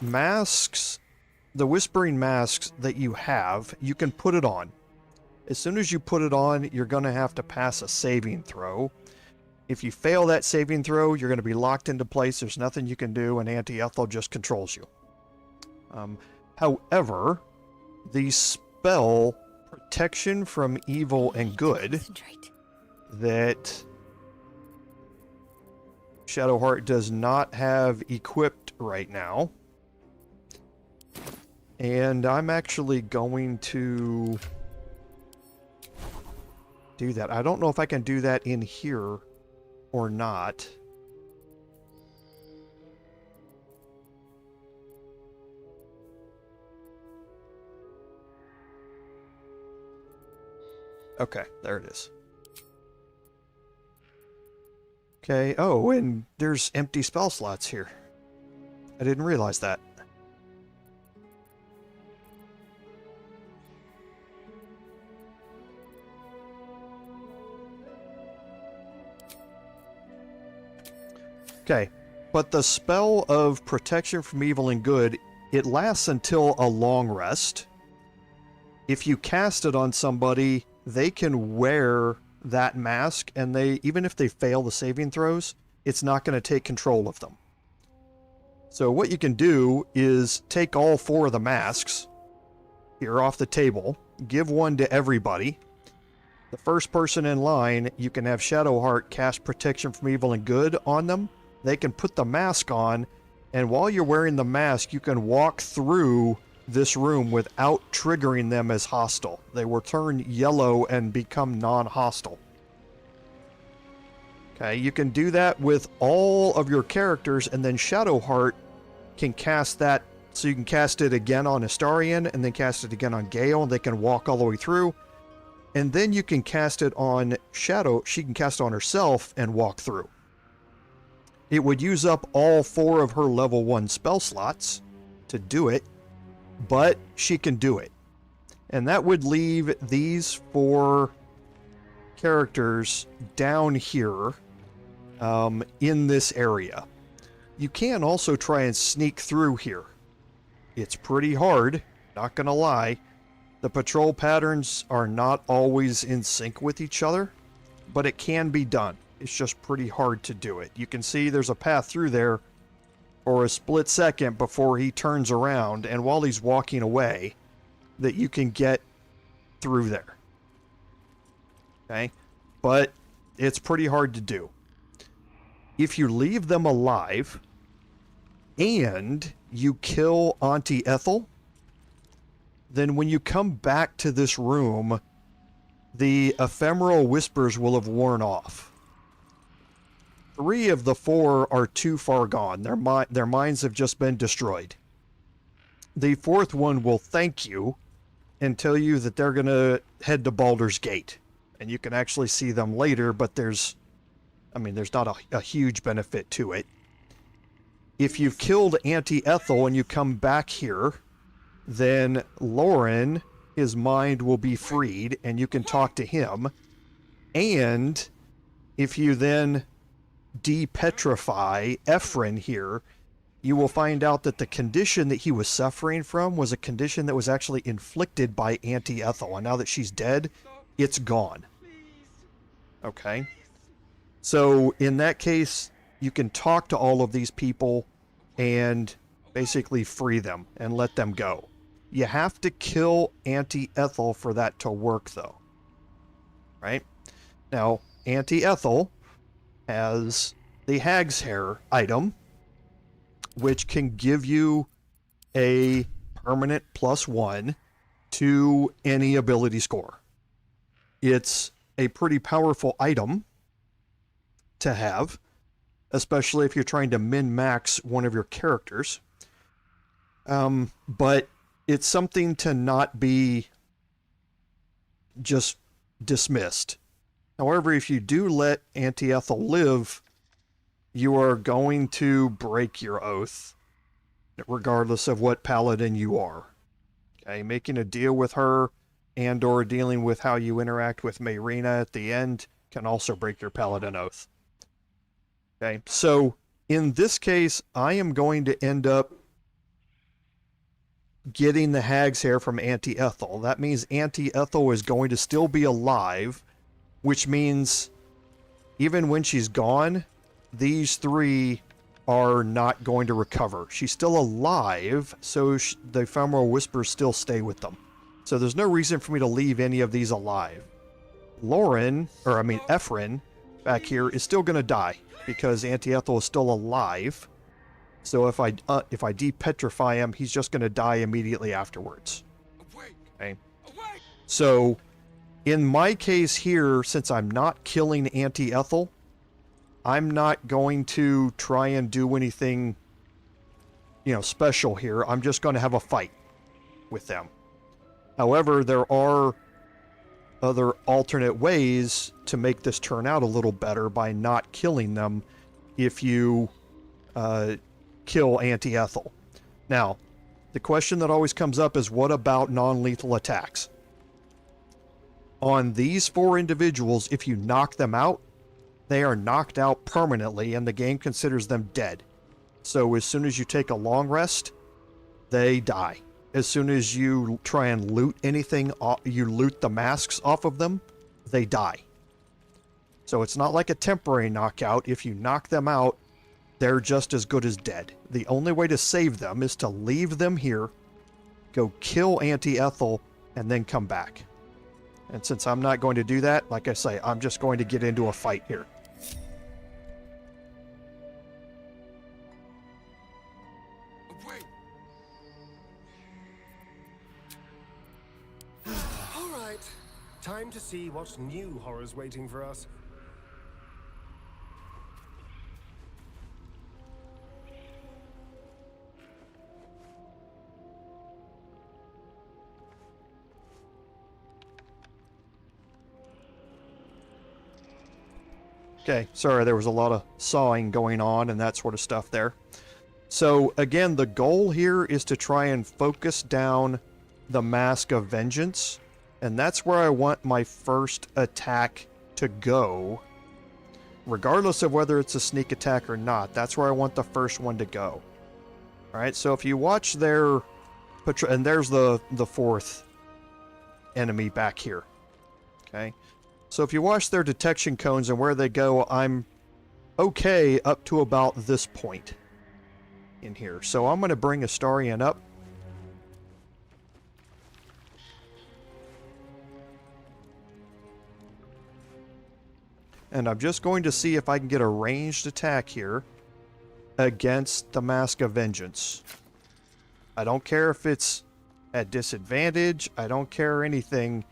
masks, the Whispering Masks that you have, you can put it on. As soon as you put it on, you're going to have to pass a saving throw. If you fail that saving throw, you're going to be locked into place. There's nothing you can do, and Auntie Ethel just controls you. However, the spell protection from evil and good that Shadowheart does not have equipped right now. And I'm actually going to do that. I don't know if I can do that in here or not. Okay, there it is. Okay, oh, and there's empty spell slots here. I didn't realize that. Okay, but the spell of protection from evil and good, it lasts until a long rest. If you cast it on somebody, they can wear that mask, and they, even if they fail the saving throws, it's not going to take control of them. So what you can do is take all 4 of the masks here off the table, give one to everybody. The first person in line, you can have Shadowheart cast protection from evil and good on them. They can put the mask on, and while you're wearing the mask, you can walk through this room without triggering them as hostile. They will turn yellow and become non-hostile. Okay, you can do that with all of your characters, and then Shadowheart can cast that, so you can cast it again on Astarion, and then cast it again on Gale, and they can walk all the way through. And then you can cast it on Shadow, she can cast it on herself and walk through. It would use up all 4 of her level 1 spell slots to do it, but she can do it. And that would leave these 4 characters down here in this area. You can also try and sneak through here. It's pretty hard, not gonna lie. The patrol patterns are not always in sync with each other, but it can be done. It's just pretty hard to do it. You can see there's a path through there for a split second before he turns around, and while he's walking away, that you can get through there. Okay? But it's pretty hard to do. If you leave them alive, and you kill Auntie Ethel, then when you come back to this room, the ephemeral whispers will have worn off. 3 of the 4 are too far gone. Their minds have just been destroyed. The 4th one will thank you and tell you that they're going to head to Baldur's Gate. And you can actually see them later, but there's not a huge benefit to it. If you've killed Auntie Ethel and you come back here, then Lauren, his mind will be freed, and you can talk to him. And if you then depetrify Ephraim here, you will find out that the condition that he was suffering from was a condition that was actually inflicted by Auntie Ethel. And now that she's dead, it's gone. Okay? So in that case, you can talk to all of these people and basically free them and let them go. You have to kill Auntie Ethel for that to work, though. Right? Now, Auntie Ethel has the Hag's Hair item, which can give you a permanent +1 to any ability score. It's a pretty powerful item to have, especially if you're trying to min-max one of your characters. But it's something to not be just dismissed. However, if you do let Auntie Ethel live, you are going to break your oath, regardless of what paladin you are. Okay, making a deal with her and or dealing with how you interact with Mayrina at the end can also break your paladin oath. Okay, so in this case, I am going to end up getting the Hag's Hair from Auntie Ethel. That means Auntie Ethel is going to still be alive, which means even when she's gone, these 3 are not going to recover. She's still alive, so the ephemeral whispers still stay with them. So there's no reason for me to leave any of these alive. Ephron, back here, is still going to die because Auntie Ethel is still alive. So if I depetrify him, he's just going to die immediately afterwards. Okay. So in my case here, since I'm not killing Auntie Ethel, I'm not going to try and do anything, special here. I'm just going to have a fight with them. However, there are other alternate ways to make this turn out a little better by not killing them if you kill Auntie Ethel. Now, the question that always comes up is, what about non-lethal attacks? On these 4 individuals, if you knock them out, they are knocked out permanently and the game considers them dead. So as soon as you take a long rest, they die. As soon as you try and loot anything, you loot the masks off of them, they die. So it's not like a temporary knockout. If you knock them out, they're just as good as dead. The only way to save them is to leave them here, go kill Auntie Ethel, and then come back. And since I'm not going to do that, like I say, I'm just going to get into a fight here. Time to see what new horror's waiting for us. Okay, sorry, there was a lot of sawing going on and that sort of stuff there. So again, the goal here is to try and focus down the Mask of Vengeance. And that's where I want my first attack to go. Regardless of whether it's a sneak attack or not, that's where I want the first one to go. Alright, so if you watch their patrol, and there's the 4th enemy back here. Okay, so if you watch their detection cones and where they go, I'm okay up to about this point in here. So I'm going to bring Astarion up. And I'm just going to see if I can get a ranged attack here against the Mask of Vengeance. I don't care if it's at disadvantage. I don't care anything.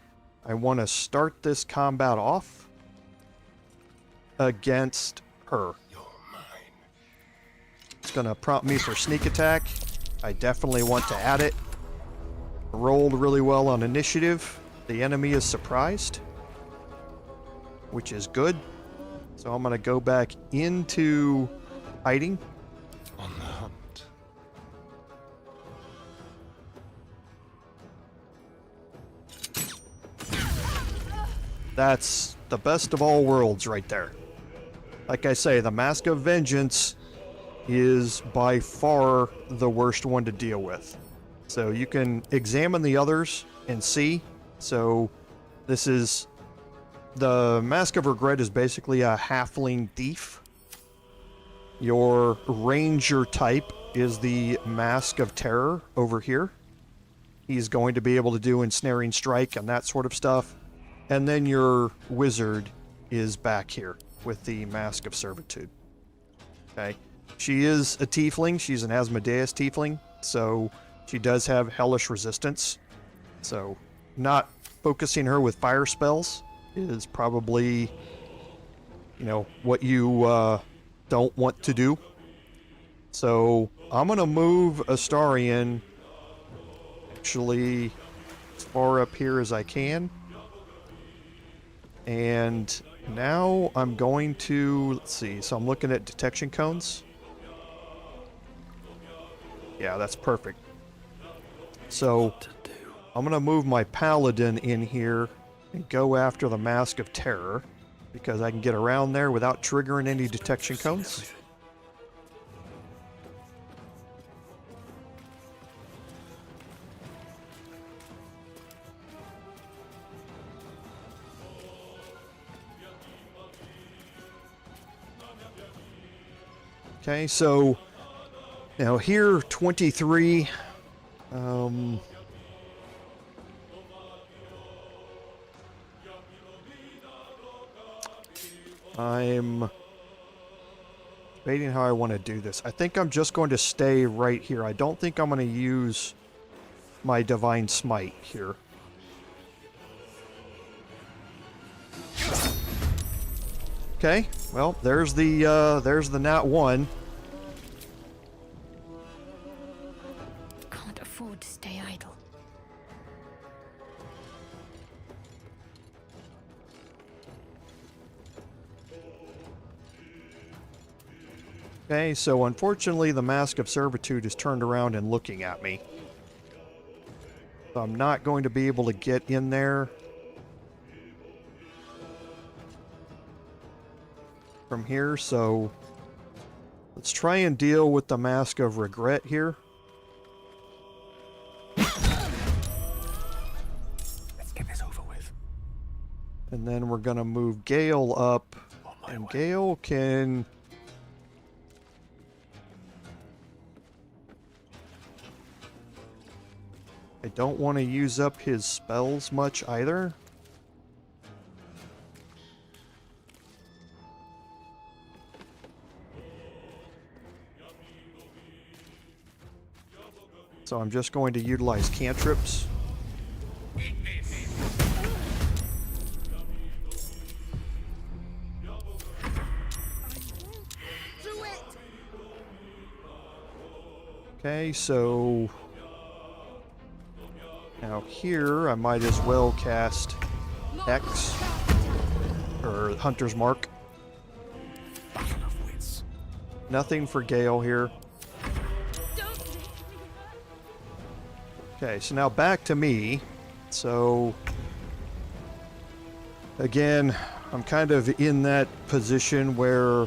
I want to start this combat off against her. It's going to prompt me for sneak attack. I definitely want to add it. Rolled really well on initiative. The enemy is surprised, which is good. So I'm going to go back into hiding. On the hunt. That's the best of all worlds right there. Like I say, the Mask of Vengeance is by far the worst one to deal with. So you can examine the others and see. So this is... The Mask of Regret is basically a halfling thief. Your ranger type is the Mask of Terror over here. He's going to be able to do ensnaring strike and that sort of stuff. And then your wizard is back here with the Mask of Servitude. Okay. She is a tiefling. She's an Asmodeus tiefling. So she does have hellish resistance. So not focusing her with fire spells is probably, what you don't want to do. So I'm going to move Astarion actually as far up here as I can. And now I'm going to, let's see, so I'm looking at detection cones. Yeah, that's perfect. So I'm going to move my Paladin in here and go after the Mask of Terror, because I can get around there without triggering any detection cones. Okay, so now here 23. I'm debating how I want to do this. I think I'm just going to stay right here. I don't think I'm going to use my Divine Smite here. Okay, well, there's the nat 1. Can't afford to stay idle. Okay, so unfortunately the Mask of Servitude is turned around and looking at me. So I'm not going to be able to get in there from here, so let's try and deal with the Mask of Regret here. Let's get this over with. And then we're going to move Gale up, and Gale can... I don't want to use up his spells much either. So I'm just going to utilize cantrips. Okay, so now here I might as well cast X, or Hunter's Mark. Nothing for Gale here. Okay, so now back to me. So again, I'm kind of in that position where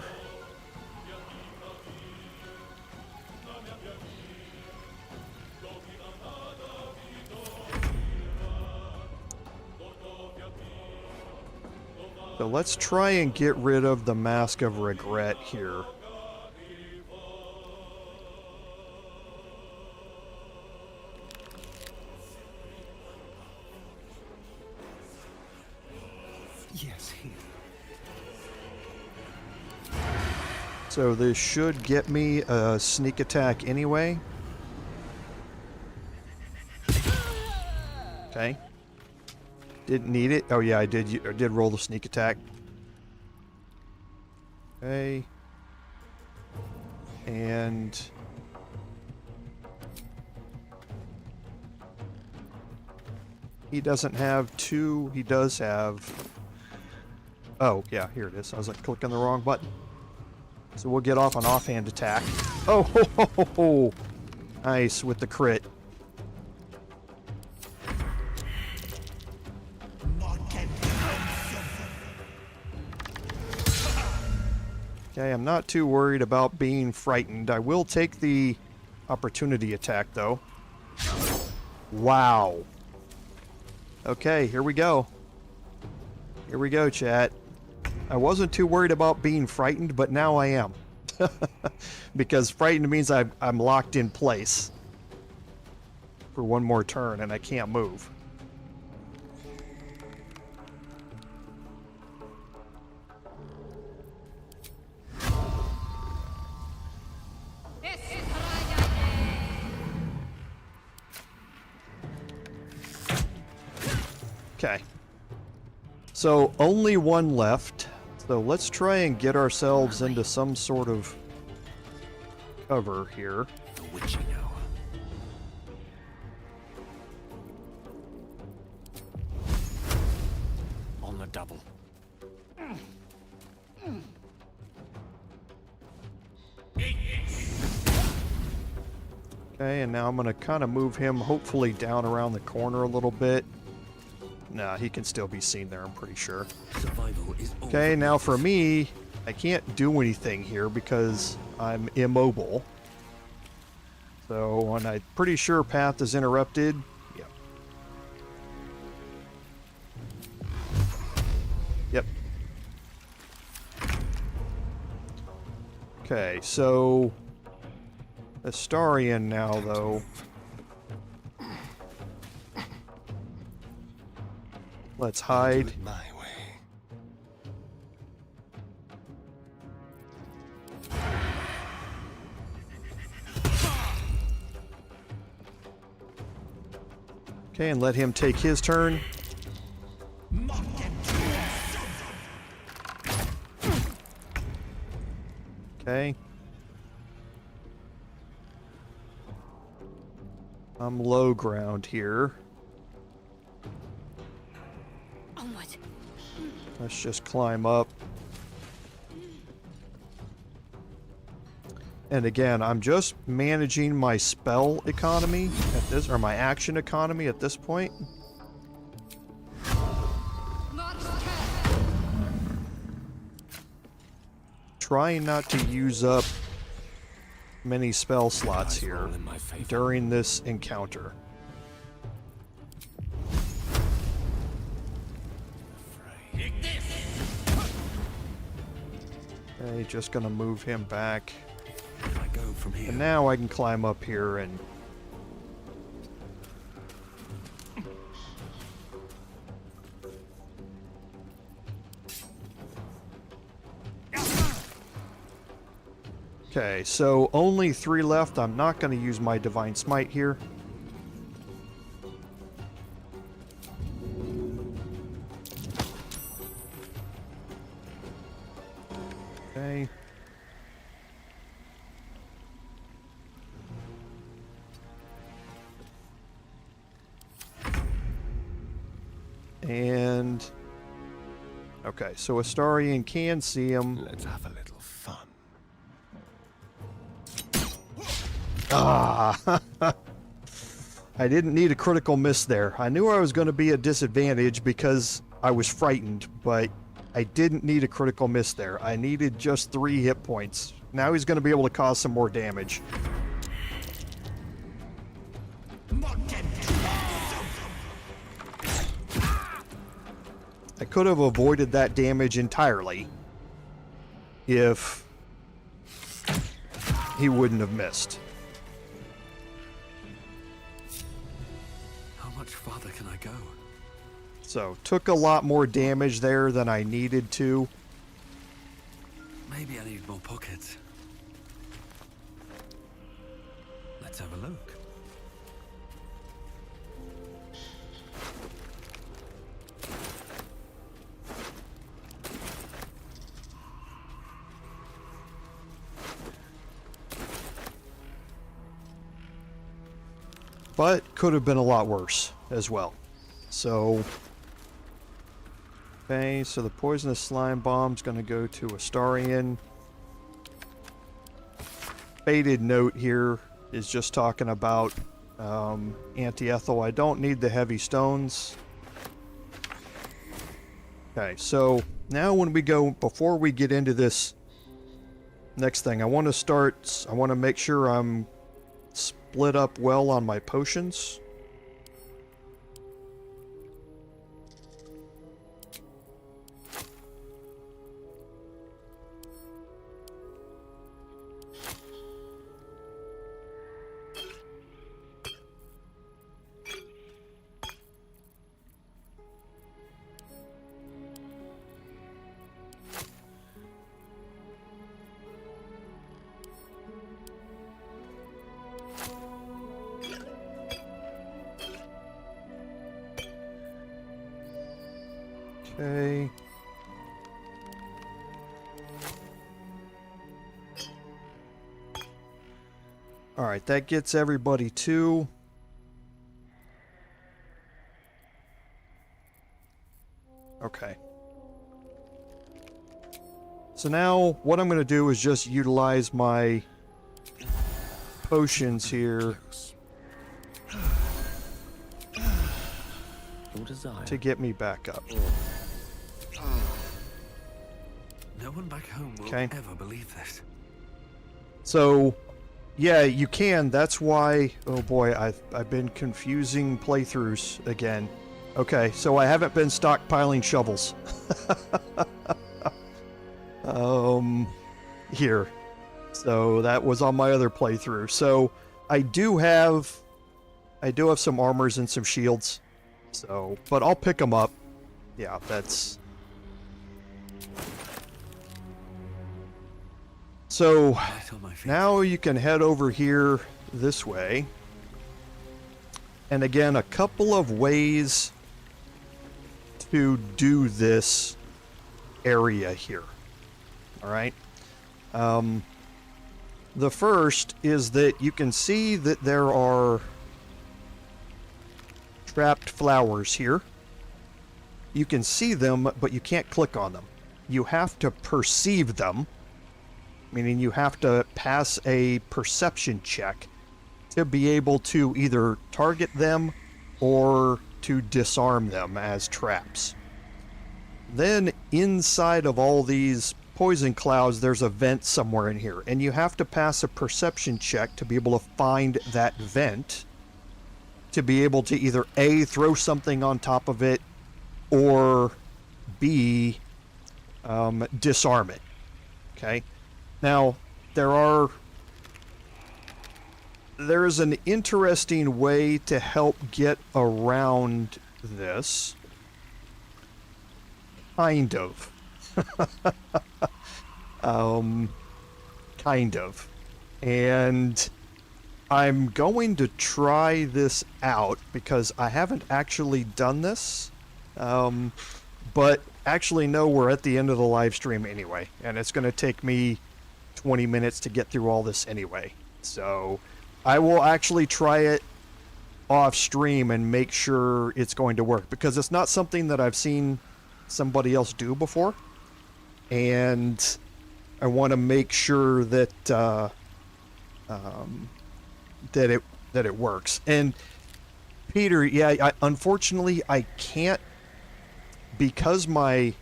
so let's try and get rid of the Mask of Regret here. Yes, here. So this should get me a sneak attack anyway. Okay. Didn't need it. Oh yeah, I did roll the sneak attack. Okay. And he doesn't have 2. He does have... Oh, yeah, here it is. I was like clicking the wrong button. So we'll get off an offhand attack. Oh, ho, ho, ho, ho. Nice with the crit. Okay, I'm not too worried about being frightened. I will take the opportunity attack, though. Wow. Okay, here we go. Here we go, chat. I wasn't too worried about being frightened, but now I am. Because frightened means I'm locked in place for one more turn, and I can't move. Okay. So only one left. So let's try and get ourselves into some sort of cover here. The witching hour. On the double. Okay, and now I'm going to kind of move him hopefully down around the corner a little bit. Nah, he can still be seen there, I'm pretty sure. Survival is okay, now for me, I can't do anything here because I'm immobile. So, and I'm pretty sure path is interrupted. Yep. Yep. Okay, so Astarion now, though. Let's hide. Okay, and let him take his turn. Okay. I'm low ground here. Onward. Let's just climb up. And again, I'm just managing my spell economy at this, or my action economy at this point. Trying not to use up many spell slots here during this encounter. Okay, just gonna move him back. I go from here. And now I can climb up here and okay, so only 3 left. I'm not going to use my Divine Smite here. Okay. And okay, so Astarion can see him. Let's have a little fun. Ah, I didn't need a critical miss there. I knew I was going to be at disadvantage because I was frightened, but I didn't need a critical miss there. I needed just 3 hit points. Now he's going to be able to cause some more damage. I could have avoided that damage entirely if he wouldn't have missed. How much farther can I go? So, took a lot more damage there than I needed to. Maybe I need more pockets. Let's have a look. But could have been a lot worse as well. So, okay, so the poisonous slime bomb's going to go to Astarion. Faded note here is just talking about anti-Ethel. I don't need the heavy stones. Okay, so now when we go, before we get into this next thing, I want to make sure I'm split up well on my potions. Okay. All right, that gets everybody to. Okay. So now what I'm going to do is just utilize my potions here to get me back up. No one back home will ever believe this. So, yeah, you can. That's why. Oh boy, I've been confusing playthroughs again. Okay, so I haven't been stockpiling shovels. Here. So that was on my other playthrough. So I do have some armors and some shields. So, but I'll pick them up. Yeah, that's. So now you can head over here this way. And again, a couple of ways to do this area here. All right. The first is that you can see that there are trapped flowers here. You can see them, but you can't click on them. You have to perceive them, meaning you have to pass a perception check to be able to either target them or to disarm them as traps. Then inside of all these poison clouds, there's a vent somewhere in here, and you have to pass a perception check to be able to find that vent, to be able to either A, throw something on top of it, or B, disarm it. Okay? Now, there is an interesting way to help get around this. Kind of. Kind of. And I'm going to try this out because I haven't actually done this. But actually, no, we're at the end of the live stream anyway, and it's going to take me 20 minutes to get through all this anyway. So I will actually try it off stream and make sure it's going to work, because it's not something that I've seen somebody else do before, and I want to make sure that that it works. And Peter, yeah, unfortunately I can't, because my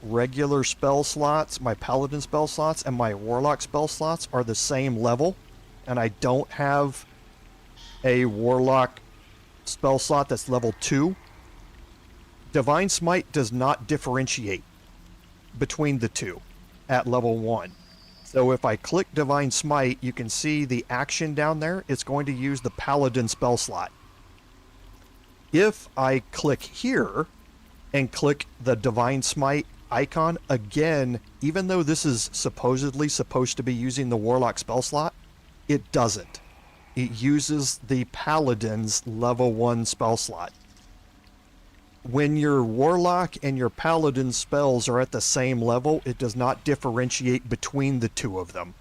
regular spell slots, my Paladin spell slots, and my Warlock spell slots are the same level, and I don't have a Warlock spell slot that's level 2. Divine Smite does not differentiate between the two at level 1. So if I click Divine Smite, you can see the action down there. It's going to use the Paladin spell slot. If I click here and click the Divine Smite icon again, even though this is supposedly supposed to be using the Warlock spell slot, it doesn't. It uses the Paladin's level 1 spell slot. When your Warlock and your Paladin spells are at the same level, it does not differentiate between the two of them.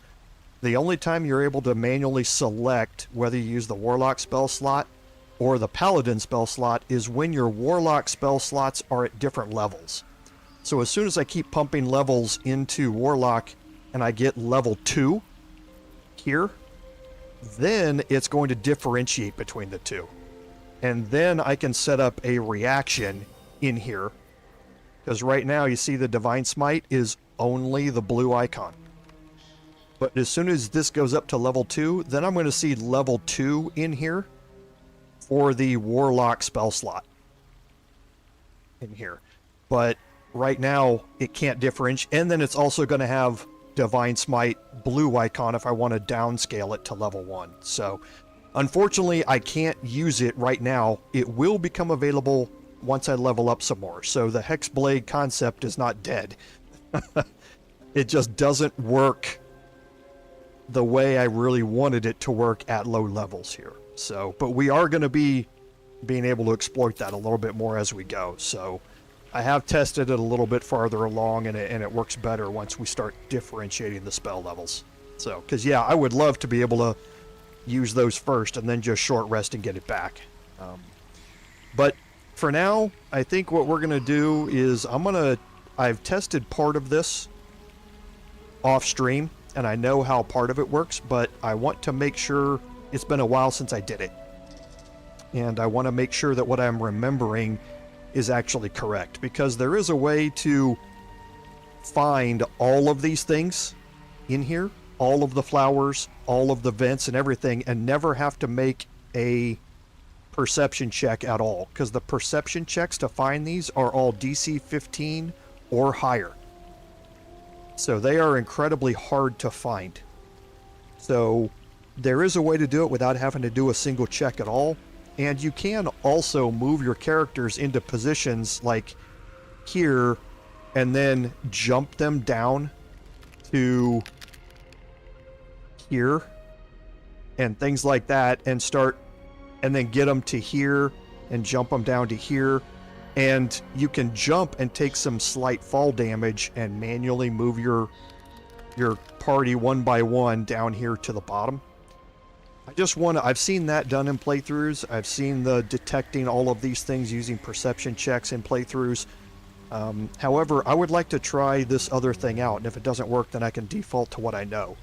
The only time you're able to manually select whether you use the Warlock spell slot or the Paladin spell slot is when your Warlock spell slots are at different levels. So as soon as I keep pumping levels into Warlock and I get level 2 here, then it's going to differentiate between the two. And then I can set up a reaction in here, because right now you see the Divine Smite is only the blue icon. But as soon as this goes up to level 2, then I'm going to see level 2 in here for the Warlock spell slot in here. But right now it can't differentiate, and then it's also going to have Divine Smite blue icon if I want to downscale it to level 1. So unfortunately I can't use it right now. It will become available once I level up some more. So the Hexblade concept is not dead. It just doesn't work the way I really wanted it to work at low levels here. So, but we are going to be being able to exploit that a little bit more as we go. So I have tested it a little bit farther along, and it works better once we start differentiating the spell levels. So, because yeah, I would love to be able to use those first and then just short rest and get it back. But for now, I think what we're going to do is I've tested part of this off stream, and I know how part of it works, but I want to make sure, it's been a while since I did it, and I want to make sure that what I'm remembering is actually correct, because there is a way to find all of these things in here, all of the flowers, all of the vents and everything, and never have to make a perception check at all, because the perception checks to find these are all DC 15 or higher. So they are incredibly hard to find. So there is a way to do it without having to do a single check at all. And you can also move your characters into positions like here and then jump them down to here and things like that, and start and then get them to here and jump them down to here. And you can jump and take some slight fall damage and manually move your party one by one down here to the bottom. I've seen that done in playthroughs. I've seen the detecting all of these things using perception checks in playthroughs. However, I would like to try this other thing out, and if it doesn't work, then I can default to what I know.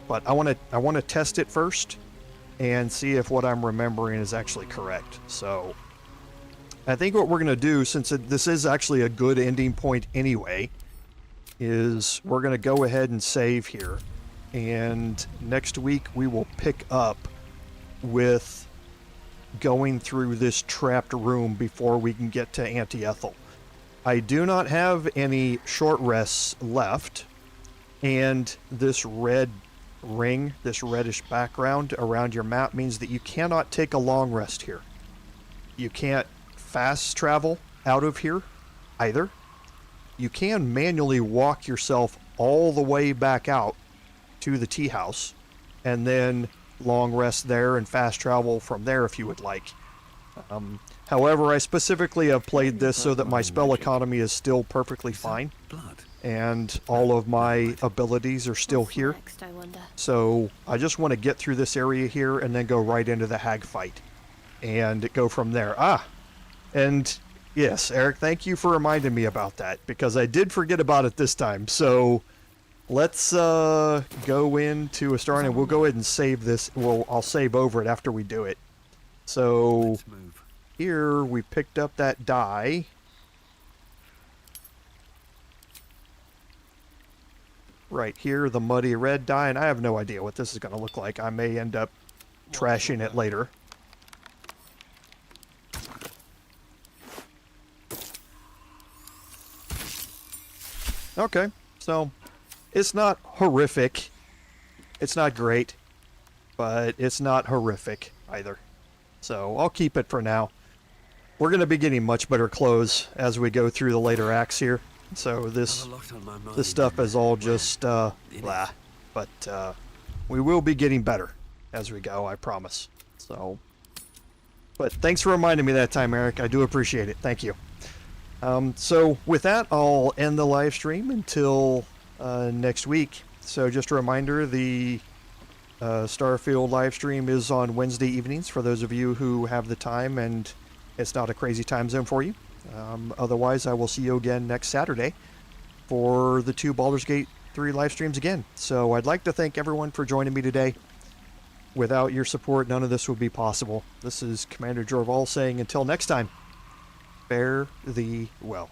But I want to test it first and see if what I'm remembering is actually correct. So I think what we're going to do, since this is actually a good ending point anyway, is we're going to go ahead and save here. And next week we will pick up with going through this trapped room before we can get to Auntie Ethel. I do not have any short rests left, and this red ring, this reddish background around your map means that you cannot take a long rest here. You can't fast travel out of here either. You can manually walk yourself all the way back out to the tea house and then long rest there and fast travel from there if you would like. However, I specifically have played this so that my spell economy is still perfectly fine, and all of my abilities are still here. So I just want to get through this area here and then go right into the hag fight and go from there. And yes, Eric, thank you for reminding me about that, because I did forget about it this time. So let's go into Astarion, and we'll go ahead and save this. Well, I'll save over it after we do it. So here we picked up that die. Right here, the muddy red die, and I have no idea what this is going to look like. I may end up trashing it later. Okay, so it's not horrific. It's not great, but it's not horrific either. So I'll keep it for now. We're going to be getting much better clothes as we go through the later acts here. So this stuff is all just blah. But we will be getting better as we go, I promise. So, but thanks for reminding me that time, Eric. I do appreciate it. Thank you. So with that, I'll end the live stream until next week. So just a reminder, the Starfield live stream is on Wednesday evenings for those of you who have the time and it's not a crazy time zone for you. Otherwise, I will see you again next Saturday for the 2 Baldur's Gate 3 live streams again. So I'd like to thank everyone for joining me today. Without your support, none of this would be possible. This is Commander Jorval saying until next time, fare thee well.